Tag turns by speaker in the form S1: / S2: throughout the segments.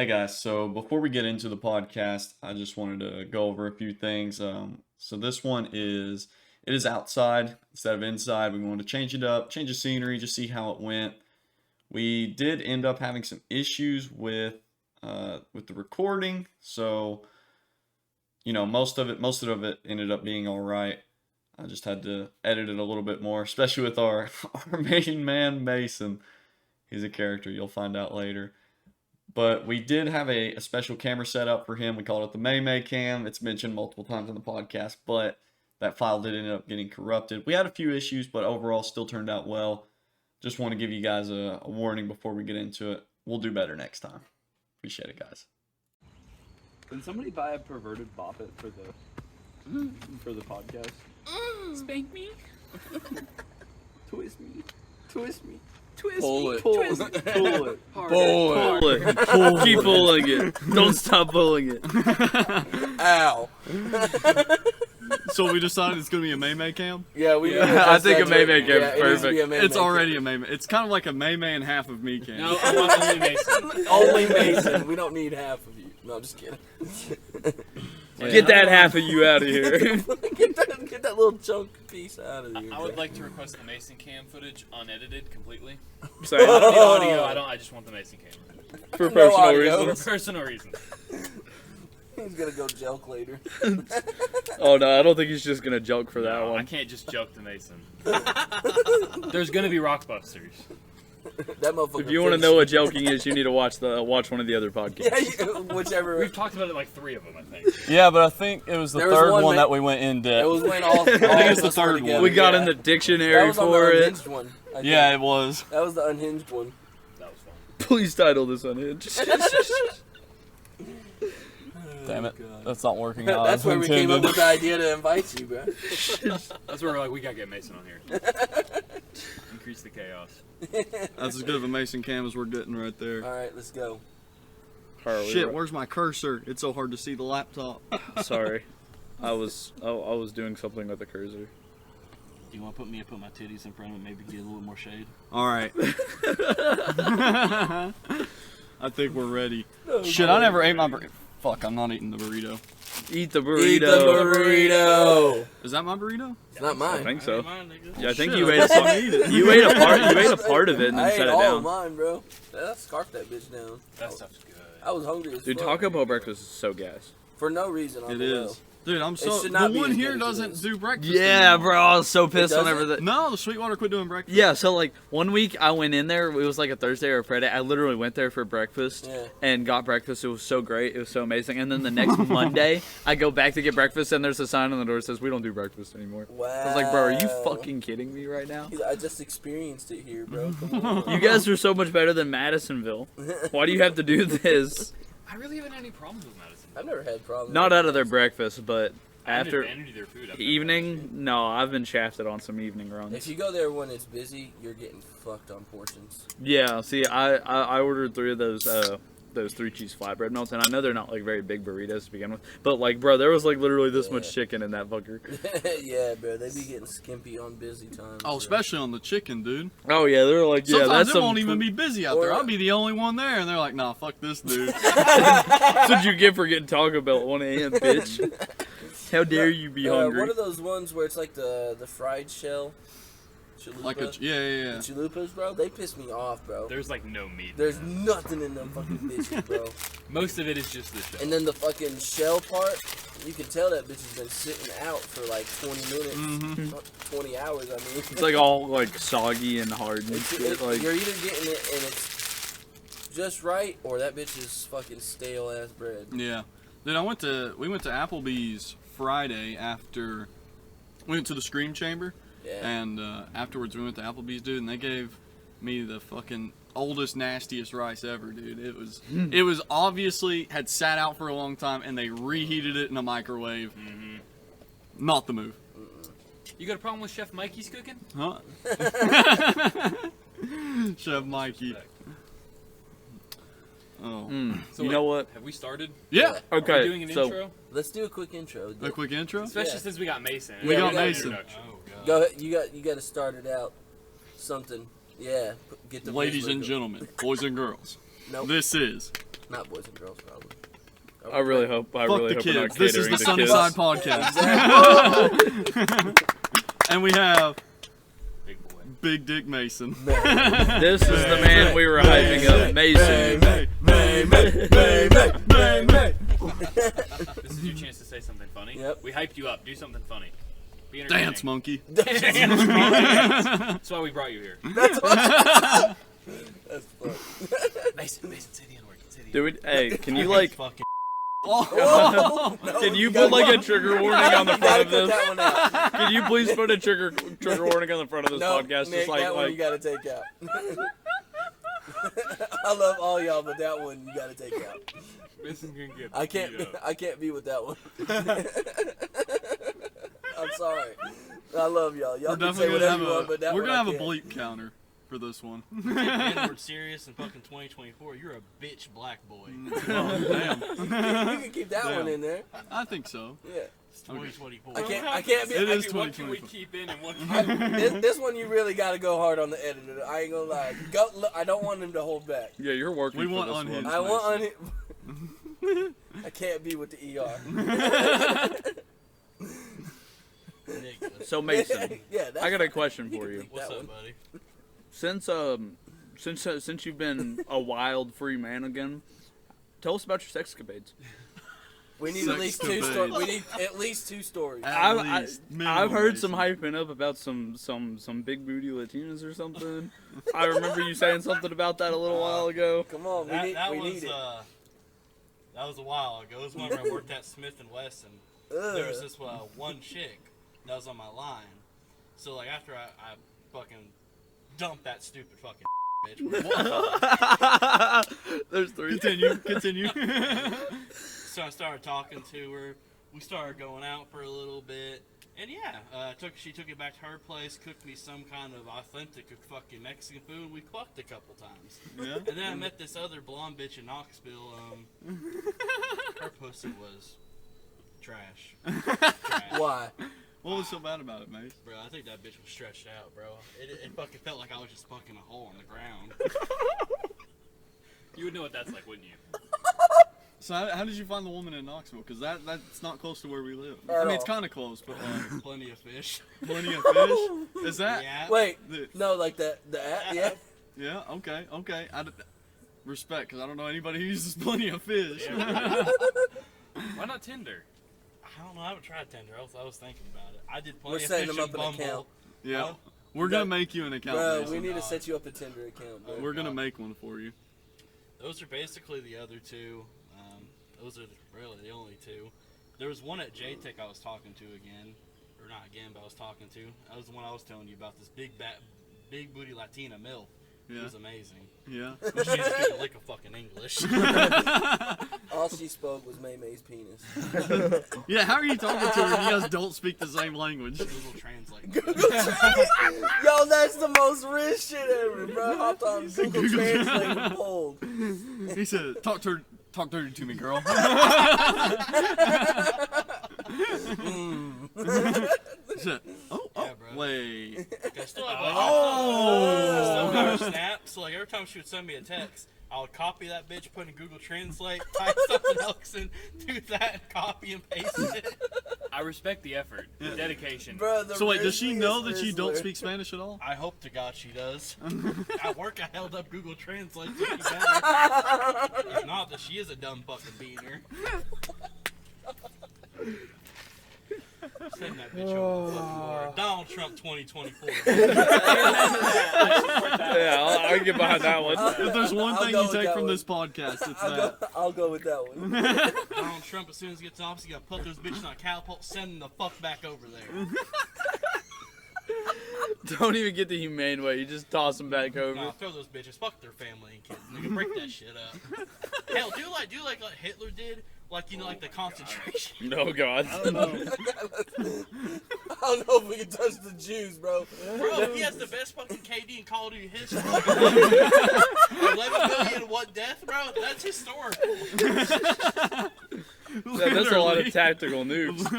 S1: Hey guys, so before we get into the podcast, I just wanted to go over a few things. So this one it is outside instead of inside. We wanted to change it up, change the scenery, just see how it went. We did end up having some issues with the recording, so most of it ended up being all right. I just had to edit it a little bit more, especially with our our main man Mason. He's a character you'll find out later. But we did have a special camera set up for him. We called it the May May cam. It's mentioned multiple times in the podcast, but that file did end up getting corrupted. We had a few issues, but overall still turned out well. Just want to give you guys a warning before we get into it. We'll do better next time. Appreciate it, guys.
S2: Can somebody buy a perverted boppet for the podcast?
S3: Spank me.
S2: Twist me. Twist me.
S3: Twist
S4: Pull
S3: me.
S4: it.
S3: Twist me.
S2: Pull it.
S3: Harder.
S4: Pull it. Keep pulling it. Don't stop pulling it.
S2: Ow.
S1: So we decided it's going to be a May May cam?
S2: Yeah, we.
S4: I think a May May cam is perfect.
S1: It's already a May May. It's kind of like a May May and half of me cam.
S3: No, I want only Mason.
S2: Only Mason. We don't need half of you. No, I'm just kidding.
S4: Get that half of you out of here.
S2: get that little chunk piece out of here.
S3: I would like to request the Mason cam footage unedited completely.
S4: Sorry.
S3: I don't need audio. I just want the Mason cam.
S4: For
S2: No
S4: personal
S2: audio.
S3: For
S4: reasons.
S3: personal reasons.
S2: He's gonna go joke later.
S4: Oh no, I don't think he's just gonna joke for that
S3: No, I
S4: one.
S3: can't just joke to Mason. There's gonna be Rockbusters.
S2: That motherfucker.
S4: If you want to know what joking is, you need to watch one of the other podcasts.
S2: Yeah, whichever.
S3: We've talked about it like 3 of them, I think.
S1: Yeah, but I think it was the
S2: There was
S1: third
S2: one
S1: one
S2: ma-
S1: that we went in
S2: It
S1: depth.
S2: was when all.
S1: think it's the third one.
S4: We got in the
S2: That
S4: dictionary
S2: was on the
S4: for it.
S2: unhinged one. I think.
S1: Yeah, it was.
S2: That was the unhinged one.
S3: That was fun.
S4: Please title this unhinged.
S1: Damn it.
S2: God.
S1: That's not working out.
S2: That's
S1: as
S2: where we came up
S1: intended.
S2: with the idea to invite you, bro.
S3: That's where we're like, we gotta get Mason on here. Increase the chaos.
S1: That's as good of a Mason cam as we're getting right there.
S2: All right, let's go.
S1: Shit, where's my cursor? It's so hard to see the laptop.
S4: Sorry, I was doing something with the cursor.
S5: Do you want to put my titties in front of it, maybe get a little more shade?
S1: All right. I think we're ready.
S2: Oh,
S1: Shit, I never ate my burrito. Fuck, I'm not eating the burrito.
S4: Eat the burrito.
S2: Eat the burrito.
S1: Is that my burrito?
S2: It's not
S4: I
S2: mine.
S4: think so.
S3: Mine, nigga.
S4: Yeah, I think
S1: Shit,
S4: you
S1: I
S4: ate
S1: guess
S4: a
S1: I'll eat it.
S4: You ate a part. You ate a part of it and
S2: I
S4: then
S2: ate
S4: set it
S2: all
S4: down.
S2: of mine, bro. I scarfed that bitch down.
S3: That stuff's good.
S2: I was hungry as
S4: Dude,
S2: fuck.
S4: Taco Bell breakfast is so gas.
S2: For no reason. On
S1: It
S2: the
S1: is.
S2: low.
S1: Dude, I'm so.
S2: should not
S1: The
S2: be
S1: one
S2: as
S1: here
S2: good as it
S1: doesn't
S2: is.
S1: do breakfast.
S4: Yeah,
S1: anymore.
S4: bro, I was so pissed
S2: doesn't?
S4: whenever that.
S1: No, the Sweetwater quit doing breakfast.
S4: Yeah, so like one week I went in there, it was like a Thursday or a Friday. I literally went there for breakfast
S2: Yeah.
S4: and got breakfast. It was so great. It was so amazing. And then the next Monday, I go back to get breakfast and there's a sign on the door that says, "We don't do breakfast anymore."
S2: Wow.
S4: I was like, bro, are you fucking kidding me right now?
S2: I just experienced it here, bro. Come on.
S4: You guys are so much better than Madisonville. Why do you have to do this?
S3: I really haven't had any problems with Madison.
S2: I've never had problems.
S4: Not out of their breakfast, but after
S3: Any of their food. I've never
S4: evening, no, I've been shafted on some evening
S2: If
S4: runs.
S2: you go there when it's busy, you're getting fucked on portions.
S4: Yeah, see, I ordered 3 of those 3 cheese flatbread melts, and I know they're not like very big burritos to begin with, but like, bro, there was like literally this much
S2: Yeah.
S4: chicken in that fucker.
S2: Yeah, bro. They be getting skimpy on busy times.
S1: Oh,
S2: bro.
S1: especially on the chicken, dude.
S4: Oh yeah, they were like, yeah,
S1: Sometimes
S4: that's
S1: it
S4: some.
S1: won't even be busy out there.
S2: Or-
S1: I'll be the only one there, and they're like, "Nah, fuck this dude."
S4: That's what you get for getting Taco Bell at 1 a.m., bitch. How dare you be hungry?
S2: What are those ones where it's like the fried shell? Chalupa?
S1: Like a yeah.
S2: The chalupas, bro. They piss me off, bro.
S3: There's like no meat.
S2: There's nothing in them fucking bitches, bro.
S3: Most of it is just the shell.
S2: And then the fucking shell part, you can tell that bitch has been sitting out for like 20 minutes,
S1: Mm-hmm.
S2: 20 hours. I mean,
S4: It's like all like soggy and hard and
S2: It's-
S4: shit. Like,
S2: you're either getting it and it's just right, or that bitch is fucking stale ass bread.
S1: Yeah. Dude, we went to Applebee's Friday after we went to the Scream Chamber,
S2: Yeah.
S1: and afterwards we went to Applebee's, dude, and they gave me the fucking oldest, nastiest rice ever, dude. It was obviously had sat out for a long time, and they reheated it in a microwave. Not the move,
S3: You got a problem with Chef Mikey's cooking?
S1: huh? Chef Mikey. Oh,
S3: So
S4: you
S3: wait,
S4: know what?
S3: Have we started?
S1: yeah.
S3: Are we
S4: Okay,
S3: doing an
S4: so
S3: intro?
S2: Let's do a quick intro.
S1: A quick intro.
S3: Especially
S2: Yeah.
S3: since we got Mason.
S1: We got
S2: we got
S1: Mason.
S3: introduction. Oh, God.
S2: Go ahead. You got to start it out. Something. Yeah. Get the
S1: Ladies
S2: voice
S1: and
S2: work.
S1: gentlemen, boys and girls,
S2: Nope.
S1: this is
S6: Not boys and girls, probably.
S4: I really hope. I
S7: Fuck
S4: really
S7: the
S4: hope we're not
S7: kids. This is
S4: catering
S7: the
S4: to
S7: Sunnyside
S4: kids.
S7: podcast. And we have
S3: Big boy.
S7: Big Dick Mason.
S4: This is the man we were hyping up, Mason.
S3: This is your chance to say something funny.
S6: Yep.
S3: We hyped you up. Do something funny. Be entertaining.
S7: Dance monkey.
S3: That's why we brought you here.
S6: That's fun.
S3: Mason, say the N-word. Say the
S4: Dude, hey, can you like?
S5: Fucking
S6: Oh, no,
S4: Can you
S6: gotta-
S4: put like a trigger warning on the
S6: you gotta
S4: front of
S6: cut
S4: this?
S6: that one out.
S4: Can you please put a trigger warning on the front of this
S6: No,
S4: podcast?
S6: Nick,
S4: Just like
S6: that one you gotta take out. I love all y'all, but that one you gotta take out.
S3: Mason's gonna get
S6: I can't.
S3: beat up.
S6: I can't be with that one. I'm sorry. I love y'all. Y'all
S7: We're
S6: can say
S7: definitely
S6: whatever
S7: gonna
S6: you want, but that
S7: we're
S6: one
S7: gonna have
S6: I
S7: a
S6: can't.
S7: bleep counter for this one.
S5: N-word serious in fucking 2024. You're a bitch black boy.
S7: Oh, damn.
S6: You can keep that one in there.
S7: I think so.
S6: Yeah.
S5: It's 2024.
S6: I can't be.
S7: It is
S3: What can we
S7: 2024.
S3: keep in and what can
S6: This one you really got to go hard on the editor. I ain't gonna lie. Go, look, I don't want him to hold back.
S4: Yeah, you're working.
S7: We
S4: for
S7: want
S4: this
S7: unhinged.
S4: one.
S6: I want on I can't be with the ER.
S5: Nick,
S4: So Mason,
S6: Yeah, that's
S4: I got a question for you.
S5: what's
S6: That
S5: up,
S6: one.
S5: buddy?
S4: Since you've been a wild free man again, tell us about your sexcapades.
S6: We need at least two
S7: Sexcapades.
S6: stories. We need at least two stories.
S7: At least.
S4: I've heard some
S7: Minimum,
S4: hyping up about some big booty Latinas or something. I remember you saying something about that a little while ago.
S6: Come on, we need it.
S5: That was a while ago. It was whenever I worked at Smith and Wesson. There was this one chick that was on my line. So like after I fucking dumped that stupid fucking bitch.
S4: There's three.
S7: Continue.
S5: So I started talking to her. We started going out for a little bit. And yeah, she took it back to her place, cooked me some kind of authentic fucking Mexican food. We fucked a couple times.
S7: Yeah.
S5: And then I met this other blonde bitch in Knoxville. Her pussy was trash.
S6: Why?
S7: What was so bad about it, mate?
S5: Bro, I think that bitch was stretched out, bro. It fucking felt like I was just fucking a hole in the ground.
S3: You would know what that's like, wouldn't you?
S7: So how did you find the woman in Knoxville? Because that's not close to where we live.
S6: At
S7: I mean, it's
S6: all.
S7: kind of close, but like
S5: Plenty of fish.
S7: plenty of fish. Is that?
S5: Yeah.
S6: Wait,
S7: The-
S6: no, like the app, yeah.
S7: Yeah. Okay. Respect, because I don't know anybody who uses plenty of fish.
S3: Why not Tinder?
S5: I don't know. I haven't tried Tinder. I was thinking about it. I did
S6: We're
S5: plenty of
S6: setting
S5: fish
S6: them
S5: on
S6: up an
S5: Bumble.
S6: account.
S7: Yeah.
S5: Huh?
S7: We're gonna make you an account.
S6: Bro,
S7: Mason.
S6: we need to set you up a Tinder account, bro.
S7: We're gonna make one for you.
S5: Those are basically the other two. Those are really the only two. There was one at JTech I was talking to again, or not again, but I was talking to. That was the one I was telling you about. This big booty Latina MILF. It
S7: Yeah.
S5: was amazing.
S7: Yeah.
S5: But she didn't speak a lick of fucking English.
S6: All she spoke was May May's penis.
S7: Yeah. How are you talking to her? And you guys don't speak the same language.
S5: Google Translate.
S6: Yo, that's the most rich shit ever, bro. Hopped on Google Translate and pulled.
S7: He said, "Talk dirty to me, girl." Shit. Oh,
S5: Yeah, bro.
S7: wait.
S5: I still have,
S7: Oh!
S5: I still have her snap. So like every time she would send me a text, I would copy that bitch, put in Google Translate, type something else in, do that, copy and paste it.
S3: I respect the effort, the dedication.
S6: Bro, the
S7: So wait, does she know
S6: rizzliest
S7: that you don't
S6: Rizzler.
S7: speak Spanish at all?
S5: I hope to God she does. At work, I held up Google Translate to be better. If not, that she is a dumb fucking beaner. Send that bitch over the fucking wall. Donald Trump 2024.
S4: Yeah, I'll get behind that one.
S7: If there's one
S6: I'll
S7: thing
S6: go
S7: you
S6: with
S7: take
S6: that
S7: from
S6: one.
S7: this podcast, it's that.
S6: I'll go with that one.
S5: Donald Trump, as soon as he gets in office, he's gonna put those bitches on a catapult, send them the fuck back over there.
S4: Don't even get the humane way. You just toss them back over.
S5: Nah, throw those bitches. Fuck their family and kids. Nigga, break that shit up. Hell, do like what Hitler did. Like, you know, like the concentration.
S4: No, God.
S6: I don't know if we can touch the Jews, bro.
S5: Bro, he has the best fucking KD in Call of Duty history. 11 million what death, bro? That's historical.
S4: That's a lot of tactical nukes.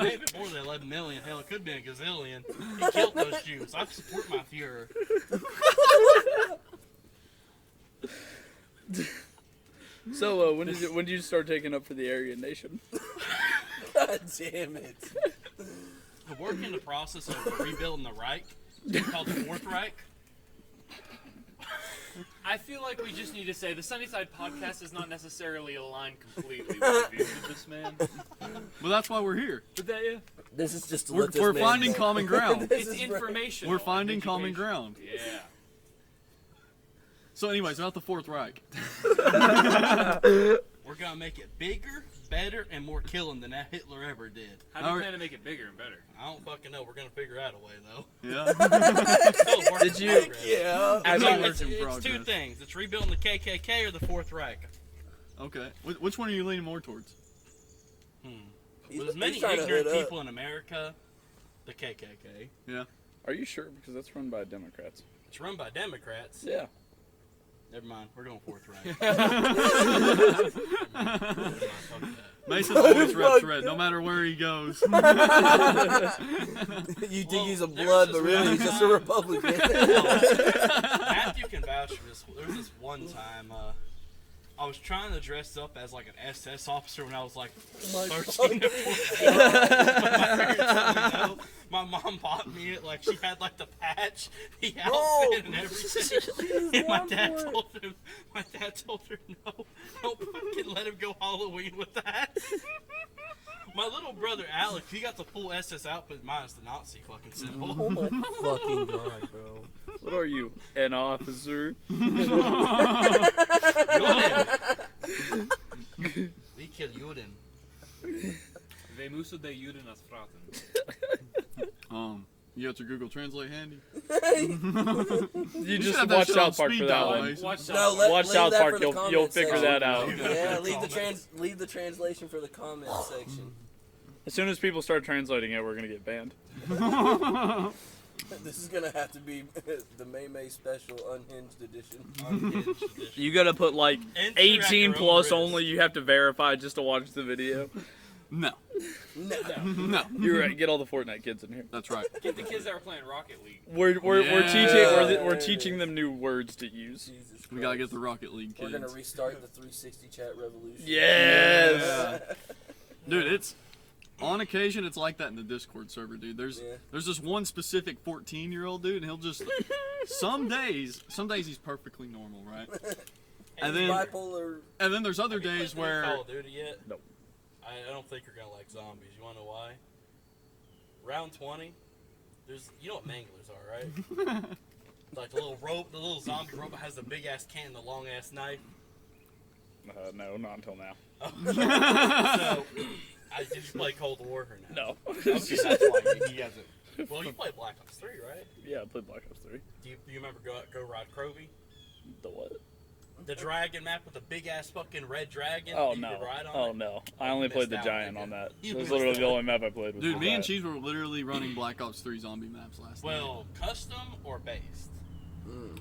S5: Maybe more than 11 million. Hell, it could be a gazillion. He killed those Jews. I support my Fuhrer.
S4: So when did you start taking up for the Aryan Nation?
S6: God damn it.
S5: The work in the process of rebuilding the Reich, called the Fourth Reich.
S3: I feel like we just need to say the Sunnyside podcast is not necessarily aligned completely with the views of this man.
S7: Well, that's why we're here.
S3: But that, yeah,
S6: This is just to
S7: We're,
S6: let this
S7: we're
S6: man
S7: finding
S6: know.
S7: common ground.
S6: This
S3: it's
S6: is right.
S3: information.
S7: We're finding common ground.
S3: Yeah.
S7: So, anyways, about the Fourth Reich.
S5: We're gonna make it bigger, better, and more killing than that Hitler ever did.
S3: How do you
S7: Alright.
S3: plan to make it bigger and better?
S5: I don't fucking know. We're gonna figure out a way though.
S7: Yeah.
S5: Still a work
S4: Did
S5: in
S4: you-
S5: progress.
S6: Yeah.
S4: I
S5: It's,
S4: mean,
S5: it's,
S7: in
S5: it's two
S7: progress.
S5: things. It's rebuilding the KKK or the Fourth Reich.
S7: Okay. Which one are you leaning more towards?
S5: With as many
S6: He's trying to
S5: ignorant
S6: hood up.
S5: people in America, the KKK.
S7: Yeah.
S4: Are you sure? Because that's run by Democrats.
S5: It's run by Democrats.
S4: Yeah.
S5: Never mind. We're going Fourth Reich.
S7: Mason's always reps red, no matter where he goes.
S6: You think
S5: Well,
S6: he's a
S5: there
S6: blood,
S5: was
S6: but
S5: this
S6: really
S5: one
S6: he's just a
S5: time-
S6: Republican.
S5: Matthew can vouch for this. There was this one time I was trying to dress up as like an SS officer when I was like 13 or 14. My parents didn't know. My mom bought me it. Like she had like the patch, the outfit, and everything. And my dad told her, no, don't fucking let him go Halloween with that. My little brother Alex, he got the full SS outfit minus the Nazi fucking symbol.
S6: Oh my fucking god, bro.
S4: What are you? An officer?
S5: We kill Juden.
S3: We müssen die Juden als Fraten.
S7: You got your Google Translate handy?
S4: You
S7: should
S4: just
S7: have that
S4: watch
S7: shit on
S4: South Park
S7: speed
S4: for that
S7: dial,
S4: one.
S7: Mason.
S3: Watch
S6: No,
S3: out.
S4: Watch
S6: leave
S4: South
S6: that
S4: Park,
S6: for the
S4: you'll
S6: comment
S4: figure
S6: section.
S4: that out.
S6: Yeah, leave
S5: Comments.
S6: leave the translation for the comment section.
S4: As soon as people start translating it, we're gonna get banned.
S6: This is gonna have to be the May May special unhinged edition.
S5: Unhinged edition.
S4: You gotta put like
S5: Enter at
S4: 18
S5: your own
S4: plus
S5: risk.
S4: only. You have to verify just to watch the video.
S7: No.
S6: No.
S7: No.
S4: You're right. Get all the Fortnite kids in here.
S7: That's right.
S3: Get the kids that were playing Rocket League.
S4: We're teaching
S6: Yeah.
S4: we're teaching them new words to use.
S6: Jesus
S7: We gotta get
S6: Christ.
S7: the Rocket League
S6: We're
S7: kids.
S6: gonna restart the 360 chat revolution.
S4: Yes.
S7: Yeah. Dude, it's on occasion it's like that in the Discord server, dude. There's this one specific 14-year-old dude, and he'll just some days he's perfectly normal, right? And then
S6: Bipolar.
S7: and then there's other
S5: Have you
S7: days
S5: played through
S7: where
S5: Call of Duty yet?
S4: Nope.
S5: I don't think you're gonna like zombies. You wanna know why? Round 20, you know what manglers are, right? Like the little rope, the little zombie robot has the big ass can and the long ass knife.
S4: No, not until now.
S5: So, did you play Cold War or not?
S4: No.
S5: Okay, that's why he hasn't. Well, you played Black Ops 3, right?
S4: Yeah, I played Black Ops 3.
S5: Do you remember Go Rod Crovey?
S4: The what?
S5: The dragon map with the big ass fucking red dragon.
S4: Oh
S5: that you
S4: no.
S5: could ride on
S4: Oh
S5: it?
S4: no. I only
S5: missed
S4: played the
S5: out,
S4: giant
S5: nigga.
S4: on that.
S5: You
S4: That was
S5: missed
S4: literally the
S5: out.
S4: only map I played. Was
S7: dude,
S4: the
S7: me and
S4: giant.
S7: Cheese were literally running Black Ops 3 zombie maps last night.
S5: Well, custom or based?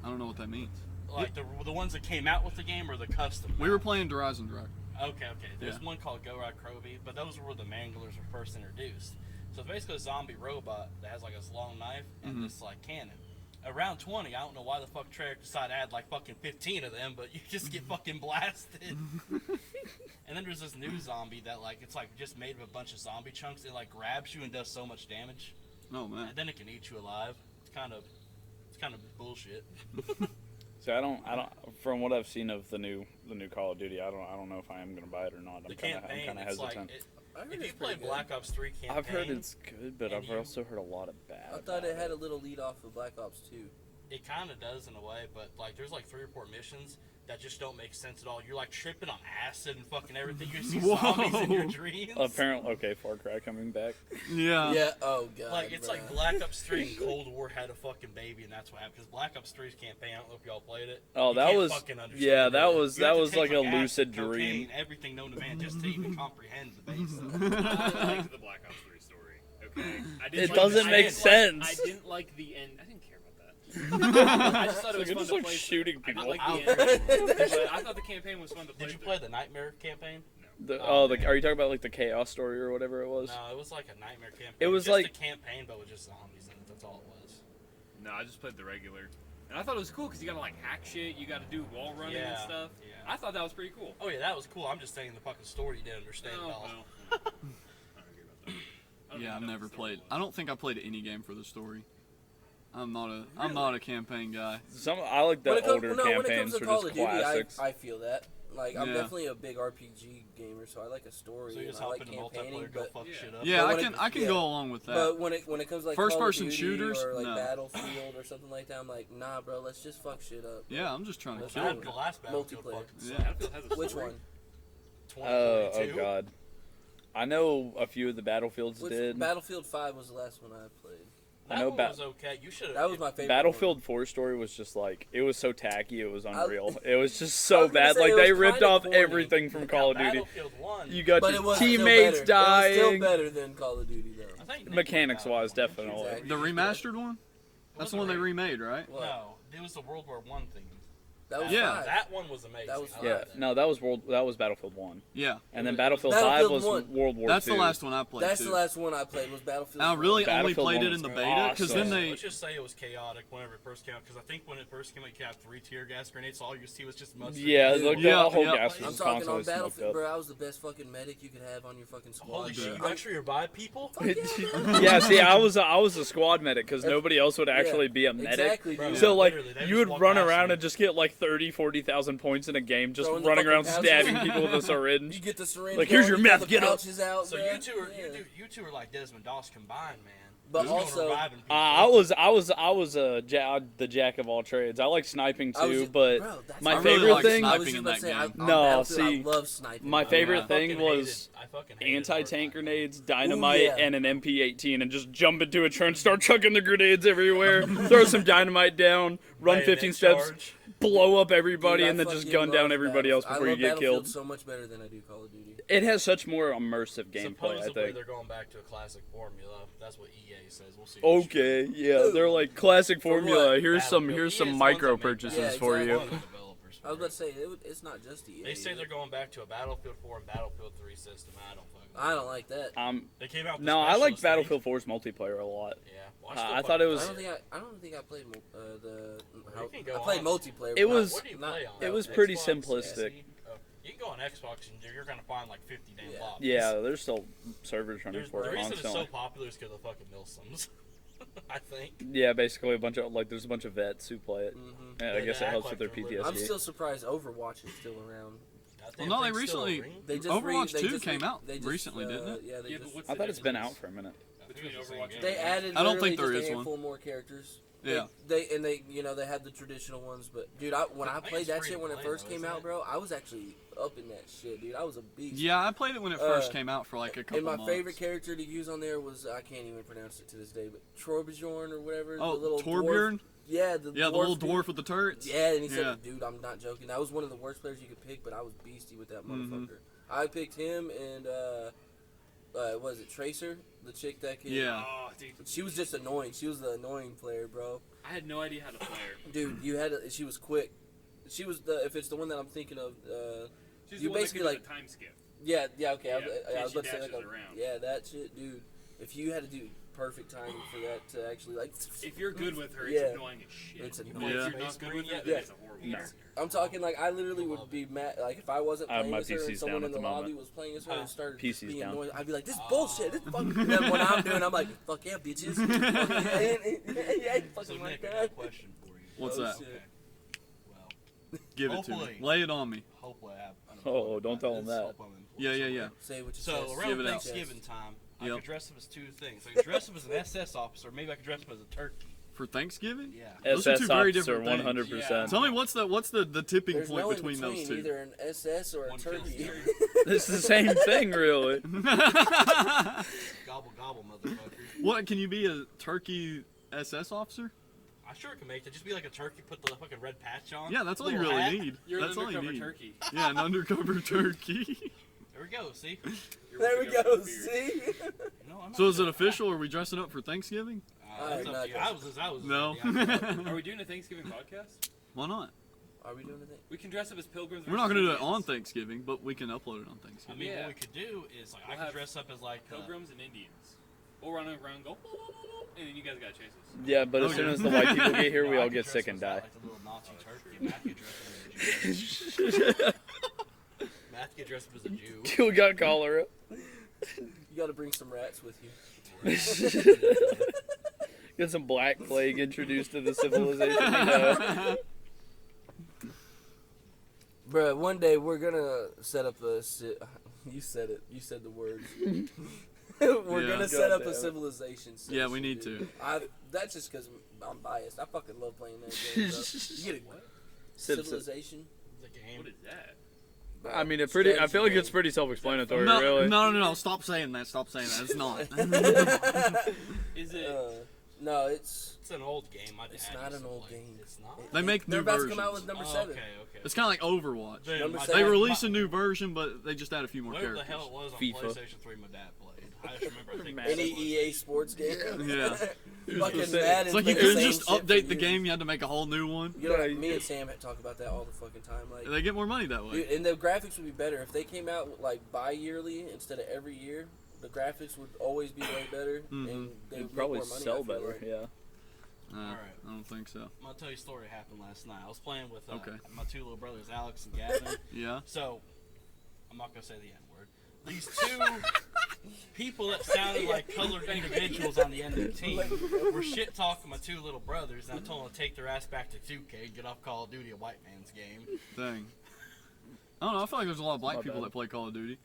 S7: I don't know what that means.
S5: Like the ones that came out with the game or the custom?
S7: We were playing Horizon Direct.
S5: Okay. There's
S7: Yeah.
S5: one called Go Rod Crovey, but those were the manglers were first introduced. So it's basically a zombie robot that has like this long knife and this like cannon. Around 20, I don't know why the fuck Treyarch decided to add like fucking 15 of them, but you just get fucking blasted. And then there's this new zombie that like it's like just made of a bunch of zombie chunks. It like grabs you and does so much damage,
S7: Oh man.
S5: and then it can eat you alive. It's kind of bullshit.
S4: See, I don't. From what I've seen of the new Call of Duty, I don't know if I am gonna buy it or not.
S5: The
S4: I'm
S5: campaign,
S4: kind of
S5: it's like
S4: hesitant.
S6: I heard
S5: if you
S6: it's
S5: play
S6: pretty good.
S5: Black Ops 3 campaign,
S4: I've heard it's good, but
S5: and
S4: I've
S5: you-
S4: also heard a lot of bad.
S6: I thought it
S4: about
S6: had a little lead off of Black Ops 2.
S5: it kind of does in a way, but like there's like 3 or 4 missions that just don't make sense at all. You're like tripping on acid and fucking everything. You see zombies in your
S7: Whoa.
S5: dreams.
S4: Apparently, okay, Far Cry coming back.
S7: Yeah.
S6: Yeah. Oh god.
S5: Like it's like
S6: bruh.
S5: Black Ops 3 and Cold War had a fucking baby, and that's what happened. Because Black Ops 3's campaign, I don't know if y'all played it.
S4: Oh,
S5: You
S4: that
S5: can't
S4: was-
S5: fucking understand
S4: yeah,
S5: it.
S4: that was-
S5: You have
S4: that
S5: to
S4: was
S5: take,
S4: like a
S5: acid,
S4: lucid
S5: cocaine,
S4: dream.
S5: everything known to man, just to even comprehend the basics.
S3: I liked the Black Ops 3 story. Okay. I didn't
S4: It
S3: like
S4: doesn't
S3: I
S4: make
S3: didn't
S4: sense.
S3: I didn't like the end. I didn't care about that. I just thought it was
S4: You're
S3: fun
S4: just
S3: to
S4: like
S3: play.
S4: shooting
S3: I
S4: people.
S3: like
S5: I'll-
S3: the end. But I thought the campaign was fun to play.
S5: Did you
S3: through.
S5: play the Nightmare campaign?
S4: Are you talking about like the Chaos story or whatever it was?
S5: No, it was like a Nightmare campaign.
S4: It was
S5: just
S4: like-
S5: a campaign, but with just zombies in it. That's all it was.
S3: No, I just played the regular. And I thought it was cool because you gotta like hack shit, you gotta do wall running and
S5: Yeah,
S3: stuff.
S5: yeah.
S3: I thought that was pretty cool.
S5: Oh yeah, that was cool. I'm just saying the fucking story you didn't understand at all.
S3: well. I don't care about that. I don't
S7: Yeah,
S3: even
S7: I've
S3: know
S7: never
S3: what the story
S7: played.
S3: was.
S7: I don't think I played any game for the story. I'm not a campaign guy.
S4: I like the
S6: When it comes,
S4: older
S6: no, when it
S4: campaigns
S6: comes to
S4: for
S6: Call
S4: just
S6: of Duty,
S4: classics.
S6: I feel that. Like, I'm
S7: Yeah.
S6: definitely a big RPG gamer, so I like a story.
S5: So you just
S6: and I
S5: hop
S6: like
S5: into
S6: campaigning,
S5: multiplayer, go
S6: but
S5: fuck
S3: Yeah.
S5: shit up.
S7: Yeah,
S6: But
S7: I
S6: when
S7: can
S6: it-
S7: I can
S6: yeah.
S7: go along with that.
S6: But when it comes like
S7: First
S6: Call of
S7: person
S6: Duty
S7: shooters?
S6: or like
S7: No.
S6: Battlefield or something like that, I'm like, nah, bro, let's just fuck shit up.
S7: Yeah, I'm just trying to
S6: Let's
S7: kill
S6: do
S7: it.
S6: it.
S5: The last Battlefield
S6: Multiplayer.
S5: fucking
S7: Yeah.
S5: sucked.
S3: Battlefield has a
S6: Which
S3: story.
S6: one?
S5: 2022.
S4: Oh god. I know a few of the Battlefields
S6: Which
S4: did.
S6: Battlefield 5 was the last one I played.
S4: I
S5: That
S4: know
S5: one was okay. You should have.
S6: That was my favorite.
S4: Battlefield 4 story was just like, it was so tacky, it was
S6: I-
S4: unreal. It was just
S6: I
S4: so
S6: was gonna
S4: bad.
S6: say,
S4: Like,
S6: it
S4: they
S6: was
S4: ripped
S6: kinda
S4: off
S6: corny.
S4: everything from Call of Duty.
S5: Battlefield 1.
S4: You got
S6: But
S4: your
S6: it was
S4: teammates
S6: still better. It was still
S4: dying.
S6: better than Call of Duty, though.
S5: I think
S4: Mechanics-wise, definitely.
S6: Exactly.
S7: The remastered one? That's the one they remade, right?
S6: What?
S5: No, it was the World War I thing.
S6: That was
S7: Yeah.
S6: 5.
S5: That one was amazing.
S6: That was
S5: I
S6: fun.
S4: Yeah,
S5: liked that.
S4: no, that was Battlefield 1.
S7: Yeah.
S4: And then
S5: was-
S4: Battlefield 5
S6: Battlefield
S4: was
S6: 1.
S4: World War
S7: That's
S4: II.
S7: the last one I played
S6: That's
S7: too.
S6: the last one I played was Battlefield.
S7: I really
S6: 1.
S7: only
S4: Battlefield
S7: played
S4: 1
S7: it in the
S4: was
S7: beta because then
S4: awesome.
S7: they.
S5: Let's just say it was chaotic whenever it first came out. Because I think when it first came out, you had 3 tear gas grenades. So all you see was just mustard.
S4: Yeah,
S6: Dude,
S4: the
S7: yeah,
S4: whole
S7: yeah.
S4: gas
S6: I'm
S4: was
S6: talking
S4: constantly
S6: on
S4: smoked
S6: Battlefield,
S4: up.
S6: bro. I was the best fucking medic you could have on your fucking squad.
S5: Holy
S6: bro.
S5: shit! You actually revive people?
S4: Yeah, see, I was a squad medic because nobody else would
S6: Yeah,
S4: actually be a medic.
S6: Exactly,
S5: Bro.
S6: dude.
S4: So like,
S5: Literally, they
S4: you
S5: just
S4: would
S5: walk
S4: run
S5: past
S4: around
S5: you.
S4: and just get like 30, 40,000 points in a game, just
S6: Throwing the
S4: running around
S6: fucking
S4: stabbing
S6: pouches.
S4: people with a
S6: You
S4: syringe.
S6: get the syringe.
S4: Like, here's
S6: going,
S4: your
S6: you got
S4: meth,
S6: the
S4: get up.
S6: pouches out,
S5: So
S6: bro.
S5: you
S6: Yeah.
S5: two are like Desmond Doss combined, man.
S6: But
S5: Just going
S6: also-
S5: reviving people.
S4: I was the jack of all trades. I like sniping
S6: I was
S4: too,
S6: just-
S4: but
S6: bro, that's
S4: my
S7: I really
S4: favorite
S7: like
S4: thing,
S6: I was
S7: sniping
S6: just
S7: in
S6: about
S7: that
S6: to say,
S7: game.
S6: on
S4: No,
S6: Battlefield,
S4: see,
S6: I love sniping.
S4: my
S6: bro.
S4: favorite
S5: I
S4: thing
S5: fucking
S4: was
S5: hated- I fucking hated
S4: anti-tank
S5: Hardline.
S4: grenades, dynamite,
S6: yeah.
S4: and an MP18, and just jump into a trench, start chucking the grenades everywhere, throw some dynamite down, run
S5: Bayonet
S4: 15 steps,
S5: charge.
S4: blow up everybody,
S6: Dude, I
S4: and then just
S6: fucking
S4: gun down
S6: love
S4: everybody else
S6: Battlefield.
S4: before you
S6: I love
S4: get
S6: Battlefield
S4: killed.
S6: so much better than I do Call of Duty.
S4: It has such more immersive gameplay, I
S5: Supposedly
S4: think.
S5: they're going back to a classic formula. That's what EA says. We'll see.
S4: Okay, yeah, they're like classic
S6: For what?
S4: formula. Here's
S5: Battlefield.
S4: some
S5: EA is the ones
S4: micro
S5: that make
S4: purchases
S6: Yeah,
S4: for you.
S6: exactly.
S5: Developers
S6: I was
S5: for
S6: about
S5: it.
S6: to say it's not just EA.
S5: They say they're going back to a Battlefield 4 and Battlefield 3 system. I don't fucking.
S6: I don't like that.
S5: They came out. with
S4: No,
S5: the
S4: I like
S5: specialist
S4: Battlefield 4's multiplayer a lot.
S5: thing. Yeah. Well,
S4: I
S5: still
S4: thought
S5: fucking
S4: it was-
S5: play
S6: I don't think I played the.
S5: You can go
S6: I played
S5: on.
S6: multiplayer.
S4: It
S6: but
S4: was-
S5: What do you
S6: not-
S5: play on?
S4: it was
S5: Xbox,
S4: pretty
S5: PC?
S4: simplistic.
S5: Oh, you can go on Xbox and you're gonna find like 50 damn
S6: Yeah.
S5: lobbies.
S4: Yeah, there's still servers running
S5: There's,
S4: for
S5: the
S4: it
S5: reason it's so
S4: constantly.
S5: popular is because of fucking Milsims. I think.
S4: Yeah, basically a bunch of there's a bunch of vets who play it.
S6: Mhm.
S4: Yeah, I
S5: They
S4: guess it
S5: act
S4: helps
S5: like
S4: with their
S5: they're living-
S6: I'm
S4: PTSD.
S6: still surprised Overwatch is still around.
S5: That
S7: Well, no,
S5: damn
S7: they
S5: thing's still a
S7: recently-
S5: ring.
S6: They just
S7: Overwatch
S6: they
S7: 2
S6: just
S7: came out
S6: they just,
S7: recently, didn't it?
S6: Yeah, they
S3: Yeah,
S6: just,
S3: but what's
S4: I
S3: the
S4: thought it's been
S3: difference
S4: out for a minute.
S3: between
S5: It's the same
S3: Overwatch
S5: game.
S3: and
S6: they added.
S7: I don't
S6: literally
S7: think there
S6: just
S7: is
S6: a
S7: one.
S6: handful more characters.
S7: Yeah.
S6: They had the traditional ones, but dude, when I
S5: think
S6: played
S5: it's
S6: that
S5: free
S6: shit
S5: to
S6: when it
S5: play,
S6: first
S5: though,
S6: came
S5: isn't
S6: out,
S5: it?
S6: bro, I was actually up in that shit, dude. I was a beast.
S7: Yeah, I played it when it first
S6: Uh,
S7: came out for like a couple
S6: And my
S7: months.
S6: favorite character to use on there was I can't even pronounce it to this day, but Torbjorn or whatever.
S7: Oh,
S6: the little
S7: Torbjorn?
S6: Dwarf. Yeah, the
S7: little
S6: dude.
S7: dwarf with the turrets.
S6: Yeah, and he said,
S7: Yeah.
S6: dude, I'm not joking. That was one of the worst players you could pick, but I was beastie with that
S7: Mhm.
S6: motherfucker. I picked him and was it Tracer, the chick that could.
S7: Yeah.
S3: Oh, dude,
S6: She was just annoying. She was the annoying player, bro.
S3: I had no idea how to play her.
S6: Dude, she was quick. She was if it's the one that I'm thinking of.
S3: She's
S6: You
S3: the one
S6: basically,
S3: that could do
S6: like-
S3: the time skip.
S6: Yeah, okay. I
S3: Yeah,
S6: was
S3: she
S6: about to say like
S3: dashes around.
S6: yeah, that shit, dude. If you had to do perfect timing for that to actually like.
S3: If you're good with her,
S6: Yeah.
S3: it's annoying as shit.
S6: It's
S3: But
S6: annoying.
S3: if
S7: Yeah.
S3: you're not good with her,
S6: Yeah.
S3: then it's a horrible
S4: No.
S3: character.
S6: I'm talking like I literally would be mad. Like if I wasn't
S4: I have
S6: playing
S4: my
S6: as her and
S4: PCs
S6: someone
S4: down
S6: in
S4: at
S6: the
S4: the
S6: lobby
S4: moment.
S6: was playing as her and started
S4: PCs
S6: being
S4: down.
S6: annoying, I'd be like, "This bullshit, this fucking." And then when I'm doing, I'm like, "Fuck yeah, bitches." yeah,
S5: So
S6: fucking like
S5: Nick, I got a
S6: that.
S5: question for you.
S7: What's
S6: Oh,
S7: that?
S6: shit.
S5: Okay. Well,
S7: Give it to me.
S5: Hopefully.
S7: Lay it on me.
S5: hopefully I have.
S4: Oh, don't tell him
S5: Let's
S4: that.
S5: hope I'm employed
S7: Yeah, yeah, yeah.
S5: somewhere.
S6: Say what you
S5: So
S6: said.
S5: around
S7: Give it out.
S5: Thanksgiving time, I
S7: Yep.
S5: could dress up as two things. I could dress up as an SS officer. Maybe I could dress up as a turkey.
S7: For Thanksgiving?
S5: Yeah.
S7: Those are
S4: SS
S7: two very
S4: officer,
S7: different things.
S4: 100%.
S7: Tell me what's the tipping
S6: There's
S7: point
S6: no in
S7: between those two?
S6: either an SS or a
S5: One kills
S6: turkey.
S5: two.
S4: It's the same thing, really.
S5: Gobble gobble, motherfucker.
S7: What, can you be a turkey SS officer?
S5: I sure can make it. Just be like a turkey, put the fucking red patch on.
S7: Yeah, that's all you
S5: little
S7: really
S5: hat.
S7: need.
S3: You're
S7: That's
S3: an
S7: all you
S3: undercover
S7: need.
S3: turkey.
S7: Yeah, an undercover turkey.
S5: There we go. See?
S3: You're
S6: There we
S3: walking out
S6: go.
S3: with a beard.
S6: See?
S5: No, I'm not
S7: So is it
S5: gonna-
S7: official? Are we dressing up for Thanksgiving?
S5: That's
S6: I'm
S5: up
S6: not
S5: to you. I was.
S7: No.
S3: Are we doing a Thanksgiving podcast?
S7: Why not?
S6: Are we doing anything?
S3: We can dress up as pilgrims.
S7: We're not going to do it
S3: versus
S7: on
S3: Indians.
S7: Thanksgiving, but we can upload it on
S5: I
S7: Thanksgiving.
S5: mean,
S3: Yeah.
S5: what we could do is like
S3: We'll
S5: I could
S3: have
S5: dress up as like
S3: Pilgrims and Indians. We'll run around and go, and then you guys gotta chase us.
S4: Yeah, but as
S7: Okay.
S4: soon as the white people get here, we
S5: I
S4: all
S5: could
S4: get
S5: dress
S4: sick and
S5: as,
S4: die.
S5: Like the little Nazi turkey. Matt could dress as a Jew. Matt could dress up as a Jew.
S4: We got cholera.
S6: You gotta bring some rats with you.
S4: Get some black plague introduced to the civilization. You know.
S6: Bruh, one day we're gonna set up a. You said it. You said the words. We're
S7: Yeah.
S6: gonna set up a
S4: Goddamn.
S6: civilization.
S7: Yeah, we
S6: session,
S7: need
S6: dude.
S7: to.
S6: That's just because I'm biased. I fucking love playing that game. Bro. You get a civilization.
S5: The game.
S3: What is that?
S4: I mean, it pretty. I feel like it's pretty self-explanatory, really.
S7: No. Stop saying that. Stop saying that. It's not.
S3: Is it?
S6: No, it's
S5: It's an old game. My dad
S6: It's not
S5: used
S6: an
S5: to
S6: old
S5: play.
S6: game.
S5: It's not.
S7: They make
S6: they're
S7: new
S6: about to come out
S7: versions.
S6: with number
S5: Oh,
S6: 7.
S5: okay.
S7: It's kind of like Overwatch.
S5: Dude,
S6: Number
S5: my
S6: seven.
S7: They
S5: dad-
S7: released
S5: my-
S7: a new version, but they just add a few more
S5: Whatever the
S7: characters.
S5: hell it was on
S4: FIFA.
S5: PlayStation 3 my dad played. I just remember I think
S4: Madden.
S6: Any EA sports game.
S7: Yeah.
S6: Fucking
S4: It's
S6: Madden.
S7: It's like you
S6: play the
S7: couldn't
S6: same
S7: just
S6: shit for
S7: update the
S6: years.
S7: game. You had to make a whole new one.
S6: You know, like, me and Sam had talk about that all the fucking time. Like,
S7: They get more money that way.
S6: dude, and the graphics would be better if they came out like bi-yearly instead of every year. The graphics would always be way better,
S7: Mhm.
S6: and they
S4: It'd
S6: would
S4: probably
S6: make more money,
S4: sell
S6: I feel
S4: better.
S6: like.
S4: Yeah.
S5: Alright.
S7: I don't think so.
S5: I'm gonna tell you a story that happened last night. I was playing with
S7: Okay.
S5: my two little brothers, Alex and Gavin.
S7: Yeah.
S5: So, I'm not gonna say the N word. These two people that sounded like colored individuals on the end of the team were shit talking my two little brothers, and I told them to take their ass back to 2K and get off Call of Duty, a white man's game.
S7: Dang. I don't know. I feel like there's a lot of black
S4: My
S7: people
S4: bad.
S7: that play Call of Duty.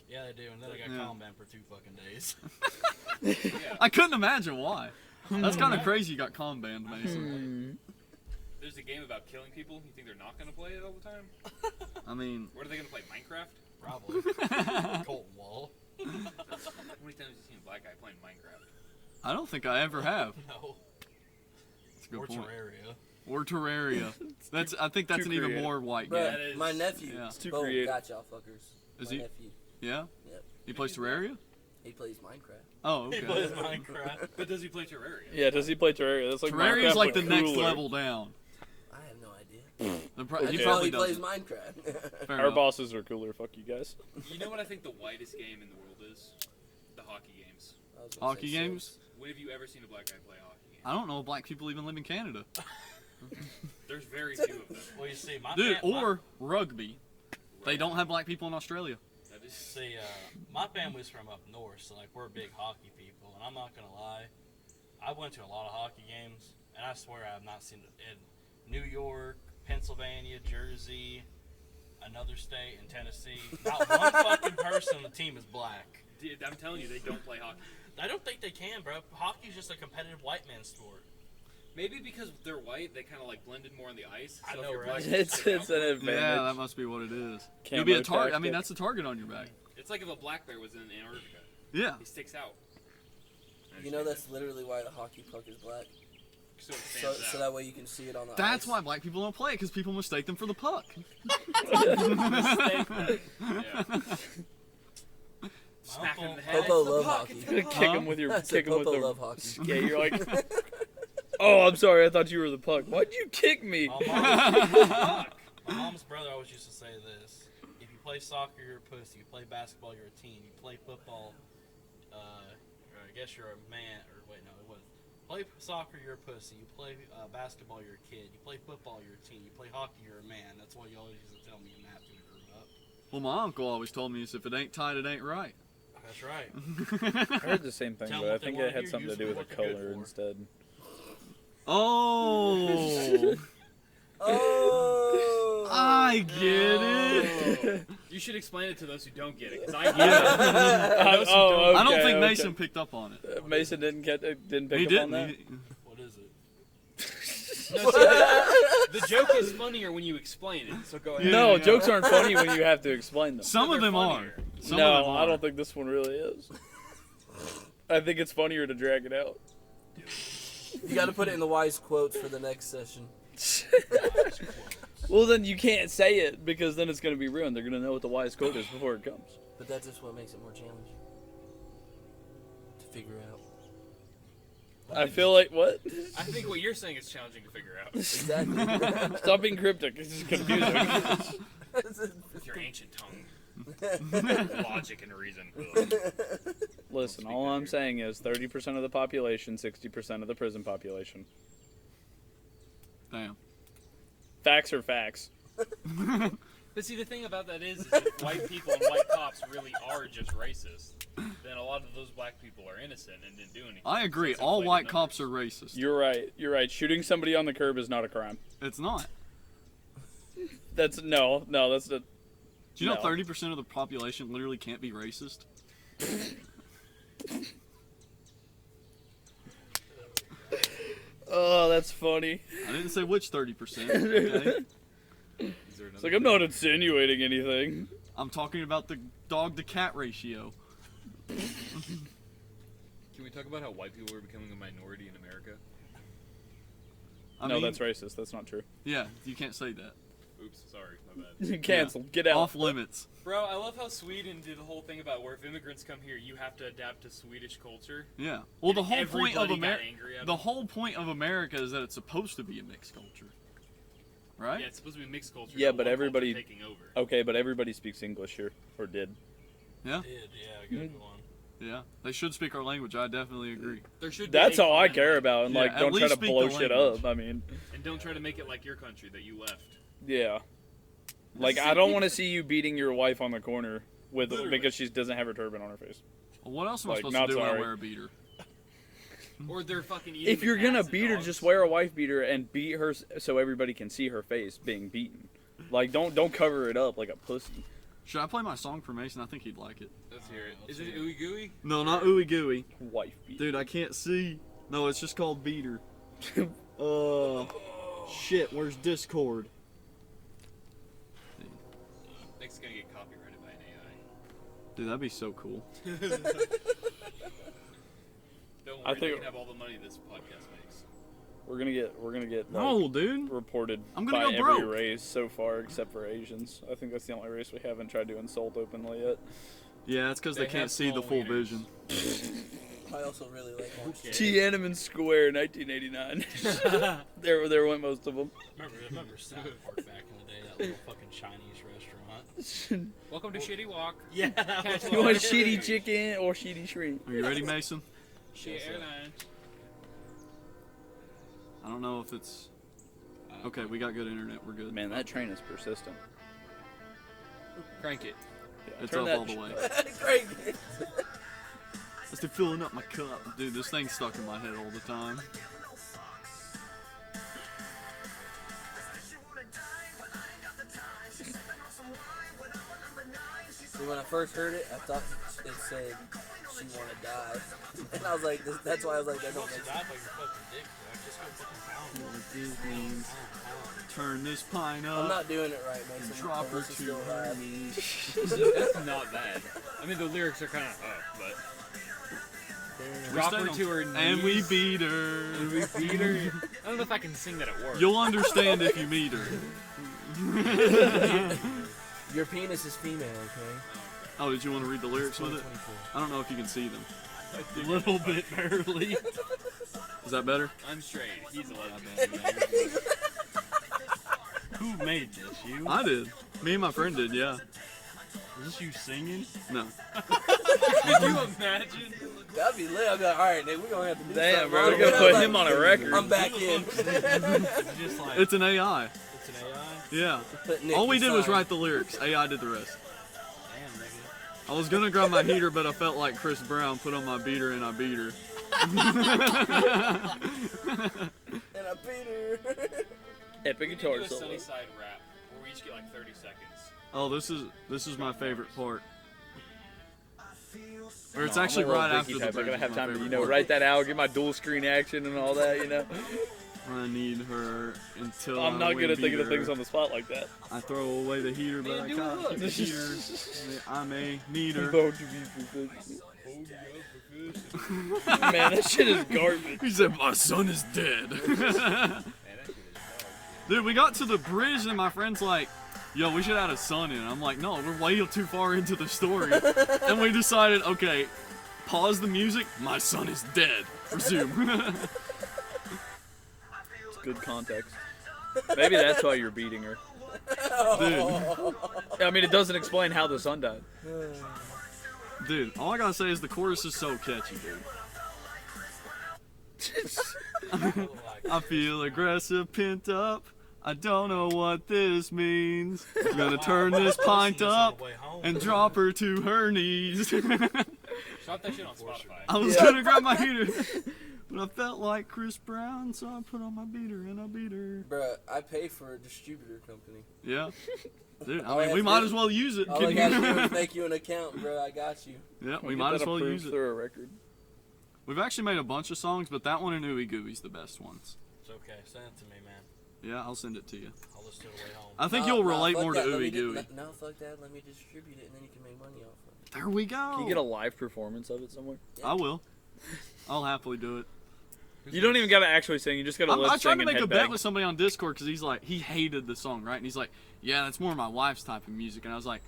S5: Yeah, they do, and then I got
S7: Yeah.
S5: combat for 2 fucking days.
S7: I couldn't imagine why. That's kind of crazy. You got con banned, Mason.
S3: There's a game about killing people. You think they're not gonna play it all the time?
S7: I mean,
S3: What are they gonna play? Minecraft?
S5: Probably. Colton Wall.
S3: How many times have you seen a black guy playing Minecraft?
S7: I don't think I ever have.
S5: No.
S7: That's a good
S5: Or
S7: point.
S5: Terraria.
S7: Or Terraria. That's. I think that's
S4: Too
S7: an even
S4: creative.
S7: more white
S6: Bruh,
S7: game.
S3: That is-
S6: my nephew.
S7: Yeah.
S4: It's too
S6: Boom,
S4: creative.
S6: got y'all fuckers.
S7: Is
S6: My
S7: he?
S6: nephew.
S7: Yeah.
S6: Yep.
S7: He plays Terraria.
S6: He plays Minecraft.
S7: Oh,
S5: He
S7: okay.
S5: plays Minecraft.
S3: But does he play Terraria?
S4: Yeah. Does he play Terraria? That's like
S7: Terraria's
S4: Minecraft,
S7: like the
S4: but
S7: next
S4: cooler.
S7: level down.
S6: I have no idea.
S7: He
S6: He
S7: probably
S6: plays
S7: does.
S6: Minecraft.
S7: Fair
S4: Our
S7: enough.
S4: bosses are cooler. Fuck you guys.
S3: You know what I think the whitest game in the world is? The hockey games.
S6: I was gonna
S7: Hockey
S6: say
S7: games?
S3: When have you ever seen a black guy play a hockey game?
S7: I don't know if black people even live in Canada.
S3: There's very few of them.
S5: Well, you see, my
S7: Dude,
S5: fam-
S7: or rugby. They don't have black people in Australia.
S3: That is.
S5: See, my family's from up north, so like we're big hockey people, and I'm not gonna lie, I went to a lot of hockey games, and I swear I have not seen it in New York, Pennsylvania, Jersey, another state, and Tennessee. Not one fucking person on the team is black.
S3: Dude, I'm telling you, they don't play hockey.
S5: I don't think they can, bro. Hockey's just a competitive white man sport.
S3: Maybe because they're white, they kind of like blended more on the ice.
S5: I
S3: So
S5: know,
S3: if you're
S5: right?
S3: black,
S4: It's
S3: you
S4: an
S3: stick out.
S4: advantage.
S7: Yeah, that must be what it is.
S4: Camo
S7: You'll be a target. I
S4: tactic.
S7: mean, that's a target on your back.
S3: It's like if a black bear was in Antarctica.
S7: Yeah.
S3: He sticks out.
S6: You know that's literally why the hockey puck is black.
S3: So it
S6: So,
S3: stands
S6: so
S3: out.
S6: that way you can see it on the
S7: That's
S6: ice.
S7: why black people don't play it, because people mistake them for the puck.
S3: Yeah. Smack him in the head.
S6: Popo love hockey.
S4: Kick him with your
S6: I said
S4: kick him with
S6: Popo
S4: the
S6: love hockey.
S4: Yeah, you're like, oh, I'm sorry, I thought you were the puck. Why'd you kick me?
S5: My mom's brother always used to say this: if you play soccer, you're a pussy. You play basketball, you're a teen. You play football, or I guess you're a man. Or wait, no, it wasn't. Play soccer, you're a pussy. You play basketball, you're a kid. You play football, you're a teen. You play hockey, you're a man. That's what you always used to tell me and Matt when we grew up.
S7: Well, my uncle always told me is if it ain't tight, it ain't right.
S5: That's right.
S4: I heard the same thing,
S5: Tell
S4: but
S5: them
S4: I
S5: what they
S4: think
S5: wanna
S4: it had
S5: hear,
S4: something to
S5: use
S4: do with
S5: what
S4: the
S5: they're good
S4: color
S5: for.
S4: instead.
S7: Oh,
S6: Oh!
S7: I get it.
S3: You should explain it to those who don't get it, because I get
S7: Yeah.
S3: it.
S4: Oh,
S7: I don't
S4: okay,
S7: think
S4: okay.
S7: Mason picked up on it.
S4: Mason didn't didn't pick
S7: He
S4: up
S7: didn't.
S4: on that.
S5: What is it?
S3: No, see, the joke is funnier when you explain it. So go ahead.
S4: No,
S7: Yeah.
S4: jokes aren't funny when you have to explain them.
S7: Some
S3: No,
S7: of
S3: they're
S7: them are.
S3: funnier.
S7: Some
S4: No,
S7: of them are.
S4: I don't think this one really is. I think it's funnier to drag it out.
S6: You got to put it in the wise quotes for the next session.
S4: Well, then you can't say it because then it's going to be ruined. They're going to know what the wise quote is before it comes.
S6: But that's just what makes it more challenging to figure out.
S4: I feel like what?
S3: I think what you're saying is challenging to figure out
S6: Exactly.
S4: Stop being cryptic. This is confusing.
S3: with your ancient tongue, logic and reason. Ugh.
S4: Listen,
S3: speak
S4: all
S3: out
S4: I'm
S3: here.
S4: saying is 30% of the population, 60% of the prison population.
S7: Damn.
S4: Facts are facts.
S3: But see, the thing about that is if white people and white cops really are just racist, then a lot of those black people are innocent and didn't do anything.
S7: I agree.
S3: So it's
S7: All
S3: inflated
S7: white
S3: numbers.
S7: cops are racist.
S4: You're right. You're right. Shooting somebody on the curb is not a crime.
S7: It's not.
S4: That's no. That's the.
S7: Do you know
S4: No.
S7: 30% of the population literally can't be racist?
S4: Oh, that's funny.
S7: I didn't say which 30%. Okay?
S3: Is there
S4: It's
S3: another
S4: like I'm not insinuating anything.
S7: I'm talking about the dog to cat ratio.
S3: Can we talk about how white people are becoming a minority in America?
S7: I
S4: No,
S7: mean,
S4: that's racist. That's not true.
S7: Yeah, you can't say that.
S3: Oops, sorry, my bad.
S4: You canceled. Get out.
S7: Off limits.
S3: Bro, I love how Sweden did the whole thing about where if immigrants come here, you have to adapt to Swedish culture.
S7: Yeah. Well, the
S3: And
S7: whole point of
S3: everybody got
S7: America,
S3: angry at
S7: the
S3: them.
S7: whole point of America is that it's supposed to be a mixed culture, right?
S3: Yeah, it's supposed to be mixed culture.
S4: Yeah,
S3: not
S4: but
S3: one culture
S4: everybody-
S3: taking over.
S4: Okay, but everybody speaks English here, or did.
S7: Yeah.
S5: Did, yeah, good one.
S7: Yeah. They should speak our language. I definitely agree.
S3: There should be
S4: That's
S3: a
S4: all I
S3: common
S4: care
S3: language.
S4: about, and
S7: Yeah,
S4: like,
S7: at
S4: don't try
S7: least
S4: to
S7: speak
S4: blow
S7: the
S4: shit
S7: language.
S4: up. I mean,
S3: And don't try to make it like your country that you left.
S4: yeah. Like, I don't want to see you beating your wife on the corner with
S3: Literally.
S4: because she doesn't have her turban on her face.
S7: Well, what else am I
S4: Like,
S7: supposed
S4: not
S7: to do when I
S4: sorry.
S7: wear a beater?
S3: Or they're fucking eating
S4: If
S3: the
S4: you're gonna
S3: cats and
S4: beat her,
S3: dogs.
S4: just wear a wife beater and beat her so everybody can see her face being beaten. Like, don't cover it up like a pussy.
S7: Should I play my song for Mason? I think he'd like it.
S3: Let's hear it.
S5: Let's
S3: Is it
S5: hear
S3: ooey gooey?
S7: No, not ooey gooey.
S4: Wife beater.
S7: Dude, I can't see. No, it's just called beater. Shit, where's Discord?
S3: Nick's gonna get copyrighted by an
S7: Dude, that'd be so cool.
S3: AI. Don't worry,
S4: I
S3: they
S4: think-
S3: can have all the money this podcast makes.
S4: We're gonna get like,
S7: No, dude.
S4: reported
S7: I'm gonna
S4: by
S7: go
S4: every
S7: broke.
S4: race so far except for Asians. I think that's the only race we haven't tried to insult openly yet.
S7: Yeah, it's because they
S3: They
S7: can't
S3: have
S7: see the
S3: small
S7: full
S3: wieners.
S7: vision.
S6: I also really like orange.
S4: Tiananmen Square, 1989. there went most of them.
S5: Remember South Park back in the day, that little fucking Chinese restaurant?
S3: Welcome to Shitty Walk.
S5: Yeah.
S3: Catch
S4: You want
S3: one.
S4: shitty chicken or shitty shrimp?
S7: Are you ready, Mason?
S3: Shit Airlines.
S7: I don't know if it's... Okay, we got good internet. We're good.
S4: Man, that train is persistent.
S3: Crank it.
S4: Yeah,
S7: It's
S4: turn
S7: up
S4: that
S7: all the way.
S6: Great.
S7: It's still filling up my cup. Dude, this thing's stuck in my head all the time.
S6: See, when I first heard it, I thought it said she wanna die, and I was like, that's why I was like, that don't make sense.
S5: Die by your fucking dick, bro. Just go fucking pound it.
S7: This means turn this pine
S6: I'm
S7: up.
S6: not doing it right, Mason.
S7: Drop her
S6: This is
S7: to
S6: still
S7: her
S6: high.
S7: knees.
S3: That's not bad. I mean, the lyrics are kind of up, but. Drop her to her knees.
S7: And we beat her.
S3: And we beat her. I don't know if I can sing that at work.
S7: You'll understand if you meet her.
S6: Your penis is female, okay?
S7: Oh, did you want to read the lyrics with it?
S6: 2024.
S7: I don't know if you can see them.
S5: A little bit barely.
S7: Is that better?
S3: I'm straight. He's a lesbian.
S5: Who made this? You?
S7: I did. Me and my friend did, yeah.
S5: Is this you singing?
S7: No.
S3: Could you imagine?
S6: That'd be lit. I'd be like, all right, Nick, we're gonna have to do
S4: Damn,
S6: something.
S4: bro, we're
S6: I'm
S4: gonna put
S6: like,
S4: him on a record.
S6: I'm back in.
S5: It's just like
S7: It's an AI.
S5: it's an AI.
S7: Yeah.
S6: Put Nick
S7: All we did was
S6: aside.
S7: write the lyrics. AI did the rest.
S5: Damn, nigga.
S7: I was gonna grab my heater, but I felt like Chris Brown, put on my beater and I beat her.
S6: And I beat her.
S4: Epic
S3: We could
S4: guitar
S3: do a
S4: solo.
S3: Sunnyside rap where we each get like 30 seconds.
S7: Oh, this is my favorite part. Or it's
S4: No,
S7: actually
S4: I'm a little
S7: right
S4: geeky
S7: after the
S4: type. I
S7: bridge.
S4: gotta
S7: is
S4: have
S7: my
S4: time to,
S7: favorite
S4: you know,
S7: part.
S4: write that out, get my dual screen action and all that, you know.
S7: I need her until
S4: I'm not
S7: I
S4: good at thinking of
S7: beat
S4: things
S7: her.
S4: on the spot like that.
S7: I throw away the heater, but I
S3: do
S7: can't
S3: what?
S7: keep the heater. I may need her.
S4: Don't you be professional. Man, that shit is garbage.
S7: He said, "My son is dead."
S3: Man, that shit is dog.
S7: Dude, we got to the bridge and my friend's like, "Yo, we should add a son in." I'm like, "No, we're way too far into the story." And we decided, okay, pause the music. My son is dead. Resume.
S4: It's good context. Maybe that's why you're beating her.
S7: Dude,
S4: I mean, it doesn't explain how the son died.
S7: Dude, all I gotta say is the chorus is so catchy, dude. I feel aggressive, pent up. I don't know what this means. I'm gonna turn this pint up and drop her to her knees.
S3: Drop that shit on Spotify.
S7: I was gonna grab my heater, but I felt like Chris Brown, so I put on my beater and I beat her.
S6: Bruh, I pay for a distributor company.
S7: Yeah. Dude,
S6: All I
S7: I mean,
S6: have
S7: we
S6: to
S7: might
S6: do-
S7: as well use it.
S6: All I
S7: Can
S6: gotta do
S7: you?
S6: is make you an account, bro. I got you.
S7: Yeah, we
S4: Get
S7: might
S4: that
S7: as well
S4: approved
S7: use it.
S4: through a record.
S7: We've actually made a bunch of songs, but that one and Ooey Gooey's the best ones.
S5: It's okay. Send it to me, man.
S7: Yeah, I'll send it to you.
S5: I'll listen to it way home.
S7: I think
S6: No,
S7: you'll
S6: no,
S7: relate
S6: fuck
S7: more to
S6: that, let me
S7: Ooey
S6: di-
S7: Gooey.
S6: No, fuck that. Let me distribute it, and then you can make money off of it.
S7: There we go.
S4: Can you get a live performance of it somewhere?
S7: I will. I'll happily do it.
S4: You don't even gotta actually sing. You just gotta
S7: I
S4: lip
S7: tried
S4: sing
S7: to
S4: and
S7: make a bet
S4: headbang.
S7: with somebody on Discord because he hated the song, right? And he's like, yeah, that's more my wife's type of music. And I was like,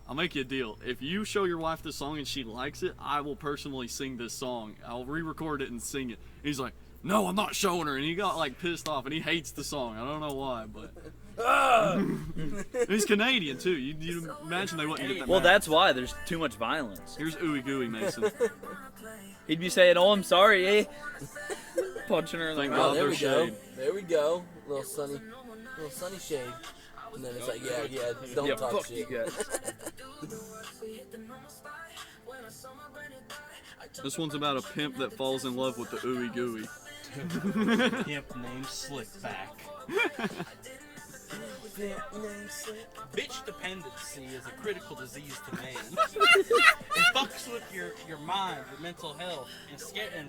S7: I'll make you a deal. If you show your wife this song and she likes it, I will personally sing this song. I'll re-record it and sing it. And he's like, no, I'm not showing her. And he got like pissed off and he hates the song. I don't know why, but he's Canadian too. You'd imagine they wouldn't get that
S4: Well,
S7: mad.
S4: that's why there's too much violence.
S7: Here's Ooey Gooey Mason.
S4: He'd be saying, "Oh, I'm sorry, eh?" Punching her in the
S7: Thank
S6: Oh,
S4: mouth.
S7: God
S6: there
S7: they're
S6: we go.
S7: shade.
S6: There we go. Little sunny shade. And then it's like, yeah, don't
S4: Yeah,
S6: talk
S4: fuck
S6: shit.
S4: you guys.
S7: This one's about a pimp that falls in love with the Ooey Gooey.
S5: Pimp named Slickback. Bitch dependency is a critical disease to man. It fucks with your mind, your mental health, and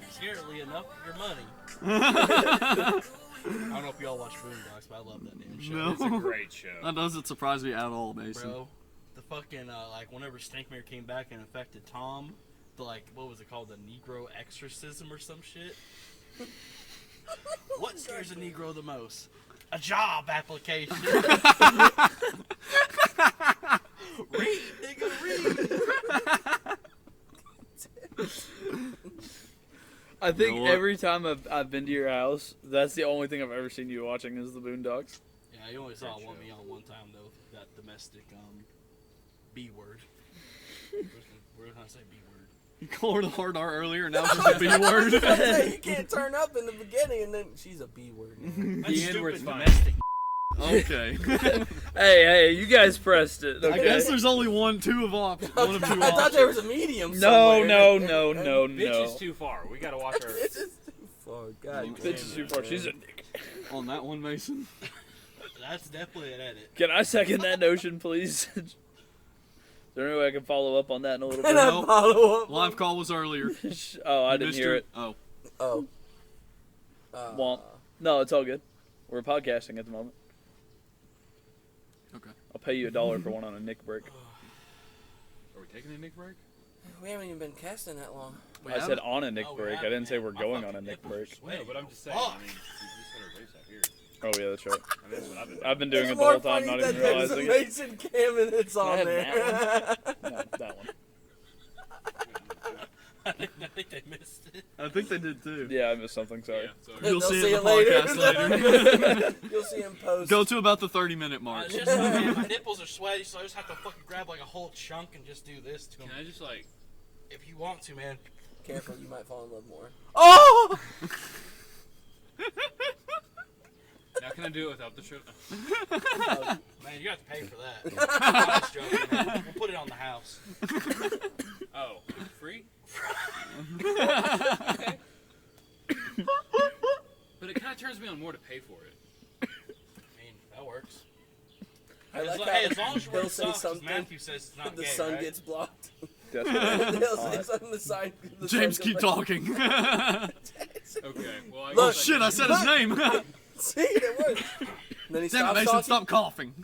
S5: scarily enough, your money. I don't know if y'all watch Boondocks, but I love that damn show.
S7: No.
S3: It's a great show.
S7: That doesn't surprise me at all, Mason.
S5: Bro, the fucking, like, whenever Stinkmare came back and infected Tom, the, like, what was it called? The Negro exorcism or some shit? What scares a Negro the most? A job application. Read, nigga, read.
S4: I think
S7: You know what?
S4: every time I've been to your house, that's the only thing I've ever seen you watching is the Boondocks.
S5: Yeah, you only saw me on one time, though. That domestic, B word. We're gonna say B word.
S7: You called her the hard R earlier, now it's just a B word.
S6: You can't turn up in the beginning, and then she's a B word.
S5: That's
S3: The N-word's
S5: stupid
S3: fine.
S5: domestic.
S7: Okay.
S4: Hey, you guys pressed it.
S7: I
S4: Okay.
S7: guess there's only one of two options.
S6: I thought there was a medium
S4: No,
S6: somewhere.
S4: no.
S3: Bitch is too far. We gotta watch our.
S6: Bitch is too far. God
S7: Bitch
S6: damn
S4: Bitch is
S6: it,
S4: too far.
S6: man.
S4: She's a dick.
S7: On that one, Mason.
S5: That's definitely an edit.
S4: Can I second that notion, please? Is there any way I can follow up on that in a little
S6: Can
S4: bit?
S6: I
S7: Nope.
S6: follow up?
S7: Live call was earlier.
S4: Oh, I didn't
S7: Missed
S4: hear
S7: her.
S4: it.
S7: Oh.
S6: Oh.
S4: Womp. No, it's all good. We're podcasting at the moment.
S7: Okay.
S4: I'll pay you $1 for one on a Nick break.
S3: Are we taking a Nick break?
S6: We haven't even been casting that long.
S7: We
S4: I
S7: have
S4: said
S7: it?
S4: on a Nick
S5: Oh, we
S4: break. I
S5: haven't,
S4: didn't say
S5: man.
S4: we're
S5: My
S4: going on
S5: fucking
S4: a Nick
S5: nipples
S4: break.
S5: are sweaty.
S3: No, but I'm just saying.
S5: Fuck.
S3: I mean, we just had our race out here.
S4: Oh yeah, that's right.
S3: I mean, that's what I've been doing.
S4: I've been doing it
S6: It's
S4: the whole
S6: more
S4: time,
S6: funny
S4: not
S6: that
S4: even
S6: there's a
S4: realizing it.
S6: Mason Cam and it's on
S4: I
S6: there.
S4: had No, that one.
S5: I think they missed it.
S7: I think they did too.
S4: Yeah, I missed something. Sorry.
S3: Yeah, so
S7: You'll
S6: They'll
S7: see it in the
S6: later.
S7: podcast later.
S6: You'll see him post.
S7: Go to about the 30-minute mark.
S5: It's just man, my nipples are sweaty, so I just have to fucking grab like a whole chunk and just do this to them.
S3: can I just like?
S5: If you want to, man.
S6: Careful, you might fall in love more.
S4: Oh!
S3: Now can I do it without the show?
S5: Man, you have to pay for that. I'm just joking, man. We'll put it on the house.
S3: Oh, free? Okay. But it kind of turns me on more to pay for it.
S5: I mean, that works.
S6: I like
S5: Hey,
S6: how
S5: as long as you wear
S6: they'll say
S5: socks, 'cause
S6: something,
S5: Matthew says it's not
S6: the
S5: gay,
S6: sun
S5: right?
S6: gets blocked.
S4: That's right.
S6: They'll say something the sign. the
S7: James,
S6: sun
S7: keep
S6: goes back.
S7: talking.
S3: Okay. Well, I
S7: Oh
S3: guess
S7: shit, I said his name.
S6: See, it works. And then he
S7: Damn it,
S6: stops
S7: Mason,
S6: talking.
S7: stop coughing.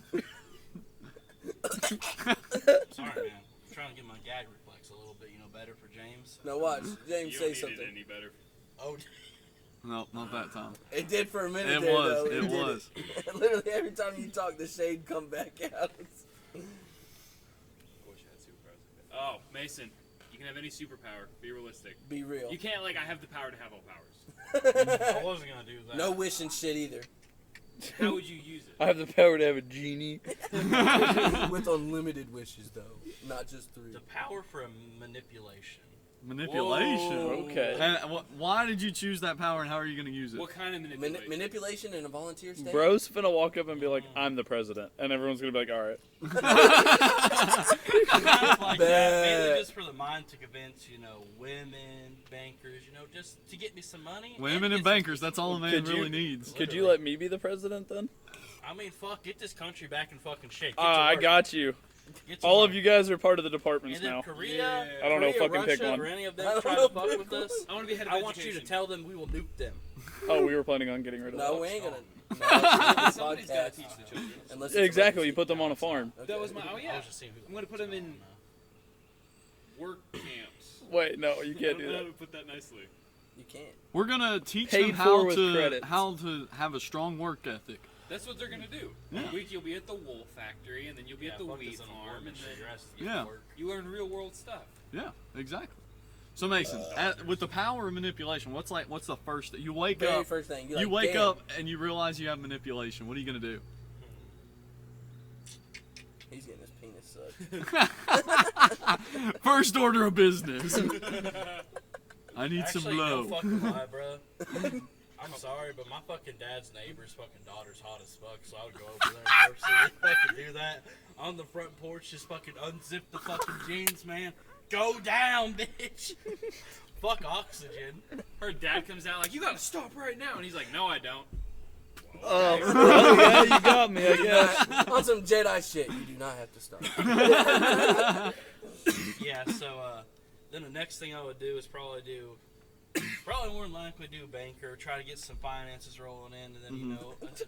S5: Sorry, man. I'm trying to get my gag reflex a little bit, better for James.
S6: Now watch, James
S3: you
S6: say
S3: don't need
S6: something.
S3: it any better.
S5: Oh,
S7: No, not that time.
S6: It did for a minute
S7: It
S6: there,
S7: was,
S6: though.
S7: it
S6: did
S7: was.
S6: Literally every time you talk, the shade come back out.
S3: Wish I had superpowers like that. Oh, Mason, you can have any superpower. Be realistic.
S6: Be real.
S3: You can't I have the power to have all powers.
S5: I wasn't gonna do that.
S6: No wishing shit either.
S3: How would you use it?
S4: I have the power to have a genie.
S6: With unlimited wishes, though, not just 3.
S5: The power for manipulation.
S7: Manipulation.
S3: Whoa.
S4: Okay.
S7: And why did you choose that power, and how are you going to use it?
S3: What kind of manipulation?
S6: Manipulation in a volunteer state.
S4: Bro's finna walk up and be like, I'm the president. And everyone's gonna be like, alright.
S5: Kind of like that, mainly just for the mind to convince, women, bankers, just to get me some money.
S7: Women and
S5: get some-
S7: bankers, that's all a man
S4: Could you-
S7: really needs.
S4: Could you let me be the president then?
S5: I mean, fuck, get this country back in fucking shape. Get to
S4: I
S5: work.
S4: got you.
S5: Get to
S4: All
S5: work.
S4: of you guys are part of the departments
S5: And then
S4: now.
S5: Korea,
S4: I don't know,
S5: Korea,
S4: fucking pick
S5: Russia,
S4: one.
S5: or any of
S6: I
S5: them
S6: don't
S5: try
S6: know,
S5: to fuck
S6: pick
S5: with
S6: one.
S5: us.
S3: I want to be head of
S5: I want you to
S3: education.
S5: tell them we will nuke them.
S4: Oh, we were planning on getting rid of
S6: No,
S4: that.
S6: we ain't gonna.
S3: Somebody's got to teach the children.
S6: Unless
S4: Yeah,
S6: it's
S4: exactly, you
S6: emergency.
S4: put them on a farm.
S6: Okay.
S3: That was my. Oh
S5: I
S3: yeah.
S5: was just seeing who
S3: I'm gonna put them in work camps.
S4: Wait, no, you
S3: I
S4: can't
S3: don't
S4: do
S3: know how
S4: that.
S3: to put that nicely.
S6: You can't.
S7: We're going to teach
S4: Paid
S7: them
S4: for
S7: how
S4: with credits.
S7: to have a strong work ethic.
S3: That's what they're gonna do.
S7: Yeah.
S3: One week you'll be at the wool factory, and then you'll be at the
S5: fuck
S3: wheat
S5: this
S3: farm,
S5: unemployment
S3: and
S5: shit,
S3: then
S5: your ass is getting
S7: Yeah.
S5: work.
S3: you learn real world stuff.
S7: Yeah, exactly. So Mason, with the power of manipulation, what's the first you wake
S6: Very
S7: up?
S6: first thing.
S7: You
S6: Like,
S7: wake
S6: damn,
S7: up and you realize you have manipulation. What are you gonna do?
S6: He's getting his penis sucked.
S7: First order of business. I need
S5: Actually,
S7: some blow.
S5: no fucking lie, bro. I'm sorry, but my fucking dad's neighbor's fucking daughter's hot as fuck, so I would go over there and personally fucking do that. On the front porch, just fucking unzip the fucking jeans, man. Go down, bitch. Fuck oxygen.
S3: Her dad comes out like, "You gotta stop right now," and he's like, "No, I don't."
S4: Oh, well, yeah, you got me, I guess.
S6: On some Jedi shit, you do not have to start.
S5: Yeah, so then the next thing I would do is probably more than likely do banker, try to get some finances rolling in, and then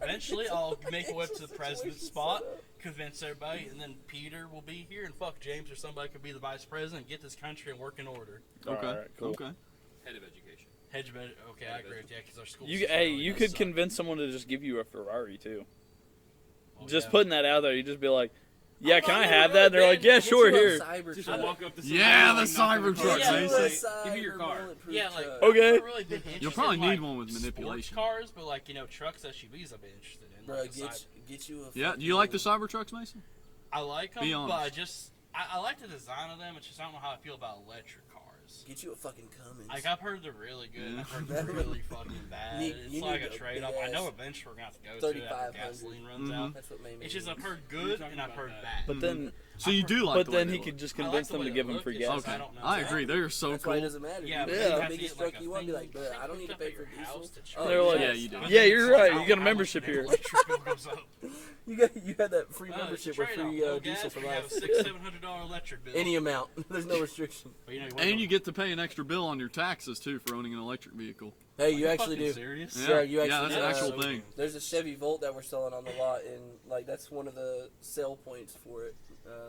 S5: eventually I'll make a way up to the president's spot, convince everybody, and then Peter will be here, and fuck James or somebody could be the vice president, get this country in working order.
S7: Okay.
S4: Alright, cool.
S7: Okay.
S3: Head of education.
S5: Okay, I agree with you, because our school.
S4: You could convince someone to just give you a Ferrari too.
S5: Well,
S4: Just
S5: yeah.
S4: putting that out there, you just be like, "Yeah,
S6: I'm
S4: can
S6: not
S4: I
S6: gonna
S4: have
S6: really
S4: that?" They're like,
S6: bend-
S4: "Yeah,
S6: get
S4: sure,
S6: you a
S4: here."
S6: Cybertruck.
S3: Just walk up to
S7: Yeah,
S3: somebody,
S7: the
S3: knock on
S7: Cybertruck,
S3: car.
S7: Mason.
S3: Give me your car.
S5: Yeah, like
S4: Okay.
S5: I've never really been interested
S7: You'll probably
S5: in,
S7: need
S5: like,
S7: one with
S5: sports
S7: manipulation.
S5: cars, but like trucks, SUVs, I've been interested in.
S6: Bro,
S5: like,
S6: get you a.
S7: Yeah. Do you like the Cybertrucks, Mason?
S5: I like them,
S7: Be
S5: but
S7: honest.
S5: I like the design of them. It's just I don't know how I feel about electric cars.
S6: Get you a fucking Cummins.
S5: Like I've heard they're really good. And
S7: Yeah.
S5: I've heard they're really fucking bad.
S6: You
S5: It's
S6: need
S5: like a
S6: a
S5: trade off.
S6: big
S5: I know
S6: ass
S5: eventually we're gonna have to go to it after
S6: 3500.
S5: gasoline runs
S7: Mhm.
S5: out.
S6: That's what made me.
S5: It's just I've heard
S3: We were
S5: good
S3: talking
S5: and I've
S3: about
S5: heard
S3: that.
S5: bad.
S4: But then,
S7: So you do like
S4: but
S7: the way
S4: then
S7: they
S4: he
S7: look.
S4: could just
S5: I like
S4: convince
S5: the
S4: them
S5: way
S4: to
S5: they
S4: give him
S5: look,
S4: free
S5: it's just
S4: gas.
S5: I don't know.
S7: I agree. They're so
S6: That's why it
S7: cool.
S6: doesn't matter.
S5: Yeah,
S6: You
S5: but
S6: get
S4: Yeah.
S6: the
S5: have to
S6: biggest
S5: get, like,
S6: truck
S5: a
S6: you want, be
S5: thing
S6: like, bro, I don't need to pay for
S5: hooked up at your house
S6: diesel.
S5: to
S6: Oh,
S5: charge.
S4: They're like,
S7: Yeah, you do.
S5: But
S4: Yeah,
S5: then
S4: you're
S5: it's
S4: right.
S5: like,
S4: You
S5: how
S4: got a
S5: much
S4: membership
S5: an
S4: here.
S5: electric bill goes up.
S6: You had that free
S5: It's
S6: membership
S5: a
S6: with
S5: trade-off.
S6: free
S5: No
S6: diesel
S5: gas,
S6: for
S5: but you have a
S6: life.
S5: $600-700 electric bill.
S6: Any amount. There's no restriction.
S5: But, you know,
S7: And you get to pay an extra bill on your taxes too for owning an electric vehicle.
S6: Hey, you actually do.
S5: Serious?
S7: Yeah,
S6: Sure, you
S7: yeah,
S6: actually
S7: that's
S6: do.
S7: an actual
S5: So
S7: thing.
S6: There's a Chevy Volt that we're selling on the lot, and like that's one of the sell points for it.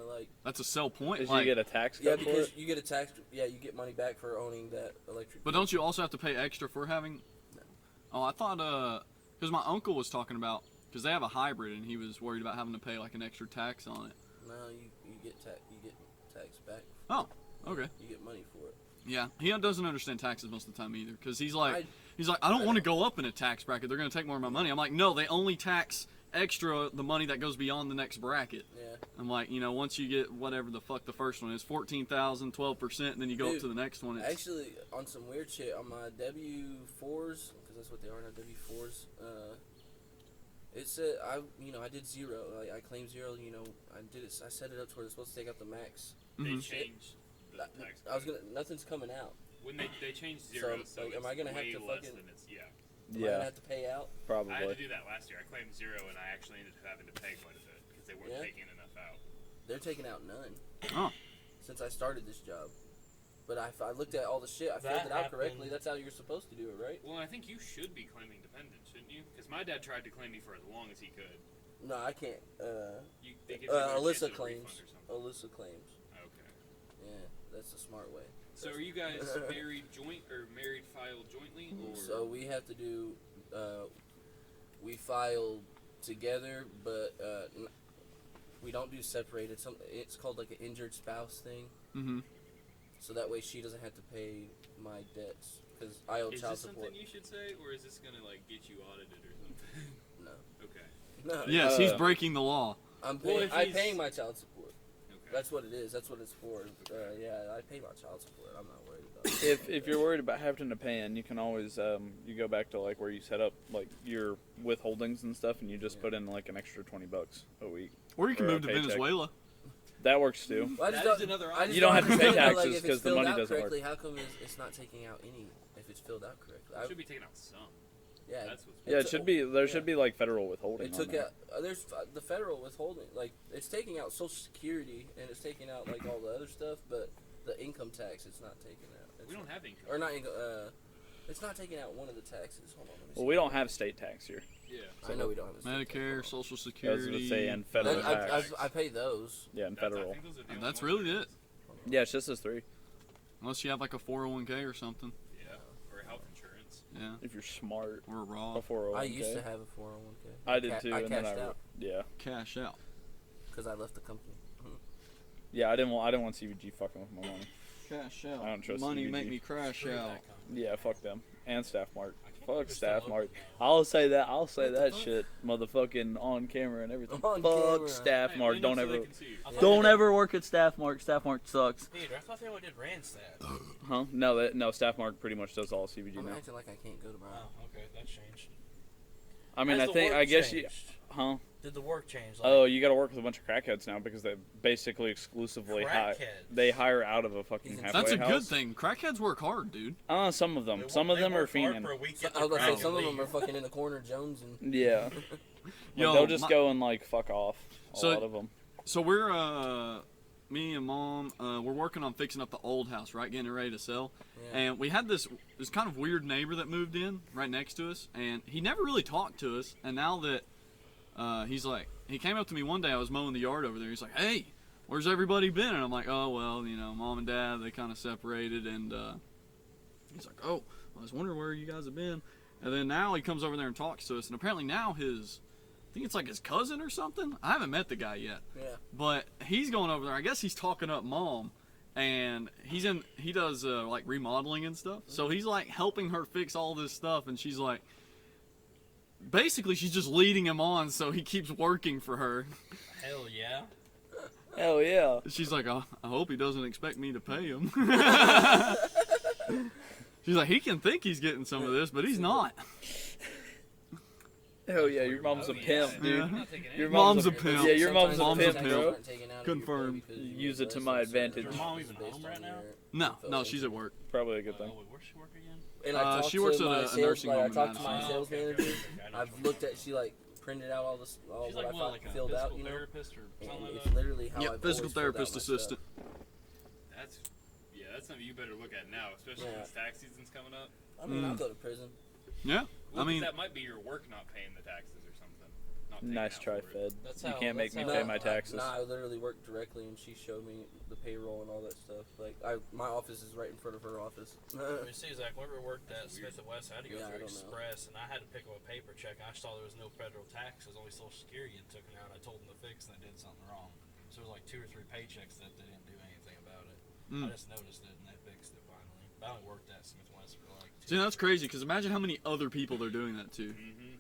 S6: Like,
S7: That's a sell point.
S4: Did
S7: Like,
S4: you get a tax
S6: yeah,
S4: cut for
S6: because
S4: it?
S6: you get a tax. Yeah, you get money back for owning that electric.
S7: but don't you also have to pay extra for having? Oh, I thought because my uncle was talking about because they have a hybrid and he was worried about having to pay like an extra tax on it.
S6: No, you get tax back.
S7: Oh, okay.
S6: You get money for it.
S7: Yeah, he doesn't understand taxes most of the time either because he's like
S6: I-
S7: I don't want to go up in a tax bracket. They're going to take more of my money. I'm like, no, they only tax extra the money that goes beyond the next bracket.
S6: Yeah.
S7: I'm like, once you get whatever the fuck the first one is, 14,000, 12%, and then you go up
S6: Dude,
S7: to the next one. It's,
S6: Actually, on some weird shit, on my W4s, because that's what they are now, W4s. It said I did zero. I claimed zero. I did it. I set it up to where it's supposed to take out the max.
S3: They
S7: Mhm.
S3: changed the tax.
S6: I was gonna. Nothing's coming out.
S3: When they changed zero,
S6: So,
S3: so,
S6: like,
S3: it's
S6: am I gonna have
S3: way
S6: to
S3: less
S6: fucking-
S3: than it's
S6: Am I gonna
S4: Yeah,
S6: have to pay out?
S3: I had to
S4: probably.
S3: do that last year. I claimed zero, and I actually ended up having to pay quite a bit because they weren't
S6: Yeah?
S3: taking enough out.
S6: They're taking out none
S7: Oh,
S6: since I started this job. But I looked at all the shit. I filled
S5: That
S6: it out correctly.
S5: happened-
S6: That's how you're supposed to do it, right?
S3: Well, I think you should be claiming dependent, shouldn't you? Because my dad tried to claim me for as long as he could.
S6: No, I can't.
S3: They give you a chance
S6: Alyssa
S3: at a
S6: claims.
S3: refund or something.
S6: Alyssa claims.
S3: Okay.
S6: Yeah, that's the smart way.
S3: So are you guys married joint or married filed jointly? Or
S6: So we have to do. We file together, but we don't do separated. It's called like an injured spouse thing.
S7: mm-hmm.
S6: So that way she doesn't have to pay my debts because I owe
S3: is
S6: child
S3: this
S6: support.
S3: something you should say, or is this gonna like get you audited or something?
S6: No,
S3: Okay.
S6: No.
S7: Yes, he's breaking the law.
S6: I'm
S3: Well,
S6: paying.
S3: if
S6: I'm
S3: he's-
S6: paying my child support.
S3: Okay.
S6: That's what it is. That's what it's for. Yeah, I pay my child support. I'm not worried about it.
S4: If you're worried about having to pay in, you can always you go back to like where you set up like your withholdings and stuff, and you just put in like an extra $20 a week.
S7: Or you can
S4: Or a
S7: move to
S4: paycheck.
S7: Venezuela.
S4: That works too.
S6: Well, I just
S3: That is
S6: don't-
S3: another
S6: I
S3: option.
S6: just
S4: You don't have to pay
S6: understand,
S4: taxes
S6: if it's
S4: 'cause the
S6: filled
S4: money
S6: out
S4: doesn't work.
S6: correctly, how come it's not taking out any if it's filled out correctly?
S3: It should be taking out some.
S6: Yeah,
S3: That's what's.
S4: Yeah, it should be. There should
S6: yeah.
S4: be like federal withholding.
S6: It
S4: on
S6: took
S4: there.
S6: out. There's the federal withholding. Like it's taking out Social Security and it's taking out like all the other stuff, but the income tax it's not taking out.
S3: We don't have income.
S6: Or not income. It's not taking out one of the taxes. Hold on. Let me
S4: Well,
S6: see.
S4: we don't have state tax here.
S3: Yeah.
S6: I know we don't have a state tax.
S7: Medicare,
S6: Hold
S7: Social
S4: I was
S7: Security.
S4: gonna say and
S6: on.
S4: federal
S6: I,
S4: tax.
S6: I pay those.
S4: Yeah, and
S3: That's- I
S4: federal.
S3: think those are the
S7: And
S3: only
S7: that's
S3: ones
S7: really
S3: that
S7: it.
S3: is.
S4: Yeah, it's just those three.
S7: Unless you have like a 401k or something.
S3: Yeah. Or health insurance.
S7: Yeah.
S4: If you're smart.
S7: Or a Raw.
S4: Before
S6: I used to have a 401k.
S4: I did too,
S6: I
S4: and then
S6: cashed
S4: I
S6: out
S4: yeah.
S7: Cash out.
S6: because I left the company.
S4: Yeah, I didn't want CVG fucking with my money.
S7: Cash out.
S4: I don't trust
S7: Money
S4: CBG.
S7: make me crash out.
S4: Yeah, fuck them. And Staff Mark. Fuck
S5: They're still
S4: Staff
S5: open
S4: Mark.
S5: now.
S4: I'll say that
S6: the fuck?
S4: shit, motherfucking on camera and everything.
S6: On
S4: Fuck
S6: camera.
S4: Staff
S3: Hey,
S4: Mark.
S3: lean
S4: Don't
S3: up so they
S4: ever
S3: can see you.
S5: I thought
S4: don't
S5: they did-
S4: ever work at Staff Mark. Staff Mark sucks.
S5: Peter, I thought they only did Randstad.
S4: Huh? No, Staff Mark pretty much does all CVG
S6: I'm
S4: now.
S6: acting like I can't go tomorrow.
S5: Oh, okay, that changed.
S4: I mean,
S5: Has the work
S4: I guess you,
S5: changed?
S4: huh?
S5: Did the work change?
S4: Oh, you got to work with a bunch of crackheads now because they basically exclusively
S5: Crackheads?
S4: they hire out of a fucking
S6: He's in-
S4: halfway
S7: That's a
S4: house.
S7: good thing. Crackheads work hard, dude.
S4: Some of them.
S5: They
S4: Some
S5: work-
S4: of them
S5: they
S4: are
S5: work hard
S4: fiending.
S5: for a week,
S6: So,
S5: get
S6: I
S5: their
S6: was gonna say
S5: crack
S6: some of
S5: and
S6: them are
S5: leave.
S6: fucking in the corner Jones and
S4: Yeah. Like,
S7: Yo,
S4: they'll just
S7: my-
S4: go and like fuck off. A
S7: So-
S4: lot of them.
S7: So we're me and mom we're working on fixing up the old house, right? Getting it ready to sell.
S6: Yeah.
S7: And we had this kind of weird neighbor that moved in right next to us, and he never really talked to us. And now that he came up to me one day, I was mowing the yard over there. He's like, "Hey, where's everybody been?" And I'm like, "Oh well, mom and dad, they kind of separated." And he's like, "Oh, I was wondering where you guys have been." And then now he comes over there and talks to us, and apparently now I think it's like his cousin or something. I haven't met the guy yet.
S6: yeah.
S7: But he's going over there. I guess he's talking up mom, and he does like remodeling and stuff. So he's like helping her fix all this stuff, and she's like, basically she's just leading him on, so he keeps working for her.
S5: Hell yeah.
S4: Hell yeah.
S7: She's like, I hope he doesn't expect me to pay him. She's like, he can think he's getting some of this, but he's not.
S4: Hell yeah. Your mom's a pimp, dude.
S7: Yeah.
S3: I'm not taking
S4: Your
S3: any.
S7: Mom's a
S6: There's-
S7: pimp.
S4: Yeah, your mom's
S6: sometimes
S7: a
S6: those
S7: pimp,
S6: taxes
S7: bro.
S6: aren't taken out of your pay
S7: Confirmed.
S6: because you
S4: Use
S6: get
S4: it to
S6: less
S4: my
S6: than
S4: advantage.
S5: Is your mom even
S6: based
S5: home
S6: on
S5: right now?
S7: No, no, she's at work.
S4: Probably a good thing.
S5: Oh, where's she work again?
S6: And I talked
S7: she works
S6: to
S7: at
S6: my
S7: a
S6: sales,
S7: nursing
S6: like,
S7: home
S6: I
S7: in
S6: talked to my
S7: Madison.
S6: sales
S5: Oh, okay,
S6: manager.
S5: okay, I know
S6: I've
S5: what
S6: looked
S5: you're
S6: at. She like printed out all this, all
S5: She's
S6: what
S5: like
S6: I
S5: what, like a
S6: filled out,
S5: physical
S6: you know.
S5: therapist or something
S6: And
S5: like
S6: it's
S5: that?
S6: literally how
S7: Yep,
S6: I've
S7: physical
S6: always filled out
S7: therapist
S6: my stuff.
S7: assistant.
S3: That's something you better look at now, especially
S6: Yeah.
S3: since tax season's coming up.
S6: I mean, I'll go to prison.
S7: Yeah,
S3: Well,
S7: I mean,
S3: that might be your work not paying the taxes or something. Not taking
S4: Nice
S3: out
S4: try,
S3: for it.
S4: Fed.
S5: That's
S4: You
S5: how-
S4: can't make
S5: that's
S4: me
S5: how-
S4: pay my taxes.
S6: Nah, I literally worked directly, and she showed me the payroll and all that stuff. Like, my office is right in front of her office.
S5: I mean, see, Zach, whenever we worked at
S3: That's weird.
S5: Smith & West, I had to go
S6: Yeah, I
S5: through
S6: don't know.
S5: Express, and I had to pick up a paper check. I saw there was no federal taxes, only Social Security, and took it out. I told them to fix, and they did something wrong. So it was like 2 or 3 paychecks that they didn't do anything about it. I just noticed it, and they fixed it finally. But I only worked at Smith & West for like 2
S7: see, that's crazy because imagine how many other people they're doing that to,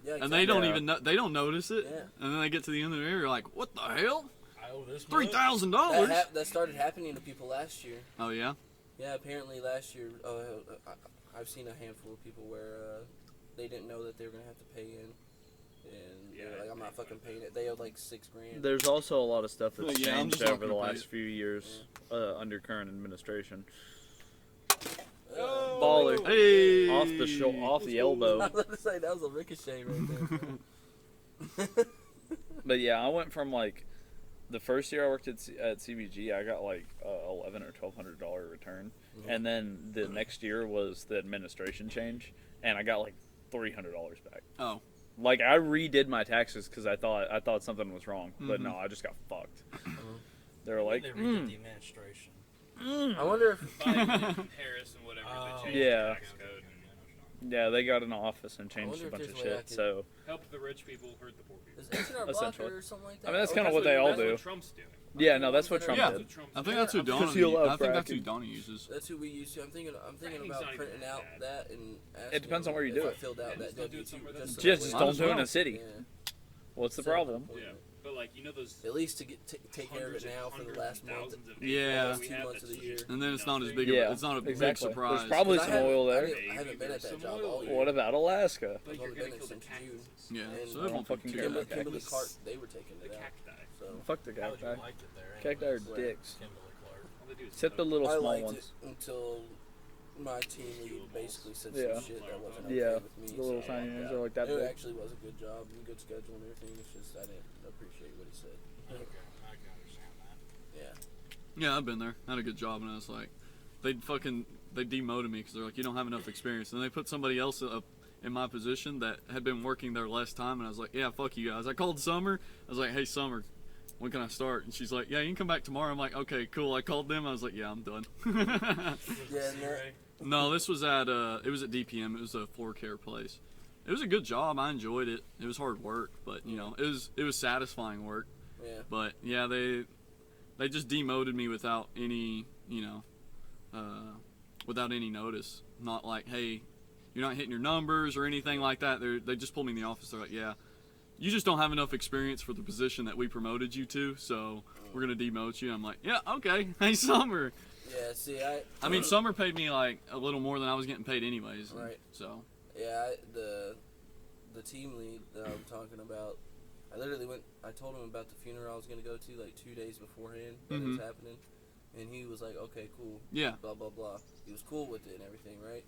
S6: Yeah,
S7: and they don't
S4: Yeah.
S7: even they don't notice it,
S6: Yeah.
S7: and then they get to the end of the year, you're like, what the hell?
S5: I owe this
S7: $3,000?
S6: that started happening to people last year.
S7: Oh yeah.
S6: Yeah, apparently last year, I've seen a handful of people where they didn't know that they were gonna have to pay in, and
S3: Yeah,
S6: they're like, "I'm not
S3: it's
S6: fucking
S3: like
S6: paying it." They owed like $6,000.
S4: There's also a lot of stuff that's
S7: Yeah, I'm
S4: changed
S7: just not
S4: over the
S7: gonna pay
S4: last
S7: it.
S4: few years under current administration.
S6: Oh.
S4: Baller.
S7: Hey.
S4: Off the elbow.
S6: I was gonna say that was a ricochet right there.
S4: But yeah, I went from like the first year I worked at CBG, I got like $1,100 or $1,200 return, and then the next year was the administration change, and I got like $300 back.
S7: Oh.
S4: Like I redid my taxes because I thought something was wrong, but
S7: Mhm.
S4: no, I just got fucked. They were
S5: When
S4: like,
S5: they redid the administration.
S6: I wonder if
S3: Biden and Harris and whatever
S5: Oh.
S3: they changed
S4: Yeah.
S3: the tax code and
S4: yeah, they got an office and changed
S6: wonder
S4: a
S6: if
S4: bunch
S6: there's
S4: of
S6: a way I
S4: shit.
S6: could-
S4: So
S3: help the rich people, hurt the poor people.
S6: is H&R
S4: Essentially.
S6: Blocker or something like that.
S4: I mean, that's
S6: Or-
S4: kinda what they all
S3: That's
S4: do.
S3: what Trump's doing.
S4: yeah, no, that's what Trump
S7: Yeah.
S4: did.
S3: That's what Trump's
S7: I think
S3: doing.
S7: that's who
S6: Because
S7: Donnie.
S4: you love
S7: I think that's who
S4: fracking.
S7: Donnie uses.
S6: That's who we used to. I'm thinking
S3: Fracking's
S6: about
S3: not even
S6: printing out
S3: bad.
S6: that and asking
S4: It depends on where you
S6: if
S4: do
S6: I
S4: it.
S6: filled out
S3: Yeah,
S6: that
S3: just don't do it
S6: W2
S3: somewhere
S6: just
S3: that's-
S6: so
S4: Just
S6: that
S7: Might
S6: way-
S4: don't
S7: as
S4: do it in
S7: well.
S4: a city.
S6: Yeah.
S4: What's the
S6: set up an
S4: problem?
S6: appointment.
S3: But like those
S6: At least to get take care of it now for the last month.
S7: Yeah.
S6: Last 2 months of the year.
S7: And then it's not as big
S4: Yeah,
S7: it's not a big
S4: exactly.
S7: surprise.
S4: There's probably
S6: 'Cause
S4: some oil there.
S6: I haven't been at that job all year.
S4: What about Alaska?
S3: But
S6: I've
S3: you're
S6: only
S3: gonna
S6: been
S3: kill the
S6: since June.
S3: cactuses.
S7: Yeah,
S6: And
S7: so it won't
S4: fucking
S7: be
S4: care
S7: too
S4: about
S7: bad.
S6: Kimberly
S4: cactus.
S6: Clark, they were taking
S3: The
S6: it out.
S3: cacti.
S6: So
S4: Fuck the
S5: How would you
S4: cacti.
S5: like it there?
S4: Cacti are
S5: anyways?
S4: dicks.
S5: Kimberly Clark.
S3: All they do is
S4: Except the little
S6: I
S4: small
S6: liked
S4: ones.
S6: it until my team lead basically said
S4: Yeah.
S6: some shit that wasn't okay
S4: Yeah,
S6: with me.
S4: the little
S6: so,
S4: tiny
S6: yeah.
S4: ones are like that
S6: It
S4: big.
S6: actually was a good job and good schedule and everything. It's just I didn't appreciate what he said.
S5: Okay, I can understand that.
S6: Yeah.
S7: Yeah, I've been there. I had a good job, and I was like, they demoted me because they're like, you don't have enough experience. And they put somebody else up in my position that had been working there less time, and I was like, yeah, fuck you guys. I called Summer. I was like, hey, Summer, when can I start? And she's like, yeah, you can come back tomorrow. I'm like, okay, cool. I called them. I was like, yeah, I'm done.
S6: Yeah, and that,
S7: No, this was at it was at DPM. It was a floor care place. It was a good job. I enjoyed it. It was hard work, but you know, it was satisfying work.
S6: yeah.
S7: But yeah, they just demoted me without any, you know, without any notice. Not like, hey, you're not hitting your numbers or anything like that. They just pulled me in the office. They're like, yeah, you just don't have enough experience for the position that we promoted you to, so we're gonna demote you. I'm like, yeah, okay. Hey, Summer.
S6: Yeah, see,
S7: I mean, Summer paid me like a little more than I was getting paid anyways.
S6: Right.
S7: So.
S6: Yeah, the team lead that I'm talking about, I literally went. I told him about the funeral I was gonna go to like 2 days beforehand that it was happening, and he was like, "Okay, cool."
S7: Yeah.
S6: Blah blah blah. He was cool with it and everything, right?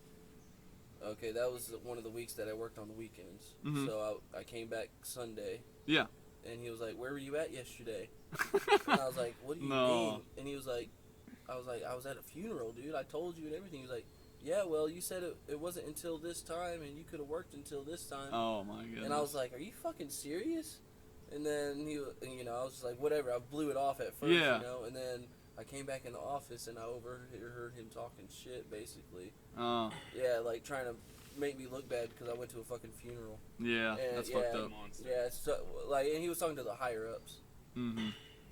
S6: Okay, that was one of the weeks that I worked on the weekends.
S7: Mhm.
S6: So I came back Sunday.
S7: Yeah.
S6: And he was like, "Where were you at yesterday?" And I was like, "What do you
S7: No.
S6: mean?" And he was like, I was at a funeral, dude. I told you and everything." He was like, "Yeah, well, you said it wasn't until this time, and you could have worked until this time."
S7: Oh my goodness.
S6: And I was like, "Are you fucking serious?" And then and I was just like, "Whatever." I blew it off at first,
S7: Yeah.
S6: And then I came back in the office and I overheard him talking shit, basically.
S7: Oh,
S6: Yeah, like trying to make me look bad because I went to a fucking funeral.
S7: yeah,
S6: And,
S7: that's
S6: yeah.
S7: fucked up.
S3: Monster.
S6: Yeah, so like, and he was talking to the higher ups,
S7: Mm-hmm.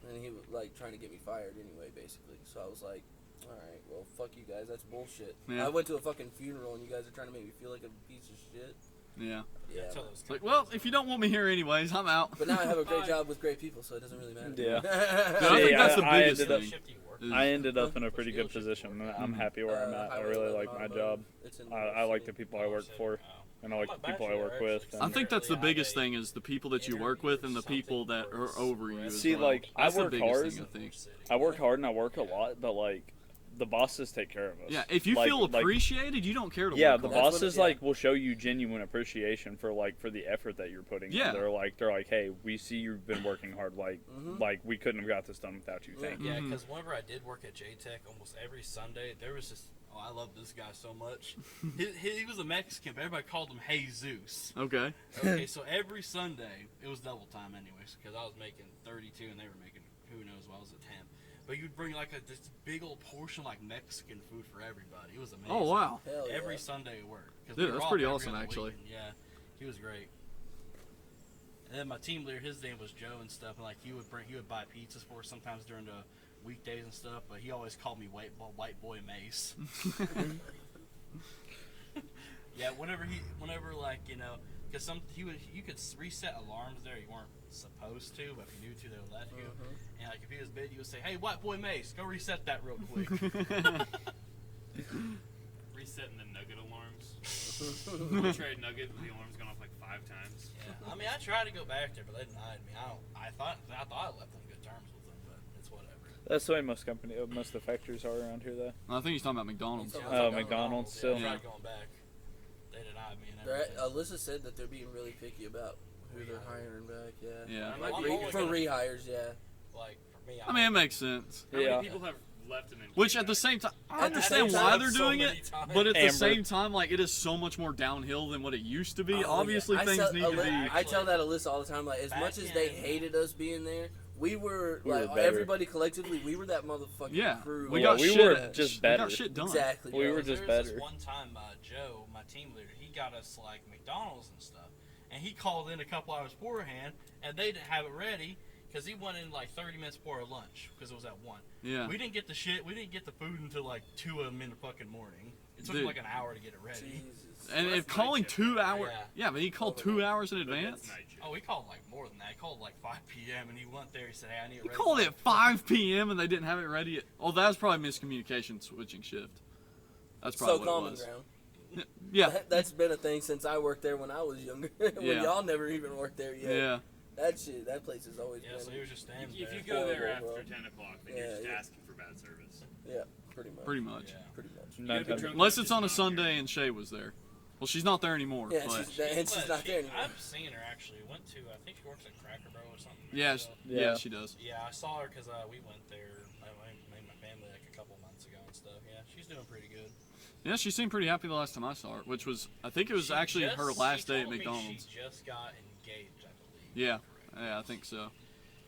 S6: and he was like trying to get me fired anyway, basically. So I was like, "All right, well, fuck you guys. That's bullshit."
S7: Yeah.
S6: I went to a fucking funeral and you guys are trying to make me feel like a piece of shit.
S7: Yeah.
S6: Yeah.
S5: Tell those
S7: It's like, well, if you don't want me here anyways, I'm out.
S6: But now I have a great job with great people, so it doesn't really matter.
S4: Yeah.
S7: Dude, I think that's the
S4: I
S7: biggest
S4: ended up-
S7: thing.
S5: shifty work.
S7: is-
S4: I ended up in a pretty good position. I'm happy where I'm at. I really like my job. I like the people I work for, and I like the people I work with.
S7: I
S4: And
S7: think that's the biggest thing is the people that you work with and the people that are over you. As
S4: See,
S7: well.
S4: like, I
S7: That's the
S4: work
S7: biggest
S4: hard.
S7: thing, I think.
S4: I work hard and I work a lot, but like the bosses take care of us.
S7: Yeah, if you
S4: Like-
S7: feel
S4: like-
S7: appreciated, you don't care to
S4: Yeah,
S7: work
S4: the
S7: hard.
S6: That's what
S4: bosses
S6: it- yeah.
S4: like will show you genuine appreciation for the effort that you're putting.
S7: Yeah.
S4: in. They're like, hey, we see you've been working hard. Like we couldn't have got this done without you. Thank you.
S5: Yeah,
S7: Mhm.
S5: because whenever I did work at JTech, almost every Sunday there was this. Oh, I love this guy so much. He was a Mexican, but everybody called him Jesus.
S7: Okay.
S5: Okay, so every Sunday it was double time anyways, because I was making 32 and they were making who knows what. I was at 10. But you'd bring like this big old portion of like Mexican food for everybody. It was amazing.
S7: Oh wow.
S6: Hell yeah.
S5: Every Sunday at work. 'Cause
S7: Dude,
S5: we were
S7: that's
S5: off
S7: pretty
S5: every
S7: awesome,
S5: other
S7: actually.
S5: weekend. Yeah, he was great. And then my team leader, his name was Joe and stuff, and like he would buy pizzas for us sometimes during the weekdays and stuff. But he always called me white boy Mace. Yeah, whenever like because you could reset alarms there you weren't supposed to, but if you knew to, they would let you. And like if he was busy, you would say, "Hey, white boy Mace, go reset that real quick."
S3: Resetting the nugget alarms. We tried nugget, the alarm's gone off like 5 times.
S5: Yeah, I mean, I tried to go back there, but they denied me. I thought I left on good terms with them, but it's whatever.
S4: That's the way most of the factories are around here, though.
S7: I think he's talking about McDonald's.
S6: Yeah.
S4: Oh, McDonald's still.
S5: Yeah, I
S7: Yeah.
S5: tried going back. They denied me and
S6: They're
S5: everything.
S6: Alyssa said that they're being really picky about who they're hiring back. Yeah.
S7: Yeah.
S5: Like, I'm
S6: Re-
S5: only
S6: for
S5: gonna-
S6: rehires, yeah.
S5: Like for me,
S7: I mean, it makes sense.
S3: How
S4: Yeah.
S3: many people have left and then
S7: Which
S3: came
S7: at the
S3: back?
S7: same time, I
S6: At the
S7: understand
S6: same
S7: why
S6: time,
S7: they're
S5: so
S7: doing
S5: many
S7: it,
S5: times.
S7: but at the
S4: Amber.
S7: same time, like it is so much more downhill than what it used to be.
S6: Oh, yeah.
S7: Obviously,
S6: I
S7: things
S6: tell
S7: need to be.
S6: I tell that Alyssa all the time. Like, as
S5: Back
S6: much as they
S5: in-
S6: hated us being there, we were
S4: We were
S6: like
S4: better.
S6: everybody collectively. We were that motherfucking
S7: Yeah,
S6: crew.
S7: we
S4: Yeah,
S7: got
S4: we
S7: shit.
S4: were just
S7: We
S4: better.
S7: got shit done.
S6: Exactly.
S4: We
S6: bro.
S4: were just
S5: There was
S4: better.
S5: this one time, Joe, my team leader, he got us like McDonald's and stuff, and he called in a couple hours beforehand, and they didn't have it ready. because he went in like 30 minutes before our lunch because it was at 1.
S7: Yeah.
S5: We didn't get the food until like 2 in the fucking morning. It took
S7: Dude.
S5: like an hour to get it ready.
S6: Jesus.
S7: And
S3: Well,
S7: if
S3: that's
S7: calling
S3: night shift,
S7: 2
S3: right?
S7: hours,
S5: Yeah.
S7: yeah, but he called 2 hours in advance.
S3: Night shift.
S5: Oh, he called like more than that. He called like 5 p.m. and he went there. He said, "Hey, I need it
S7: He
S5: ready."
S7: called it 5 p.m. and they didn't have it ready. Oh, that was probably miscommunication switching shift. That's probably
S6: So
S7: what it
S6: common
S7: was.
S6: ground.
S7: Yeah,
S6: That's been a thing since I worked there when I was younger. when
S7: Yeah.
S6: y'all never even worked there yet.
S7: yeah.
S6: That place has always
S5: Yeah,
S6: been.
S5: so he was just standing
S3: If
S5: there.
S3: you go there
S6: Horrible,
S3: after 10 o'clock, then
S6: Yeah,
S3: you're just
S6: yeah.
S3: asking for bad service.
S6: Yeah, pretty much.
S7: Pretty much.
S5: Yeah.
S6: Pretty much.
S3: You gotta be drunk
S7: Unless
S3: enough
S7: it's
S3: to
S7: on a
S3: not hear.
S7: Sunday and Shay was there. Well, she's not there anymore.
S6: Yeah,
S7: but
S6: she's not there anymore.
S5: I've seen her actually. Went to, I think she works at Cracker Barrel or something.
S7: yeah,
S5: So,
S7: yeah, she does.
S5: yeah, I saw her because we went there. I made my family like a couple months ago and stuff. Yeah, she's doing pretty good.
S7: Yeah, she seemed pretty happy the last time I saw her, which was, I think it was
S5: She
S7: actually
S5: just-
S7: her last
S5: she
S7: day at
S5: told me
S7: McDonald's.
S5: She just got engaged, I believe.
S7: Yeah, yeah, I think so.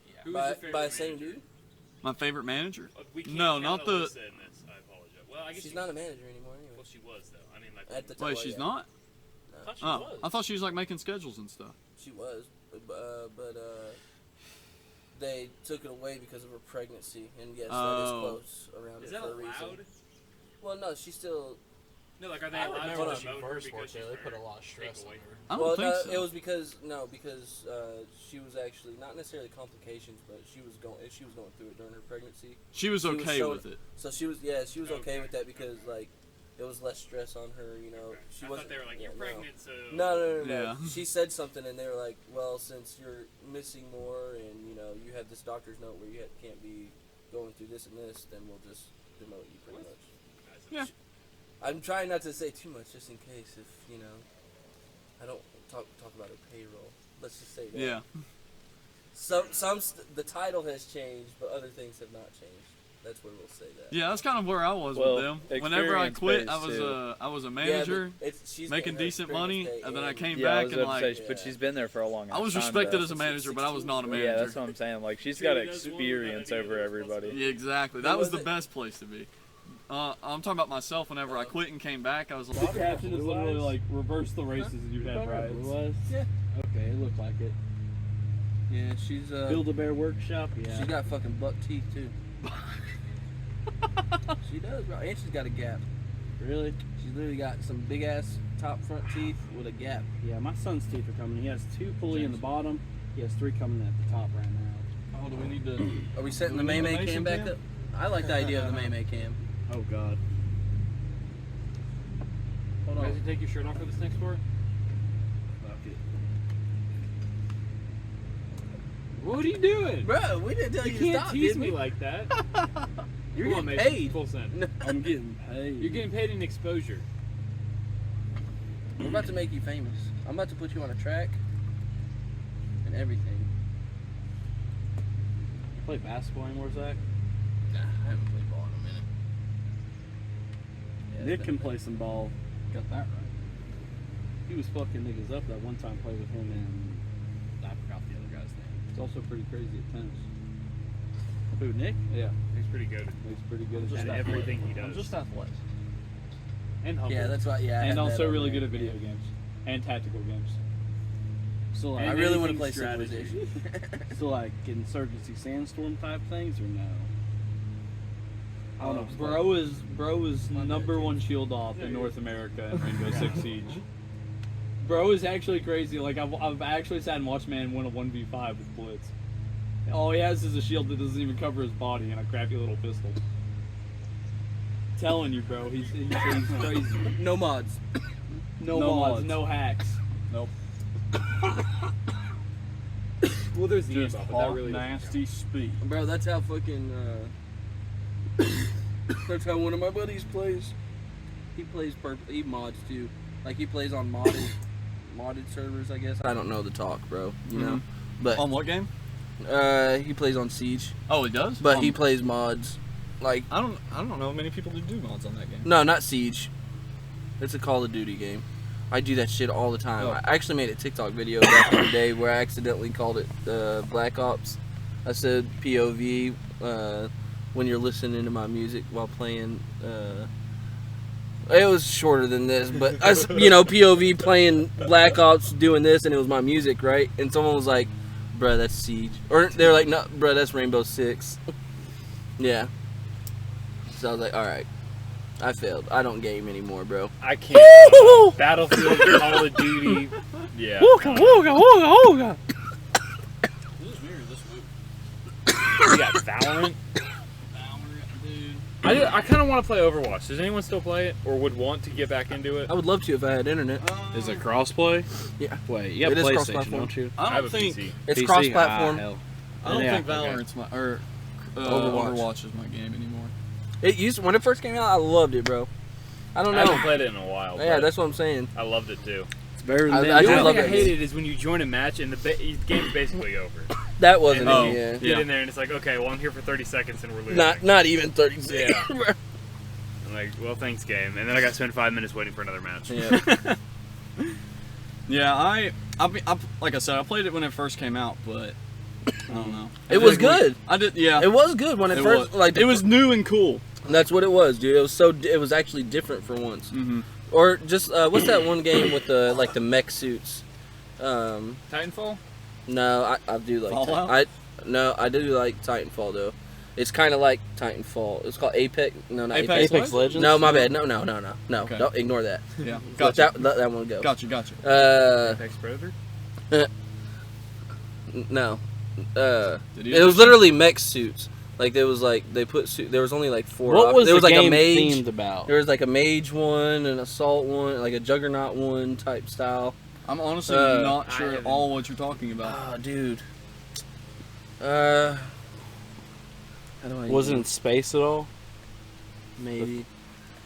S5: Yeah.
S3: Who was
S6: By
S3: your favorite
S6: the same
S3: manager?
S6: dude?
S7: My favorite manager?
S3: We can't
S7: No,
S3: count
S7: not the-
S3: Alyssa in this. I apologize. Well, I guess
S6: She's
S3: you-
S6: not a manager anymore anyway.
S3: Well, she was though. I mean, like
S6: At the
S7: Wait,
S6: time,
S7: she's
S6: yeah.
S7: not?
S5: I thought she
S7: Oh,
S5: was.
S7: I thought she was like making schedules and stuff.
S6: She was, but they took it away because of her pregnancy, and yes, that is
S7: Oh.
S6: close around
S3: is
S6: it
S3: that
S6: for a
S3: allowed?
S6: reason. Well, no, she's still.
S3: No, like are they
S5: I
S3: allowed
S5: remember
S3: to
S5: when she
S3: demote her
S5: first
S3: because
S5: worked there.
S3: she's
S5: They put a
S3: pregnant?
S5: lot of stress
S3: Take
S5: on
S3: away.
S5: her.
S7: I don't
S6: Well,
S7: think so.
S6: it was because she was actually not necessarily complications, but she was going through it during her pregnancy.
S7: She was
S6: she was
S7: okay
S6: showing-
S7: with it.
S6: So she was okay
S3: Okay.
S6: with that because like it was less stress on her. You know, she
S3: I
S6: wasn't.
S3: thought they were like,
S6: yeah,
S3: you're
S6: no.
S3: pregnant, so
S6: No.
S7: Yeah.
S6: She said something, and they were like, "Well, since you're missing more, and you know you have this doctor's note where you can't be going through this and this, then we'll just demote you pretty much."
S7: Yeah.
S6: I'm trying not to say too much, just in case if you know I don't talk about her payroll. Let's just say that.
S7: Yeah.
S6: The title has changed, but other things have not changed. That's where we'll say that.
S7: Yeah, that's kind of where I was
S4: Well,
S7: with them. Whenever I quit, I
S4: experience-based,
S7: was
S4: too.
S7: I was a
S6: Yeah,
S7: manager,
S6: but she's
S7: making
S6: getting her
S7: decent money,
S6: experience
S7: and then I
S6: day
S7: came
S4: Yeah, I
S7: back
S4: was
S7: and
S4: about to
S7: like
S4: say, but she's been there for a long
S7: I was
S4: time,
S7: respected
S4: though.
S7: as a manager, but I was not a
S6: Yeah,
S4: Yeah,
S7: manager.
S4: that's what I'm saying. Like she's
S3: See,
S4: got
S3: that's one
S4: experience
S3: that I
S4: over
S3: didn't
S4: everybody.
S7: Yeah, exactly.
S6: Who
S7: That was
S6: was
S7: the
S6: it?
S7: best place to be. I'm talking about myself. Whenever I quit and came back, I was like,
S2: The caption is literally like reverse the races you had, right? It was?
S6: Yeah.
S2: Okay, it looked like it.
S6: Yeah, she's
S2: Build-A-Bear Workshop, yeah.
S6: She's got fucking buck teeth too. She does, bro, and she's got a gap.
S2: Really?
S6: She's literally got some big ass top front teeth with a gap.
S2: Yeah, my son's teeth are coming. He has 2 pulley in the bottom. He has 3 coming at the top right now.
S7: oh, do we need to?
S6: Are we setting the
S7: Do we need
S6: May
S7: a
S6: May
S7: Mason
S6: cam back
S7: cam?
S6: up? I like the idea of the May May cam.
S2: Oh God.
S6: Hold
S8: Guys,
S6: on.
S8: you take your shirt off for this next part?
S2: Fuck it.
S8: What are you doing?
S6: Bro, we didn't tell
S8: You
S6: you, to
S8: can't
S6: stop,
S8: tease
S6: did
S8: me
S6: we?
S8: like that.
S6: You're
S8: Come on,
S6: getting
S8: Mason.
S6: paid.
S8: Full send.
S2: I'm getting paid.
S8: You're getting paid in exposure.
S6: We're about to make you famous. I'm about to put you on a track and everything.
S2: You play basketball anymore, Zach?
S6: Nah, I haven't played ball in a minute. Yeah,
S2: Nick
S6: it's
S2: can
S6: been-
S2: play some ball. Got that right. He was fucking niggas up that one time. Played with him and I forgot the other guy's name. He's also pretty crazy at tennis. Who, Nick? Yeah,
S8: He's pretty good.
S2: he's pretty good
S8: At
S2: athletic.
S8: everything he
S2: I'm
S8: does.
S2: just athletic.
S8: And humble.
S6: Yeah, that's right. Yeah, I
S2: And
S6: had that
S2: also
S6: on
S2: really
S6: there.
S2: good at video games and tactical games. So like,
S6: I
S8: And
S6: really want to
S8: anything
S6: play
S8: strategy.
S6: Civilization.
S2: so like Insurgency Sandstorm type things or no? I don't know.
S9: Bro is number one shield off in North America in Rainbow Six Siege. Bro is actually crazy. Like I've actually sat and watched man win a 1v5 with Blitz. All he has is a shield that doesn't even cover his body and a crappy little pistol. Telling you, bro, he's crazy.
S6: No mods.
S9: No
S2: No
S9: mods,
S2: mods.
S9: no hacks.
S2: Nope.
S8: Well, there's the
S2: Just
S8: info, but that
S2: hot,
S8: really doesn't
S2: nasty speed.
S6: Bro, that's how fucking that's how one of my buddies plays. He plays he mods too. Like he plays on modded servers, I guess. I don't know the talk, bro. You know. But
S7: On what game?
S6: he plays on Siege.
S7: Oh, he does.
S6: But he plays mods. Like
S7: I don't know many people that do mods on that game.
S6: no, not Siege. It's a Call of Duty game. I do that shit all the time.
S7: Oh.
S6: I actually made a TikTok video back in the day where I accidentally called it Black Ops. I said POV when you're listening to my music while playing. It was shorter than this, but POV playing Black Ops doing this, and it was my music, right? And someone was like, bruh, that's Siege. Or they're like, no, bruh, that's Rainbow Six. Yeah. So I was like, alright. I failed. I don't game anymore, bro.
S8: I can't. Battlefield, Call of Duty. Yeah.
S2: Who's mirror this week?
S8: We got Valorant.
S2: Dude.
S8: I kind of want to play Overwatch. Does anyone still play it or would want to get back into it?
S6: I would love to if I had internet.
S2: Is it crossplay?
S6: Yeah.
S2: Wait, you have
S6: It is
S2: PlayStation,
S6: cross-platform.
S2: don't you?
S7: I
S8: have
S7: don't
S8: a
S7: think
S8: PC.
S6: It's
S2: PC?
S6: cross-platform.
S2: Ah, hell.
S7: I don't
S2: Yeah,
S7: think
S2: okay.
S7: Valorant's my or
S6: Overwatch.
S7: Overwatch is my game anymore.
S6: It used when it first came out. I loved it, bro. I don't
S8: I haven't
S6: know.
S8: played it in a while.
S6: Yeah,
S8: but
S6: that's what I'm saying.
S8: I loved it too.
S2: It's better than
S6: I
S2: that.
S6: do
S8: The
S6: love
S8: only thing I
S6: that
S8: hated is when you join a match and the game's basically over.
S6: That wasn't
S8: And
S6: it.
S8: then
S6: Yeah.
S8: you get in there and it's like, okay, well I'm here for 30 seconds and we're losing.
S6: Not even 30 seconds.
S8: Yeah.
S6: bro.
S8: I'm like, well, thanks, game. And then I got to spend 5 minutes waiting for another match.
S6: Yeah.
S7: Yeah, I like I said, I played it when it first came out, but I don't know.
S6: It was good.
S7: I did, yeah.
S6: It was good when it first
S7: was.
S6: like
S7: It was new and cool.
S6: That's what it was, dude. It was actually different for once.
S7: Mm-hmm.
S6: Or just what's that one game with the like the mech suits?
S8: Titanfall?
S6: No, I do like
S7: Fallout?
S6: I do like Titanfall though. It's kind of like Titanfall. It's called Apex. No, not Apex.
S7: Apex Legends?
S6: No, my bad. No.
S7: Okay.
S6: Don't ignore that.
S7: Yeah,
S6: Let
S7: gotcha.
S6: that one go.
S7: Gotcha.
S8: Apex Predator?
S6: No.
S7: Did you
S6: It was literally mech suits. Like there was like they put there was only like 4.
S2: What was
S6: there was
S2: the
S6: like
S2: game
S6: a mage.
S2: themed about?
S6: There was like a mage one, an assault one, like a juggernaut one type style.
S7: I'm honestly not sure at all what you're talking about.
S6: Oh, dude. How do I?
S2: Was it
S6: even-
S2: in space at all?
S6: maybe?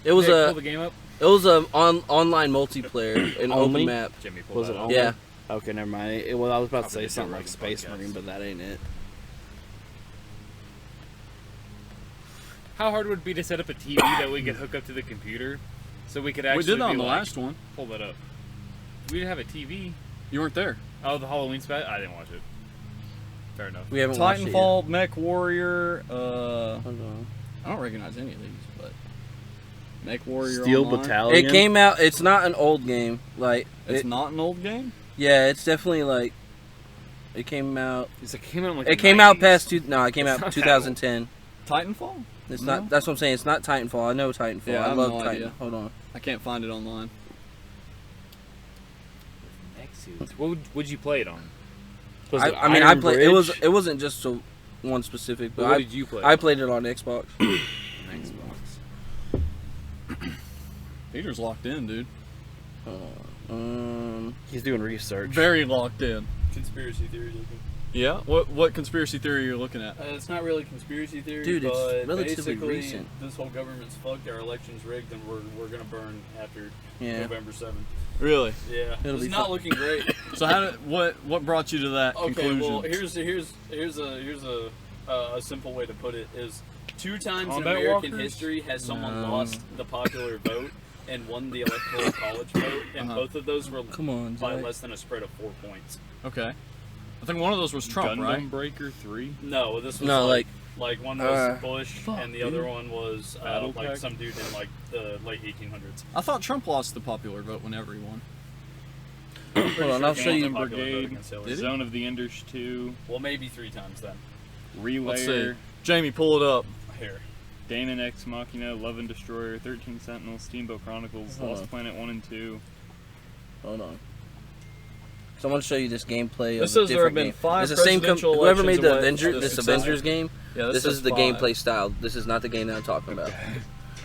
S6: It was
S8: Nick, pull the game up.
S6: It was a online multiplayer, an
S2: Only?
S6: open map.
S8: Jimmy, pull
S2: Was
S8: that
S2: it
S8: up.
S2: only?
S6: Yeah.
S2: Okay, never mind. Well, I was about to say
S8: Probably
S2: something
S8: Joe
S2: like
S8: Rogan's
S2: Space
S8: podcast.
S2: Marine, but that ain't it.
S8: How hard would it be to set up a TV that we could hook up to the computer, so we could actually
S7: We did that
S8: be
S7: on the
S8: like,
S7: last one.
S8: Pull that up. We didn't have a TV.
S7: You weren't there.
S8: Oh, the Halloween spot. I didn't watch it. Fair enough.
S6: We haven't watched it yet.
S7: Titanfall, Mech Warrior.
S2: Hold on.
S7: I don't recognize any of these, but Mech Warrior.
S2: Steel
S7: Online.
S2: Battalion.
S6: It came out. It's not an old game. Like
S7: It's not an old game.
S6: yeah, it's definitely like. It came out.
S8: It came out in, like
S6: It
S8: the
S6: came out
S8: 90s.
S6: past two. No, it came
S8: It's
S6: out
S8: not
S6: 2010.
S7: Titanfall.
S6: It's
S7: No?
S6: not. That's what I'm saying. It's not Titanfall. I know Titanfall.
S7: Yeah, I
S6: I
S7: have
S6: love
S7: no
S6: Titan.
S7: idea.
S6: Hold on.
S7: I can't find it online.
S8: What would you play it on?
S2: Was it
S6: I mean, I
S2: Iron
S6: played. It was.
S2: Bridge?
S6: It wasn't just so one specific, but
S8: What did you play?
S6: I played it on Xbox.
S8: on Xbox.
S7: Peter's locked in, dude.
S2: He's doing research.
S7: Very locked in.
S5: Conspiracy theory looking.
S7: Yeah. What conspiracy theory are you looking at?
S5: It's not really conspiracy theory,
S6: Dude, it's
S5: but
S6: relatively
S5: basically
S6: recent.
S5: this whole government's fucked. Our election's rigged, and we're gonna burn after
S6: Yeah.
S5: November 7th.
S7: Really?
S5: Yeah,
S6: It'll
S5: it's
S6: be
S5: not
S6: fun.
S5: looking great.
S7: So what brought you to that
S5: Okay,
S7: conclusion?
S5: well here's a simple way to put it is 2 times in
S8: Combat
S5: American
S8: walkers?
S5: history has someone
S6: No.
S5: lost the popular vote and won the electoral college vote, and
S7: Uh-huh.
S5: both of those were
S6: Come on,
S5: by
S6: Zach.
S5: less than a spread of 4 points.
S7: Okay. I think one of those was Trump,
S8: Gundam
S7: right?
S8: Breaker 3.
S5: No, this was
S6: No,
S5: like one was
S6: uh,
S5: Bush, and the other one was
S8: Battle
S5: like
S8: Pack?
S5: some dude in like the late 1800s.
S7: I thought Trump lost the popular vote whenever he won.
S6: Hold on, I'll show you.
S5: Popular vote
S8: Brigade.
S5: against Hillary.
S7: Did he?
S8: Zone of the Enders 2.
S5: Well, maybe 3 times then.
S7: Let's see.
S8: Relayer.
S7: Jamie, pull it up.
S5: Here.
S8: Danon Ex Machina. Love and Destroyer. 13 Sentinels. Steamboat Chronicles.
S6: Hold
S8: Lost
S6: on.
S8: Planet 1 and 2.
S6: Hold on. So I want to show you this gameplay.
S7: This
S6: of a
S7: says there have
S6: different
S7: been
S6: game.
S7: 5
S6: It's the same
S7: presidential
S6: whoever made the
S7: elections
S6: Avenger,
S7: away
S6: this
S7: from the
S6: Avengers game.
S7: Yeah,
S6: This
S7: says
S6: is the
S7: 5.
S6: gameplay style. This is not the game that I'm talking about.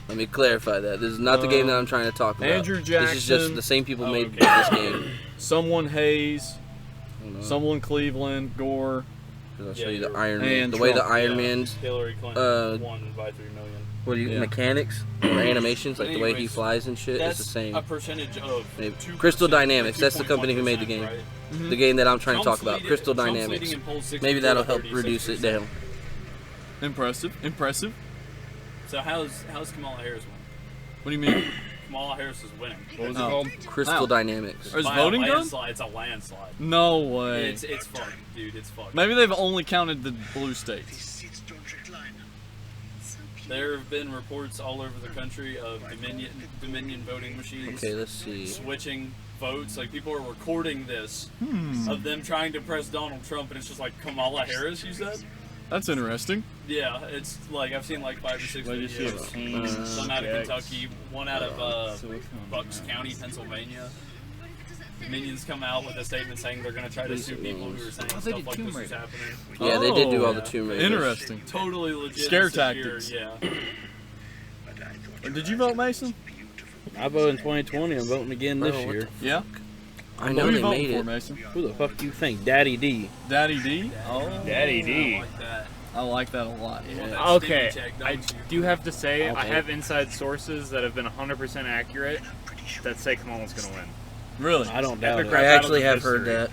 S6: Let me clarify that. This is not the game that I'm trying to talk about.
S7: Andrew
S6: This is just
S7: Jackson.
S6: the same people
S5: Oh,
S6: made
S5: okay.
S6: this game.
S7: Someone Hayes,
S6: Hold on,
S7: someone Cleveland, Gore.
S6: 'cause I'll
S5: Yeah,
S6: show you the
S5: you're-
S6: Iron Man.
S7: and
S6: The way the
S7: Trump,
S6: Iron
S5: yeah.
S6: Man's
S5: Hillary Clinton won by 3 million.
S6: what do you
S7: Yeah.
S6: mechanics or animations, like the way he
S5: Anyways,
S6: flies and shit. It's
S5: That's
S6: the same.
S5: a percentage of
S6: Maybe.
S5: 2%,
S6: Crystal
S5: or
S6: Dynamics, that's the company who made the
S5: 2.1%,
S6: game.
S5: right?
S6: The game that I'm trying to
S5: Trump's
S6: talk about,
S5: leading-
S6: Crystal
S5: Trump's
S6: Dynamics.
S5: leading in polls 64
S6: Maybe that'll
S5: to
S6: help reduce it
S5: 36%.
S6: down.
S7: Impressive.
S5: So how's Kamala Harris winning?
S7: What do you mean?
S5: Kamala Harris is winning.
S8: What was it
S7: Oh.
S8: called?
S6: Crystal
S7: How?
S6: Dynamics.
S7: Is
S5: By
S7: voting
S5: a
S7: done?
S5: landslide. It's a landslide.
S7: No way.
S5: It's fucked, dude. It's fucked.
S7: Maybe they've only counted the blue states.
S2: There have been reports all over the country of Dominion voting machines
S6: Okay, let's see.
S2: switching votes. Like, people are recording this of them trying to press Donald Trump, and it's just like Kamala Harris, you said?
S7: That's interesting.
S2: Yeah, it's like I've seen like 5 or 6
S8: Legacy of
S2: videos.
S8: Kane,
S2: Some out of
S8: Jax,
S2: Kentucky, one out of
S8: Silicon
S2: Bucks
S8: Valley.
S2: County, Pennsylvania. Minions come out with a statement saying they're going to try to sue people who are saying
S8: Oh, they
S2: stuff
S8: did
S2: like
S8: Tomb
S2: this is
S8: Raider.
S2: happening.
S6: Yeah, they did do all
S7: Oh,
S6: the Tomb Raiders.
S7: Interesting.
S2: Totally legit.
S7: Scare
S2: and secure,
S7: tactics.
S2: Yeah.
S7: Did you vote, Mason?
S5: I voted in 2020. I'm voting again
S6: Bro,
S5: this
S6: what
S5: year.
S7: Yeah.
S6: I
S7: Who
S6: know
S7: you
S6: they
S7: voting
S6: made
S7: for,
S6: it.
S7: Mason?
S5: Who the fuck do you think? Daddy D.
S7: Daddy D. Oh,
S8: Daddy D.
S2: I like that.
S7: I like that a lot.
S2: You want that
S8: Okay,
S2: sticky check,
S8: I
S2: don't you?
S8: do have to say,
S5: I'll
S8: I
S5: vote.
S8: have inside sources that have been 100% accurate that say Kamala's going to win.
S7: Really?
S5: I don't doubt
S8: Epic
S5: it.
S6: I
S8: rap
S6: actually
S8: battles
S6: have
S8: of
S6: heard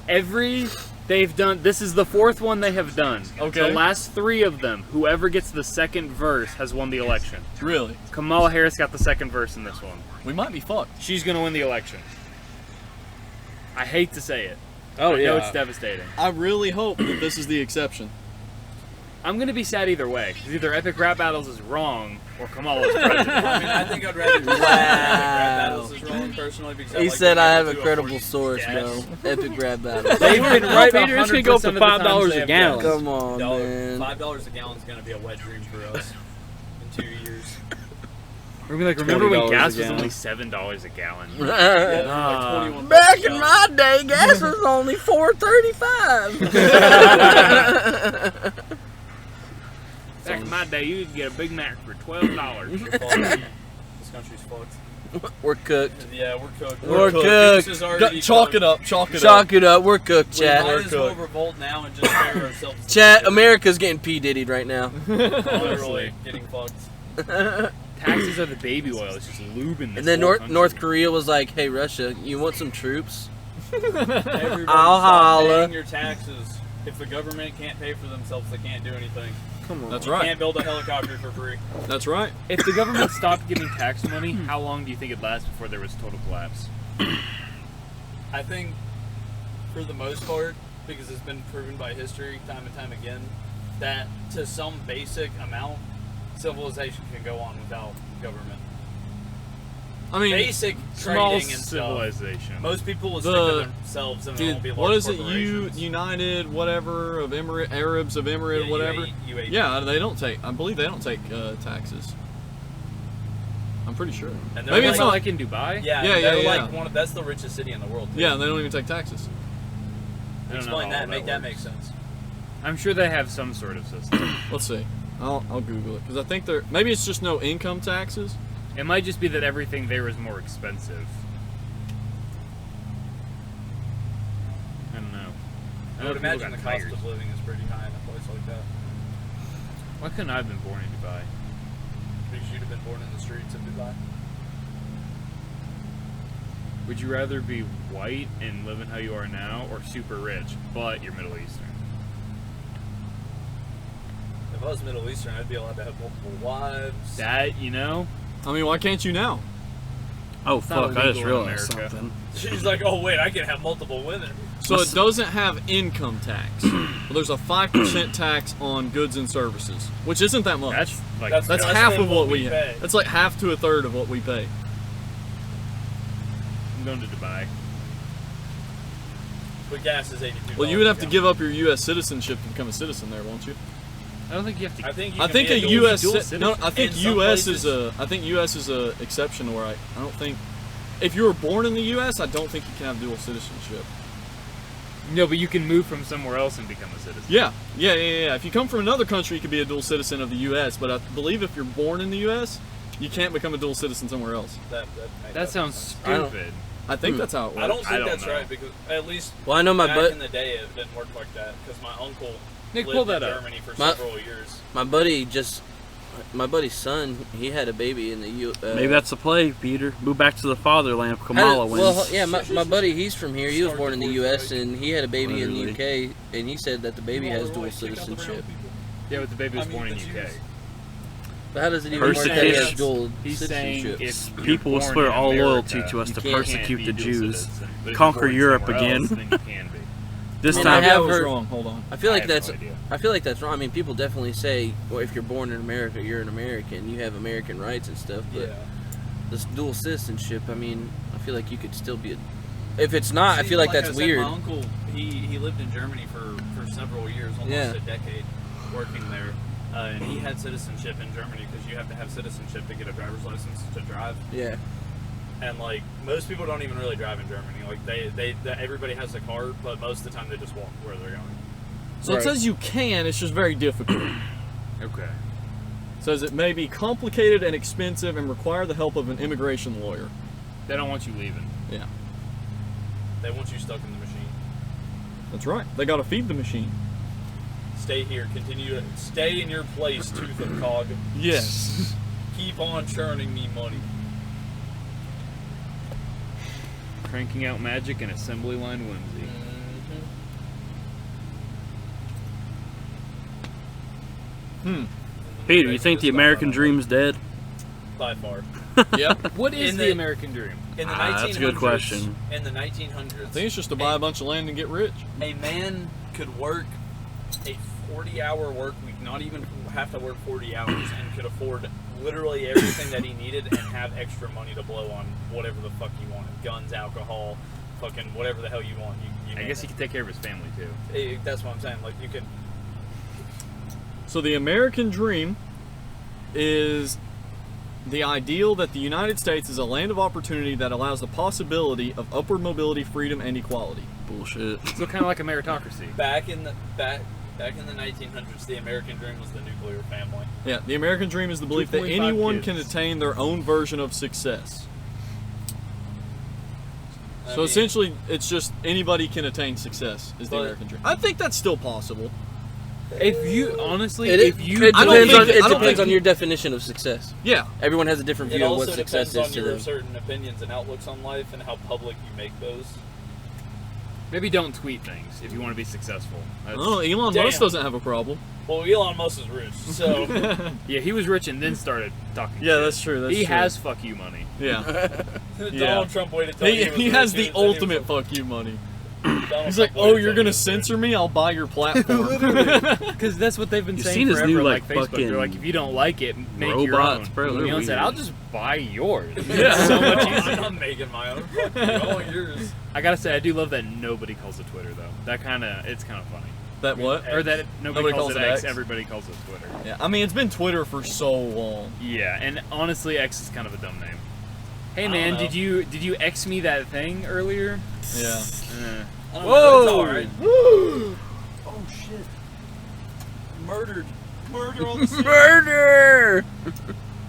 S8: history.
S6: that.
S8: They've done, this is the 4th one they have done.
S7: Okay.
S8: The last 3 of them, whoever gets the second verse has won the election.
S7: Really?
S8: Kamala Harris got the second verse in this one.
S7: We might be fucked.
S8: She's going to win the election. I hate to say it.
S5: Oh
S8: I
S5: yeah.
S8: know it's devastating.
S7: I really hope that this is the exception.
S8: I'm going to be sad either way, because either Epic Rap Battles is wrong or Kamala is president.
S2: I mean, I think I'd rather do
S6: Wow.
S2: Rap Battles is wrong personally because I
S6: He
S2: like
S6: said
S2: being
S6: I
S2: able
S6: have a
S2: to
S6: credible
S2: afford
S6: source,
S2: gas.
S6: bro. Epic rap battle.
S8: They've been right
S5: Peter, it's gonna go up to
S8: 100% of the
S5: $5
S8: times
S5: a
S8: they have
S5: gallon.
S8: guessed.
S6: Come on, man.
S2: $5 a gallon is going to be a wet dream for us in 2 years.
S8: We're gonna be like, remember when
S5: $20
S8: gas
S5: a
S8: was
S5: gallon.
S8: only $7 a gallon?
S2: Yeah, like 21
S6: Back
S2: bucks a
S6: in
S2: gallon.
S6: my day, gas was only $4.35.
S8: Back in my day, you could get a Big Mac for $12.
S2: This country's fucked.
S6: We're cooked.
S2: Yeah, we're cooked.
S6: We're
S2: This
S6: cooked.
S2: is already
S7: Chalk
S2: cooked.
S7: it up. Chalk it
S6: Chalk
S7: up.
S6: it up. We're cooked,
S2: We might
S6: chat.
S2: as well revolt now and just spare ourselves. the
S6: Chat,
S2: bullshit.
S6: America's getting P. Diddy'd right now.
S2: Literally getting fucked.
S8: Taxes are the baby oil. It's just lubing this
S6: And then
S8: whole
S6: North
S8: country.
S6: Korea was like, hey, Russia, you want some troops?
S2: Everybody
S6: I'll
S2: stop
S6: holla.
S2: paying your taxes. If the government can't pay for themselves, they can't do anything.
S6: Come on.
S7: That's
S2: You
S7: right.
S2: can't build a helicopter for free.
S7: That's right.
S8: If the government stopped giving tax money, how long do you think it'd last before there was total collapse?
S2: I think, for the most part, because it's been proven by history time and time again, that to some basic amount, civilization can go on without government.
S7: I mean,
S2: Basic
S8: Small
S2: trading and stuff.
S8: civilization.
S2: Most people will
S7: The-
S2: stick to themselves and it won't be
S7: dude,
S2: large
S7: what is it?
S2: corporations.
S7: United, whatever of Emirate, Arabs of Emirate,
S2: Yeah,
S7: whatever.
S2: UAE.
S7: Yeah, they don't take. I believe they don't take taxes. I'm pretty sure.
S2: And they're
S7: Maybe it's
S2: like-
S7: not.
S8: like in Dubai.
S2: Yeah,
S7: Yeah,
S2: they're
S7: yeah,
S2: like
S7: yeah.
S2: one of, that's the richest city in the world. Too.
S7: Yeah, they don't even take taxes.
S8: I don't know
S2: Explain
S8: how
S2: that.
S8: all
S2: Make that
S8: works.
S2: make sense.
S8: I'm sure they have some sort of system.
S7: Let's see. I'll Google it because I think they're maybe it's just no income taxes.
S8: It might just be that everything there is more expensive. I don't know.
S2: I
S8: know
S2: would
S8: people
S2: imagine
S8: got
S2: the cost
S8: tires.
S2: of living is pretty high in a place like that.
S8: Why couldn't I have been born in Dubai?
S2: Because you'd have been born in the streets of Dubai.
S8: Would you rather be white and living how you are now, or super rich but you're Middle Eastern?
S2: If I was Middle Eastern, I'd be allowed to have multiple wives.
S8: That, you know?
S7: I mean, why can't you now?
S5: Oh
S8: It's not
S5: fuck! I just
S8: illegal in
S5: realized
S8: America.
S5: something.
S2: She's like, oh wait, I can have multiple women.
S7: So it doesn't have income tax. Well, there's a 5% tax on goods and services, which isn't that much.
S8: That's like
S2: That's-
S7: That's
S2: less
S7: half
S2: than
S7: of
S2: what
S7: what
S2: we
S7: we
S2: pay.
S7: That's like half to a third of what we pay.
S8: I'm going to Dubai.
S2: But gas is $82.
S7: Well, you would have to
S2: a
S7: give up your U.S. citizenship to become a citizen there, won't you?
S8: I don't think you have to.
S2: gallon. I think. You
S7: I
S2: can
S7: think
S2: be
S7: a
S2: dual-
S7: U.S.
S8: dual
S7: No, I think
S2: In some
S7: U.S. is
S2: places-
S7: a. I think U.S. is a exception where I don't think. If you were born in the U.S., I don't think you can have dual citizenship.
S8: No, but you can move from somewhere else and become a citizen.
S7: Yeah. If you come from another country, you can be a dual citizen of the U.S. But I believe if you're born in the U.S., you can't become a dual citizen somewhere else.
S8: That sounds
S6: I don't-
S8: stupid.
S7: I think that's how it works.
S2: I don't think
S8: I don't
S2: that's
S8: know.
S2: right because at least
S6: Well, I know my
S2: back in the day it didn't work like that because my uncle
S8: Nick,
S2: lived
S8: pull
S2: in
S8: that up.
S2: Germany for
S6: My-
S2: several years.
S6: my buddy's son, he had a baby in the U.
S5: Maybe that's the play, Peter. Move back to the fatherland. Kamala wins.
S6: Well, yeah, my buddy, he's from here. He was
S2: Start
S6: born in the
S2: divorce
S6: U.S.
S2: rate.
S6: and he had a baby in the
S5: Literally.
S6: U.K. and he said that the baby has dual citizenship.
S8: Yeah, but the baby was
S2: I mean,
S8: born in
S2: the
S8: UK.
S2: Jews.
S6: But how does it even work that he has
S5: Persecution.
S6: dual
S8: He's saying
S6: citizenship?
S8: if
S5: People will
S8: you're born
S5: swear
S8: in
S5: all
S8: America,
S5: loyalty to us
S8: you
S5: to
S8: can't
S5: persecute
S8: be
S5: the
S8: dual
S5: Jews.
S8: citizen. But if you're
S5: Conquer
S8: born
S5: Europe
S8: somewhere
S5: again.
S8: else, then you can be.
S10: This
S6: I mean,
S10: time
S6: I have
S9: I was
S6: heard-
S9: wrong. Hold on.
S6: I feel like
S3: I have no
S6: that's
S3: idea.
S6: I feel like that's wrong. I mean, people definitely say, well, if you're born in America, you're an American. You have American rights and stuff. But this dual citizenship, I mean, I feel like you could still be a. If it's not, I
S2: See,
S6: feel like
S2: I
S6: that's
S2: said,
S6: weird.
S2: My uncle, he lived in Germany for several years, almost
S6: Yeah.
S2: a decade, working there. And he had citizenship in Germany because you have to have citizenship to get a driver's license to drive.
S6: Yeah.
S2: And like most people don't even really drive in Germany. Like they everybody has a car, but most of the time they just walk where they're going.
S7: So
S6: Right.
S7: it says you can, it's just very difficult.
S3: Okay.
S7: It says it may be complicated and expensive and require the help of an immigration lawyer.
S3: They don't want you leaving.
S7: Yeah,
S2: They want you stuck in the machine.
S7: that's right. They gotta feed the machine.
S2: Stay here. Continue to stay in your place, tooth and cog.
S7: Yes.
S2: Keep on churning me money.
S3: Cranking out magic and assembly line whimsy.
S10: Peter, you think the American dream's dead?
S2: By far.
S7: Yep.
S3: What is
S2: In
S3: the
S2: the-
S3: American dream?
S2: In the
S10: That's a good
S2: 1900s,
S10: question.
S2: In the 1900s,
S7: I think it's just to buy a bunch of land and get rich.
S2: a man could work a 40-hour work week, not even have to work 40 hours, and could afford literally everything that he needed and have extra money to blow on whatever the fuck you wanted. Guns, alcohol, fucking whatever the hell you want. You
S3: I
S2: name
S3: guess he
S2: it.
S3: could take care of his family too.
S2: That's what I'm saying. Like, you could...
S7: So the American dream is the ideal that the United States is a land of opportunity that allows the possibility of upward mobility, freedom, and equality.
S10: Bullshit.
S3: So kind of like a meritocracy.
S2: Back in the 1900s, the American dream was the nuclear family.
S7: Yeah, the American dream is the belief that
S3: 2.5
S7: anyone can
S3: kids.
S7: attain their own version of success.
S2: I
S7: So
S2: mean,
S7: essentially, it's just anybody can attain success is the
S2: But-
S7: American dream. I think that's still possible.
S3: If you honestly,
S6: It,
S3: if you,
S6: it
S7: I don't
S6: depends
S7: think
S6: on,
S7: it-
S6: it
S7: I don't
S6: depends
S7: think-
S6: on your definition of success.
S7: Yeah,
S6: Everyone has a different
S2: It
S6: view of
S2: also
S6: what success
S2: depends
S6: is
S2: on
S6: to
S2: your
S6: them.
S2: certain opinions and outlooks on life and how public you make those.
S3: maybe don't tweet things if you want to be successful. That's-
S7: oh, Elon
S2: Damn.
S7: Musk doesn't have a problem.
S2: Well, Elon Musk is rich, so
S3: yeah, he was rich and then started talking.
S7: Yeah,
S3: shit.
S7: that's true. That's
S3: he
S7: true.
S3: has fuck you money.
S7: Yeah,
S2: Donald Trump waited till
S7: he,
S2: was
S7: he has
S2: rich,
S7: the
S2: and then he was
S7: ultimate
S2: like,
S7: fuck you money.
S2: Donald
S7: He's
S2: Trump
S7: like, oh,
S2: waited
S7: you're
S2: till
S7: gonna
S2: he was
S7: censor me? I'll buy your platform.
S3: Because that's what they've been
S10: You've
S3: saying
S10: seen his
S3: forever.
S10: new,
S3: like
S10: like,
S3: Facebook,
S10: fucking
S3: they're like, if you don't like it, make your own.
S10: robots, bro, they're
S3: Elon said,
S10: weird.
S3: I'll just buy yours.
S7: Yeah.
S3: so much
S2: rich.
S3: easier.
S2: I'm making my own. Fuck you, all yours.
S3: I gotta say, I do love that nobody calls it Twitter though. That it's kind of funny.
S7: That what?
S3: Or that nobody calls it X,
S7: X.
S3: everybody calls it Twitter.
S7: Yeah, I mean it's been Twitter for so long.
S3: Yeah, and honestly, X is kind of a dumb name. Hey
S2: I
S3: man,
S2: don't know.
S3: did you X me that thing earlier?
S7: Yeah.
S2: I don't know, it's all right.
S7: Woo!
S2: Oh shit! Murdered. Murder on the scene.
S6: Murder!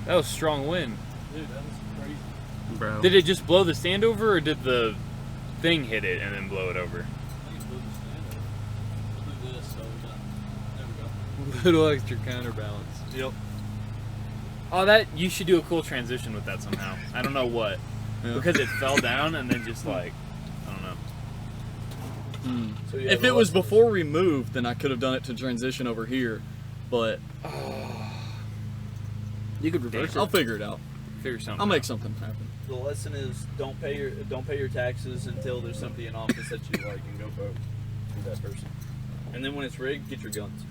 S3: That was a strong win.
S2: Dude, that was crazy.
S10: Bro.
S3: Did it just blow the stand over, or did the thing hit it and then blow it over?
S2: I think it's moving stand over. We'll do this, so there we go.
S3: Little extra counterbalance.
S7: Yep.
S3: Oh, that you should do a cool transition with that somehow. I don't know what,
S7: Yeah.
S3: because it fell down and then just like I don't know.
S2: So, yeah,
S7: If
S2: the
S7: it was
S2: lessons-
S7: before we moved, then I could have done it to transition over here. But
S6: You could reverse
S7: I'll
S6: it.
S7: figure it out.
S3: Figure something.
S7: I'll make
S3: out.
S7: something happen.
S2: the lesson is don't pay your taxes until there's somebody in office that you like and go vote for that person. And then when it's rigged, get your guns.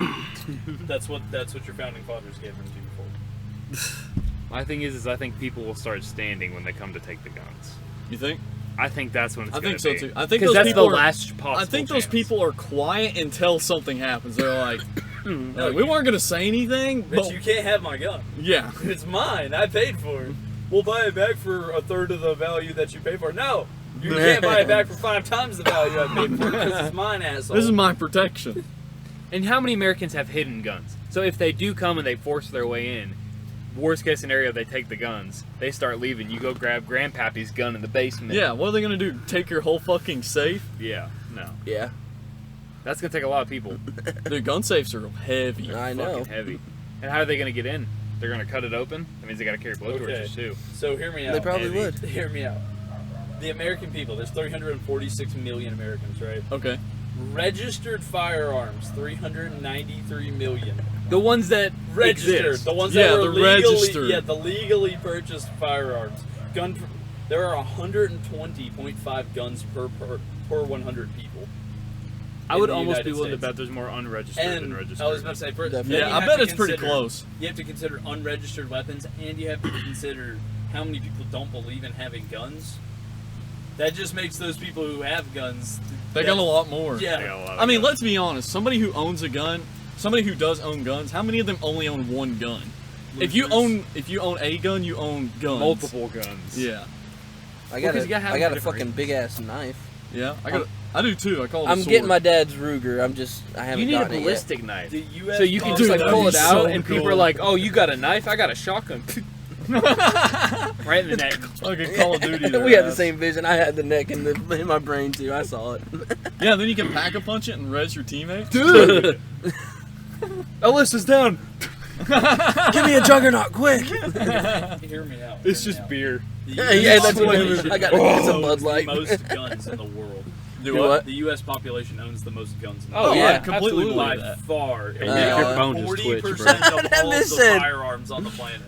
S2: that's what your founding fathers gave them to you for.
S3: My thing is I think people will start standing when they come to take the guns.
S7: You think?
S3: I think that's when it's
S7: I think
S3: gonna
S7: so
S3: be.
S7: too. I think
S3: 'Cause
S7: those
S3: that's
S7: people
S3: the
S7: are-
S3: last possible
S7: I think those
S3: chance.
S7: people are quiet until something happens. They're like, we weren't gonna say anything,
S2: But
S7: but
S2: you can't have my gun.
S7: yeah.
S2: It's mine. I paid for it. We'll buy it back for a third of the value that you paid for it. No, you can't buy it back for 5 times the value I paid for it because it's mine, asshole.
S7: This is my protection.
S3: And how many Americans have hidden guns? So if they do come and they force their way in, worst case scenario, they take the guns. They start leaving. You go grab Grandpappy's gun in the basement.
S7: Yeah, what are they gonna do? Take your whole fucking safe?
S3: Yeah. No.
S6: Yeah.
S3: That's gonna take a lot of people.
S7: Dude, gun safes are heavy.
S6: I know.
S3: Fucking heavy. And how are they gonna get in? They're gonna cut it open. That means they gotta carry blowtorches too.
S2: So hear me out.
S6: They probably
S2: Heavy.
S6: would.
S2: Hear me out. The American people, there's 346 million Americans, right?
S7: Okay.
S2: Registered firearms, 393 million.
S3: The ones that
S2: Registered,
S3: exist.
S2: the ones
S7: Yeah,
S2: that were
S7: the
S2: legally,
S7: registered.
S2: yeah, the legally purchased firearms. There are 120.5 guns per 100 people.
S3: I
S2: in
S3: would
S2: the
S3: almost
S2: United
S3: be willing to
S2: States.
S3: bet there's more unregistered than
S2: And
S3: registered.
S2: I was about to say, first,
S6: Definitely.
S2: then
S7: Yeah,
S2: you
S7: I
S2: have
S7: bet
S2: to
S7: it's pretty
S2: consider-
S7: close.
S2: You have to consider unregistered weapons, and you have to consider how many people don't believe in having guns. That just makes those people who have guns.
S7: They got a lot more.
S2: Yeah.
S3: They got a lot of
S7: I mean,
S3: guns.
S7: let's be honest. Somebody who owns a gun, somebody who does own guns, how many of them only own one gun? If you own a gun, you own guns.
S3: multiple guns.
S7: Yeah.
S6: I got
S3: 'cause you gotta have
S6: I got a
S3: different
S6: fucking big ass knife.
S7: Yeah. I do too. I call it.
S6: I'm
S7: a sword.
S6: getting my dad's Ruger. I haven't
S3: You need a
S6: gotten it yet.
S3: ballistic knife.
S2: The U.S.
S3: So you can
S2: policy-
S3: just like
S7: that'd
S3: pull
S7: be
S3: it out,
S7: so
S3: and people
S7: cool.
S3: are like, "Oh, you got a knife? I got a shotgun." Right in the neck.
S7: Fucking Call of Duty.
S6: we
S7: their
S6: had the
S7: ass.
S6: same vision. I had the neck in my brain too. I saw it.
S7: Yeah. Then you can pack a punch it and res your teammates.
S3: Dude! Alyssa's down.
S6: Give me a juggernaut, quick!
S2: Hear me out.
S3: It's
S2: hear
S3: just
S2: me out.
S3: beer.
S2: The
S6: Yeah,
S2: US
S6: that's what
S2: population
S6: I got to get some Bud
S2: owns the
S6: Light.
S2: most guns in the world.
S6: Do what?
S2: The U.S. population owns the most guns in the
S3: Oh,
S2: world.
S3: yeah,
S7: completely
S3: absolutely.
S7: believe
S2: By
S7: that.
S2: far.
S10: Hey, make your phone just
S2: 40%
S10: twitch,
S2: of all of the
S6: Listen.
S2: firearms on the planet.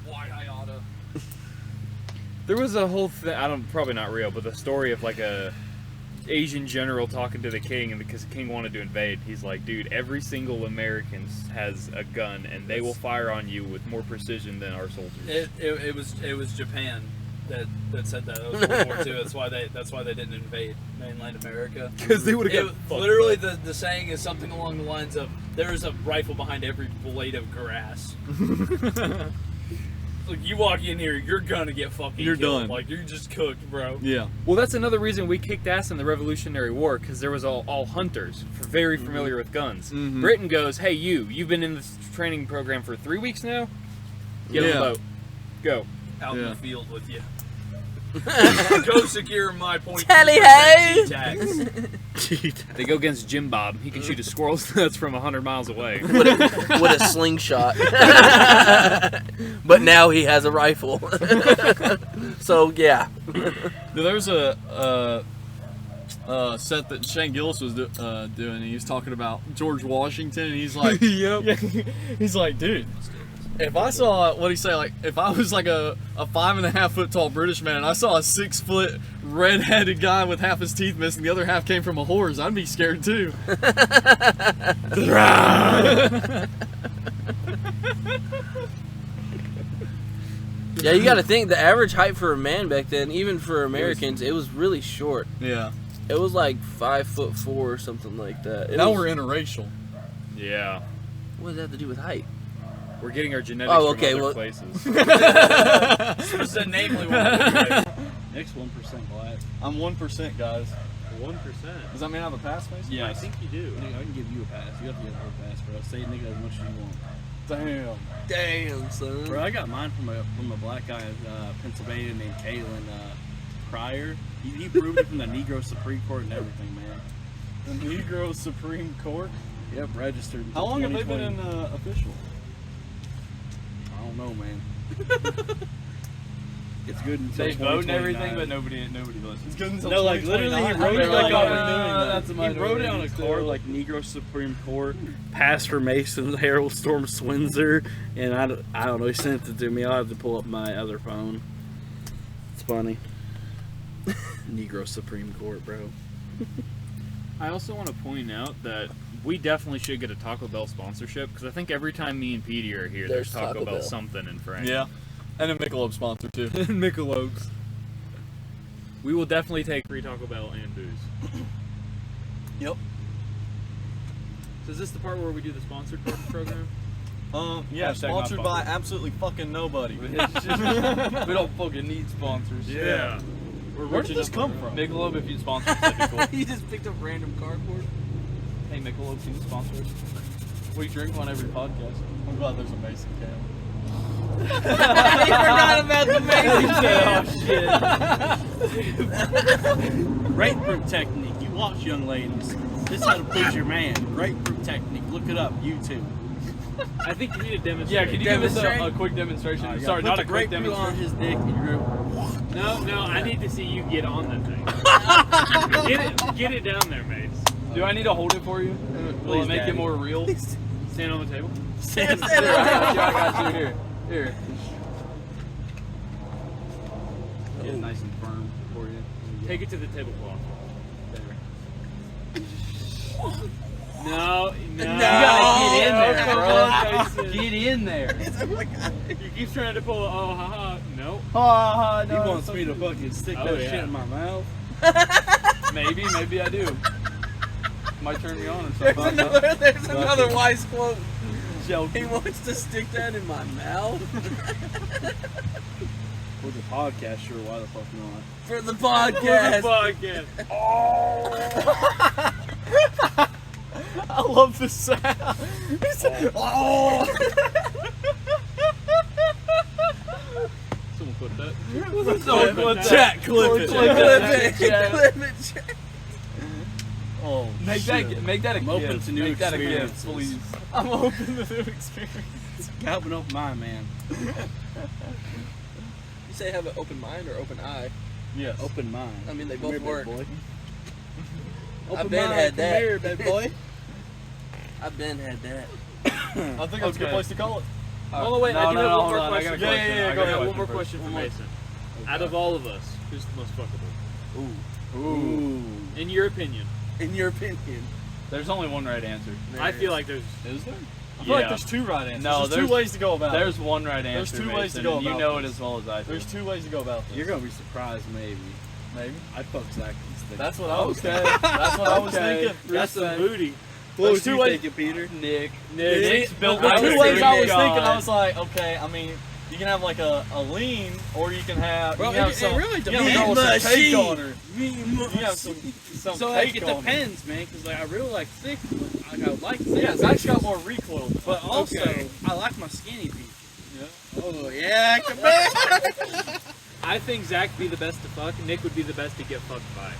S2: Why I oughta.
S3: There was a whole thing. Probably not real, but the story of like a Asian general talking to the king, and because the king wanted to invade, he's like, "Dude, every single American has a gun, and they will fire on you with more precision than our soldiers."
S2: It was Japan that said that. It was World War II. That's why they didn't invade mainland America.
S3: 'Cause they would've got
S2: It-
S3: fucked
S2: literally the saying is something along the lines of there is a rifle behind every blade of grass. Like you walk in here, you're gonna get fucking
S7: You're
S2: killed.
S7: done.
S2: Like you're just cooked, bro.
S7: Yeah.
S3: Well, that's another reason we kicked ass in the Revolutionary War, because there was all hunters, very familiar with guns.
S7: Mhm.
S3: Britain goes, "Hey, you've been in this training program for 3 weeks now. Get on
S7: Yeah.
S3: the boat, go."
S2: Out in
S7: Yeah.
S2: the field with you. Go secure my point.
S6: Tally hey!
S2: Tags.
S3: They go against Jim Bob. He can shoot a squirrel's nuts from 100 miles away.
S6: with a slingshot. But now he has a rifle. So yeah.
S7: There's a set that Shane Gillis was doing. And he was talking about George Washington, and he's like,
S3: Yep.
S7: he's like, dude, if I saw what he say, like if I was like a 5.5 foot tall British man, and I saw a 6 foot red-headed guy with half his teeth missing, the other half came from a horse, I'd be scared too.
S6: Yeah, you got to think the average height for a man back then, even for Americans, it was really short.
S7: Yeah.
S6: It was like 5'4" or something like that.
S7: Now
S6: was,
S7: we're interracial.
S3: Yeah.
S6: What does that have to do with height?
S3: We're getting our genetics
S6: Oh, okay,
S3: from other
S6: well-
S3: places.
S2: So namely one.
S9: Next 1% black.
S7: I'm 1%, guys.
S9: 1%.
S7: Does that mean I have a pass, Mason?
S9: Yeah, I think you do. Nigga, I can give you a pass. You have to get a pass, bro. Say nigga as much as you want.
S7: Damn.
S6: Damn, son.
S9: Bro, I got mine from a black guy in Pennsylvania named Kalen Pryor. He proved it from the Negro Supreme Court and everything, man.
S7: The Negro Supreme Court.
S9: Yep, registered.
S7: How long have they been
S9: 2020.
S7: in official?
S9: I don't know, man. It's good until
S2: They vote and everything,
S9: 2029.
S2: but nobody listens.
S7: It's good until
S9: No, like literally, he
S7: 2029.
S9: wrote it
S7: They're
S9: like
S7: like,
S9: on he wrote it on a card like Negro Supreme Court, passed for Mason Harold Storm Swinzer, and I don't know. He sent it to me. I'll have to pull up my other phone. It's funny. Negro Supreme Court, bro.
S3: I also want to point out that we definitely should get a Taco Bell sponsorship, because I think every time me and Petey are here, there's Taco Bell something in frame.
S7: Yeah. And a Michelob sponsor, too.
S3: Michelob's. We will definitely take free Taco Bell and booze.
S7: Yep.
S3: So is this the part where we do the sponsored program?
S7: Yeah,
S2: Hashtag
S7: sponsored
S2: not
S7: by
S2: sponsored.
S7: absolutely fucking nobody.
S2: We don't fucking need sponsors.
S3: Yeah.
S7: Where did this come from?
S2: Michelob, if you'd sponsor us, that'd be cool.
S6: You just picked up random cardboard.
S2: Hey, Michelob, can you sponsor us? We drink on every podcast.
S7: I'm glad there's a Mason cam.
S6: You forgot about the
S9: Grapefruit technique. You watch, young ladies. This is how to please your man. Grapefruit technique. Look it up. YouTube.
S3: I think you need a
S2: Yeah,
S3: demonstration.
S2: can you give us a quick demonstration? Sorry, not a quick
S9: grapefruit on
S2: demonstration.
S9: his dick. And you're gonna,
S3: No, I need to see you get on the thing. Get it down there, Mace.
S2: Do I need to hold it for you? Will
S9: Please,
S2: it make
S9: Daddy.
S2: it more real?
S3: Stand on the table.
S2: Here, I got you. Here.
S9: get it nice and firm for you.
S3: Take it to the tablecloth. No,
S9: You gotta get in there,
S3: come
S9: bro.
S3: on, Mason.
S9: Get in there.
S3: You keep trying to pull. Oh, haha. No.
S9: He
S11: He wants me to fucking stick
S3: Oh,
S11: that
S3: yeah.
S11: shit in my mouth.
S9: Maybe I do. Might turn me on or something.
S6: There's another wise quote. He
S9: Joking.
S6: wants to stick that in my mouth.
S11: For the podcast, sure, why the fuck not?
S6: For the
S3: Podcast.
S1: I love the sound. He said, oh.
S3: Someone clip that.
S9: So,
S1: Chat, clip it.
S6: Clip it.
S1: Oh,
S9: Make that a
S11: I'm
S9: gift.
S11: open to new
S9: Make that a
S11: experiences.
S9: gift, please.
S1: I'm open to new experience.
S11: Got an open mind, man.
S6: You say have an open mind or open eye?
S1: Yes.
S11: Open mind.
S6: I mean, they
S11: Come
S6: both
S11: here,
S6: work.
S11: big boy.
S6: I've
S11: Open
S6: been
S11: mind,
S6: had
S11: come
S6: that.
S11: here, big boy.
S6: I've been had that.
S1: I think that's a good place to call it.
S3: Oh, wait, I do have one more question.
S1: I got a question.
S3: I
S1: Go
S3: got
S1: ahead.
S3: one more question for Mason. Out of all of us, who's the most fuckable?
S11: Ooh.
S3: In your opinion.
S6: In your opinion.
S9: There's only one right answer.
S3: I feel like there's.
S9: Is there?
S1: I feel like there's two right answers.
S9: No,
S1: there's two ways to go about it.
S9: There's one right
S1: There's
S9: answer.
S1: two ways to
S9: Mason,
S1: go
S9: and you
S1: about
S9: know
S1: this.
S9: it as well as I do.
S1: There's two ways to go about this.
S11: You're gonna be surprised, maybe.
S1: Maybe.
S11: I'd fuck Zach and stick.
S1: That's what I was thinking. That's what I was thinking.
S3: That's some booty.
S11: What was
S1: two
S11: you
S1: ways-
S11: thinking, Peter?
S9: Nick.
S3: Nick's built
S1: The
S3: like
S1: two
S3: a
S1: ways I was
S3: big
S1: thinking, I
S3: guy.
S1: was like, okay, I mean, you can have like a lean, or you can have,
S11: Well,
S1: you can have
S11: it
S1: some,
S11: really
S1: you can have a girl
S11: depends.
S1: with some cake
S6: Machine.
S1: on her. You can have some
S11: So like,
S1: cake
S11: it
S1: on her.
S11: depends, man. Because like I really like thick. Like I like thick.
S1: Yeah, Zach's got more recoil. Than
S11: But
S1: I.
S11: also,
S1: Okay.
S11: I like my skinny people.
S1: Yeah.
S11: Oh yeah, come on.
S3: I think Zach would be the best to fuck. Nick would be the best to get fucked by.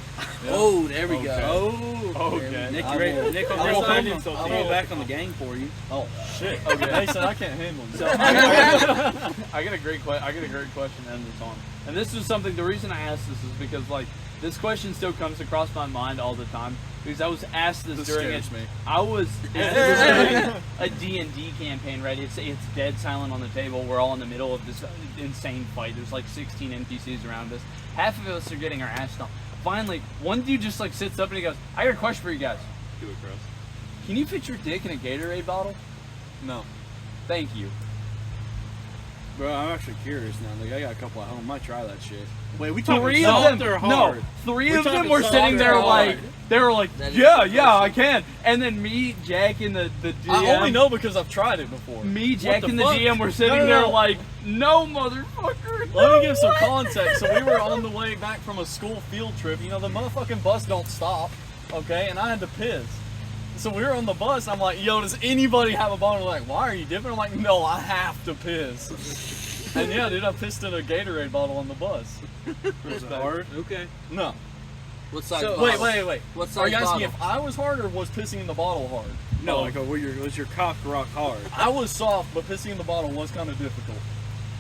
S6: Oh, there we go.
S1: Okay.
S11: Nick,
S1: I
S11: you ready?
S1: will-
S11: Nick,
S1: I
S11: I'm
S1: will
S11: going
S1: hold him.
S11: I'll go back on the gang for you.
S1: Oh shit. Okay. Mason, I can't handle it.
S9: So I got a great question to end this on. And this is something. The reason I asked this is because like this question still comes across my mind all the time because I was asked this during
S1: scares me.
S9: I was during a D&D campaign, right? It's dead silent on the table. We're all in the middle of this insane fight. There's like 16 NPCs around us. Half of us are getting our ass stomped. Finally, one dude just like sits up and he goes, "I got a question for you guys.
S3: Do it, Chris.
S9: Can you fit your dick in a Gatorade bottle?"
S1: No.
S9: Thank you.
S11: Bro, I'm actually curious now. Like I got a couple at home. I might try that shit. Wait, we
S9: Three
S11: talking
S9: of
S11: soft
S9: them,
S11: or
S9: no,
S11: hard?
S9: three
S11: We're
S9: of them
S11: talking
S9: were
S11: soft
S9: sitting
S11: or
S9: there
S11: hard?
S9: like, they were like,
S6: That is
S9: yeah,
S6: the
S9: yeah, I
S6: question.
S9: can. And then me, Jack, and the DM,
S1: I only know because I've tried it before.
S9: me, Jack,
S1: the
S9: and the
S1: fuck?
S9: DM were sitting
S1: No, no,
S9: there
S1: no.
S9: like, no, motherfucker.
S1: Let
S9: no
S1: me give some
S9: way."
S1: context. So we were on the way back from a school field trip. You know, the motherfucking bus don't stop, okay? And I had to piss. So we were on the bus. I'm like, yo, does anybody have a bottle? They're like, why are you dipping? I'm like, no, I have to piss. And yeah, dude, I pissed in a Gatorade bottle on the bus.
S11: Hard?
S3: Okay.
S1: No.
S6: What size
S11: So-
S6: bottle?
S1: Wait.
S6: What
S1: Are
S6: size
S1: you asking
S6: bottle?
S1: if I was hard or was pissing in the bottle hard?
S11: No, like was your cock rock hard?
S1: I was soft, but pissing in the bottle was kind of difficult.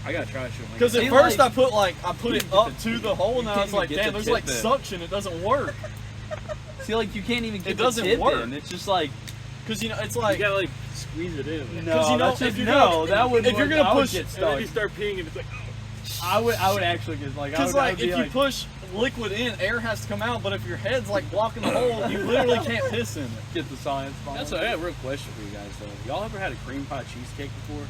S11: I gotta try shit.
S1: Because at
S9: See,
S1: first
S9: like,
S1: I put it up to the hole, and I
S9: can't
S1: was like,
S9: even get
S1: damn,
S9: the
S1: there's
S9: tip
S1: like
S9: in.
S1: suction. It doesn't work.
S9: See, like, you can't even get
S1: It doesn't
S9: the tip
S1: work.
S9: in. It's just like,
S1: Because, you know, it's
S3: You
S1: like,
S3: gotta like squeeze it in.
S9: no,
S1: you know,
S9: that's
S1: if
S9: just,
S1: you're
S9: no,
S1: gonna-
S9: that would,
S1: if you're gonna
S9: I would
S1: push-
S9: get
S3: And then
S9: stuck.
S3: you start peeing and it's like,
S9: I would actually get like, I
S1: because
S9: would,
S1: like,
S9: I'd be
S1: if you
S9: like,
S1: push liquid in, air has to come out, but if your head's like blocking the hole, you literally can't piss in it.
S9: get the science behind
S11: That's
S9: it.
S11: I got a real question for you guys though. Y'all ever had a cream pie cheesecake before?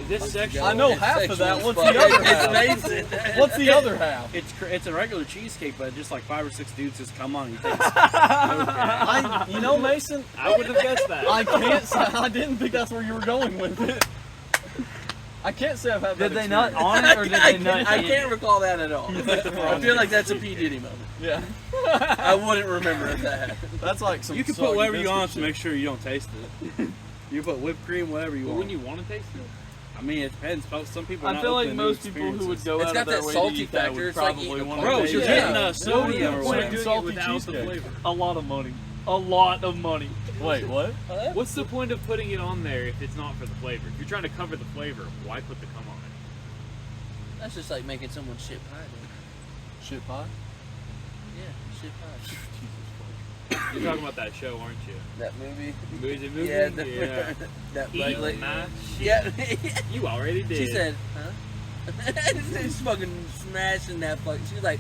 S3: is this sexual?
S1: I know
S6: It's
S1: half of that.
S6: sexual
S1: What's
S6: as
S1: the
S6: fuck.
S1: other
S6: It's
S1: half?
S6: amazing.
S1: What's the other half?
S11: It's a regular cheesecake, but just like 5 or 6 dudes just come on and you think it's
S1: You know, Mason,
S3: I would have guessed that.
S1: I can't say, I didn't think that's where you were going with it. I can't say I've had that
S9: Did they not
S1: experience.
S9: on it or did they not?
S6: I can't recall that at all. I feel like that's a P. Diddy moment.
S1: Yeah.
S6: I wouldn't remember if that happened.
S1: That's like some
S11: You can
S1: soggy
S11: put whatever you
S1: biscuit
S11: want to
S1: shit.
S11: make sure you don't taste it. You put whipped cream, whatever you
S3: But
S11: want.
S3: when you want to taste it,
S11: I mean, it depends. Some people. Are
S9: I
S11: not
S9: feel like
S11: open to
S9: most
S11: new
S9: people who would
S11: experiences.
S9: go
S6: It's
S9: out
S6: got
S9: of their
S6: that
S9: way
S6: salty
S9: to eat that
S6: factor.
S9: would
S6: It's like
S9: probably
S6: eating a
S9: want
S11: Bro,
S9: to
S11: you're
S9: taste
S11: getting
S9: it.
S11: sodium or
S3: what's the point of
S11: whatever.
S3: doing it
S1: Salty
S3: without the
S1: cheesecake.
S3: flavor?
S9: A lot of money. A lot of money.
S1: Wait, what?
S3: What's the point of putting it on there if it's not for the flavor? If you're trying to cover the flavor, why put the cum on it?
S6: That's just like making someone shit pie, dude.
S1: Shit pie?
S6: Yeah, shit pie.
S3: You're talking about that show, aren't you?
S6: That movie.
S3: Movie, movie?
S6: Yeah,
S3: Yeah.
S6: that
S3: Eat
S6: like,
S3: my shit.
S6: yeah.
S3: You already did.
S6: She said, huh? She's fucking smashing that fucking. She was like,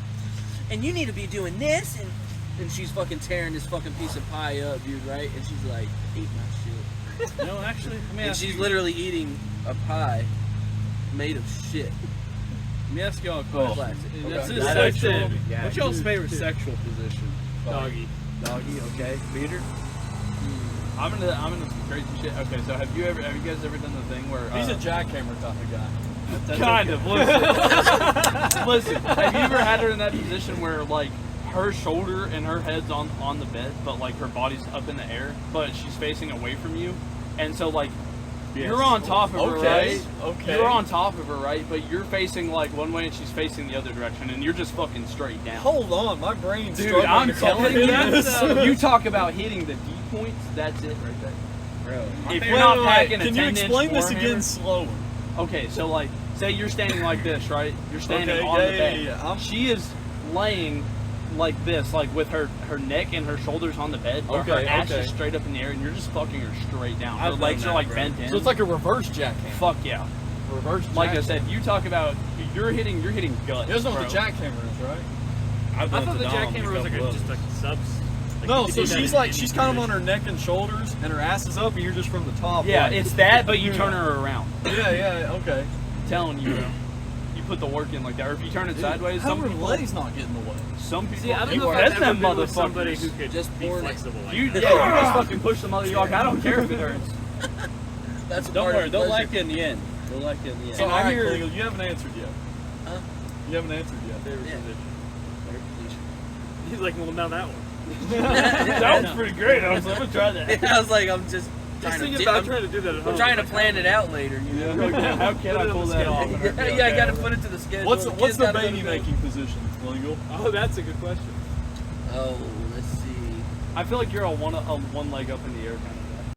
S6: and you need to be doing this, and and she's fucking tearing this fucking piece of pie up, dude, right? And she's like, eat my shit.
S11: No, actually, I mean,
S6: And she's literally eating a pie made of shit.
S11: Let me ask y'all a
S6: Oh.
S11: question. This
S6: Okay.
S11: is
S6: That is
S11: sexual.
S6: true. Yeah.
S11: What's y'all's favorite sexual position?
S9: Doggy.
S11: Doggy, okay. Peter? I'm into some crazy shit. Okay, so have you guys ever done the thing where
S7: He's a jackhammer type of guy.
S11: that's
S9: Kind
S11: okay.
S9: of. Listen.
S11: Listen, have you ever had her in that position where like her shoulder and her head's on the bed, but like her body's up in the air, but she's facing away from you, and so like you're on top of her,
S7: Okay,
S11: right?
S7: okay.
S11: You're on top of her, right? But you're facing like one way and she's facing the other direction, and you're just fucking straight down.
S7: Hold on, my brain's
S11: Dude,
S7: struggling
S11: I'm
S7: to
S11: telling you,
S7: comprehend
S11: you talk about hitting the D points. That's it right there.
S6: Bro.
S11: If you're not packing a
S7: Can you
S11: 10-inch
S7: explain this
S11: forehammer-
S7: again slower?
S11: Okay, so like, say you're standing like this, right? You're standing
S7: Okay,
S11: on
S7: yeah,
S11: the bed.
S7: yeah.
S11: She is laying like this, like with her neck and her shoulders on the bed, but her
S7: Okay,
S11: ass
S7: okay.
S11: is straight up in the air, and you're just fucking her straight down. Her
S7: I've
S11: legs
S7: done
S11: are
S7: that,
S11: like
S7: bro.
S11: bent in.
S7: So it's like a reverse jackhammer.
S11: Fuck yeah.
S7: Reverse
S11: Like I
S7: jackhammer.
S11: said, you talk about you're hitting guts.
S7: You guys know what
S11: bro.
S7: the jackhammer is, right?
S3: I
S8: thought the jackhammer was like just like subs. Like
S7: No,
S8: you could
S7: so
S8: do that
S7: she's
S8: in
S7: like
S8: any
S7: she's kind of on
S8: position.
S7: her neck and shoulders, and her ass is up, and you're just from the top.
S11: Yeah,
S7: like-
S11: it's that, but you turn her around.
S7: yeah, okay.
S11: I'm telling you, bro. You put the work in like that, or if you turn it sideways,
S7: How
S11: some
S7: are
S11: people.
S7: legs not getting away?
S11: Some people.
S3: See, I don't
S11: you
S3: know if
S11: are
S3: I've
S11: them
S3: ever been with somebody
S11: motherfuckers.
S3: who could
S6: Just
S3: be
S6: born-
S3: flexible like
S11: You,
S3: that.
S11: yeah, you just fucking push the mother. You're like, I don't care if it hurts.
S6: That's
S11: Don't
S6: part
S11: worry,
S6: of
S11: they'll
S6: the
S11: like
S6: pleasure.
S11: it in the end. They'll like it in the end.
S7: So
S11: And
S7: all
S11: I
S7: right,
S11: hear
S7: Klingle, you haven't answered yet.
S6: Huh?
S7: You haven't answered yet.
S6: Yeah.
S3: He's like, well, now that one.
S11: that was pretty great. I was like, I'm gonna try that.
S6: I was like, I'm just
S3: Just
S6: trying
S3: thinking
S6: to.
S3: about
S6: I'm,
S3: trying to do that at home.
S6: I'm trying to
S3: Like,
S6: plan it out later. You know?
S11: How can I pull that off?
S6: Yeah, I got to put it to the schedule.
S7: What's
S6: kids
S7: the
S6: gotta go to
S7: baby
S6: bed.
S7: making position, Klingle?
S3: Oh, that's a good question.
S6: Oh, let's see.
S11: I feel like you're a one leg up in the air kind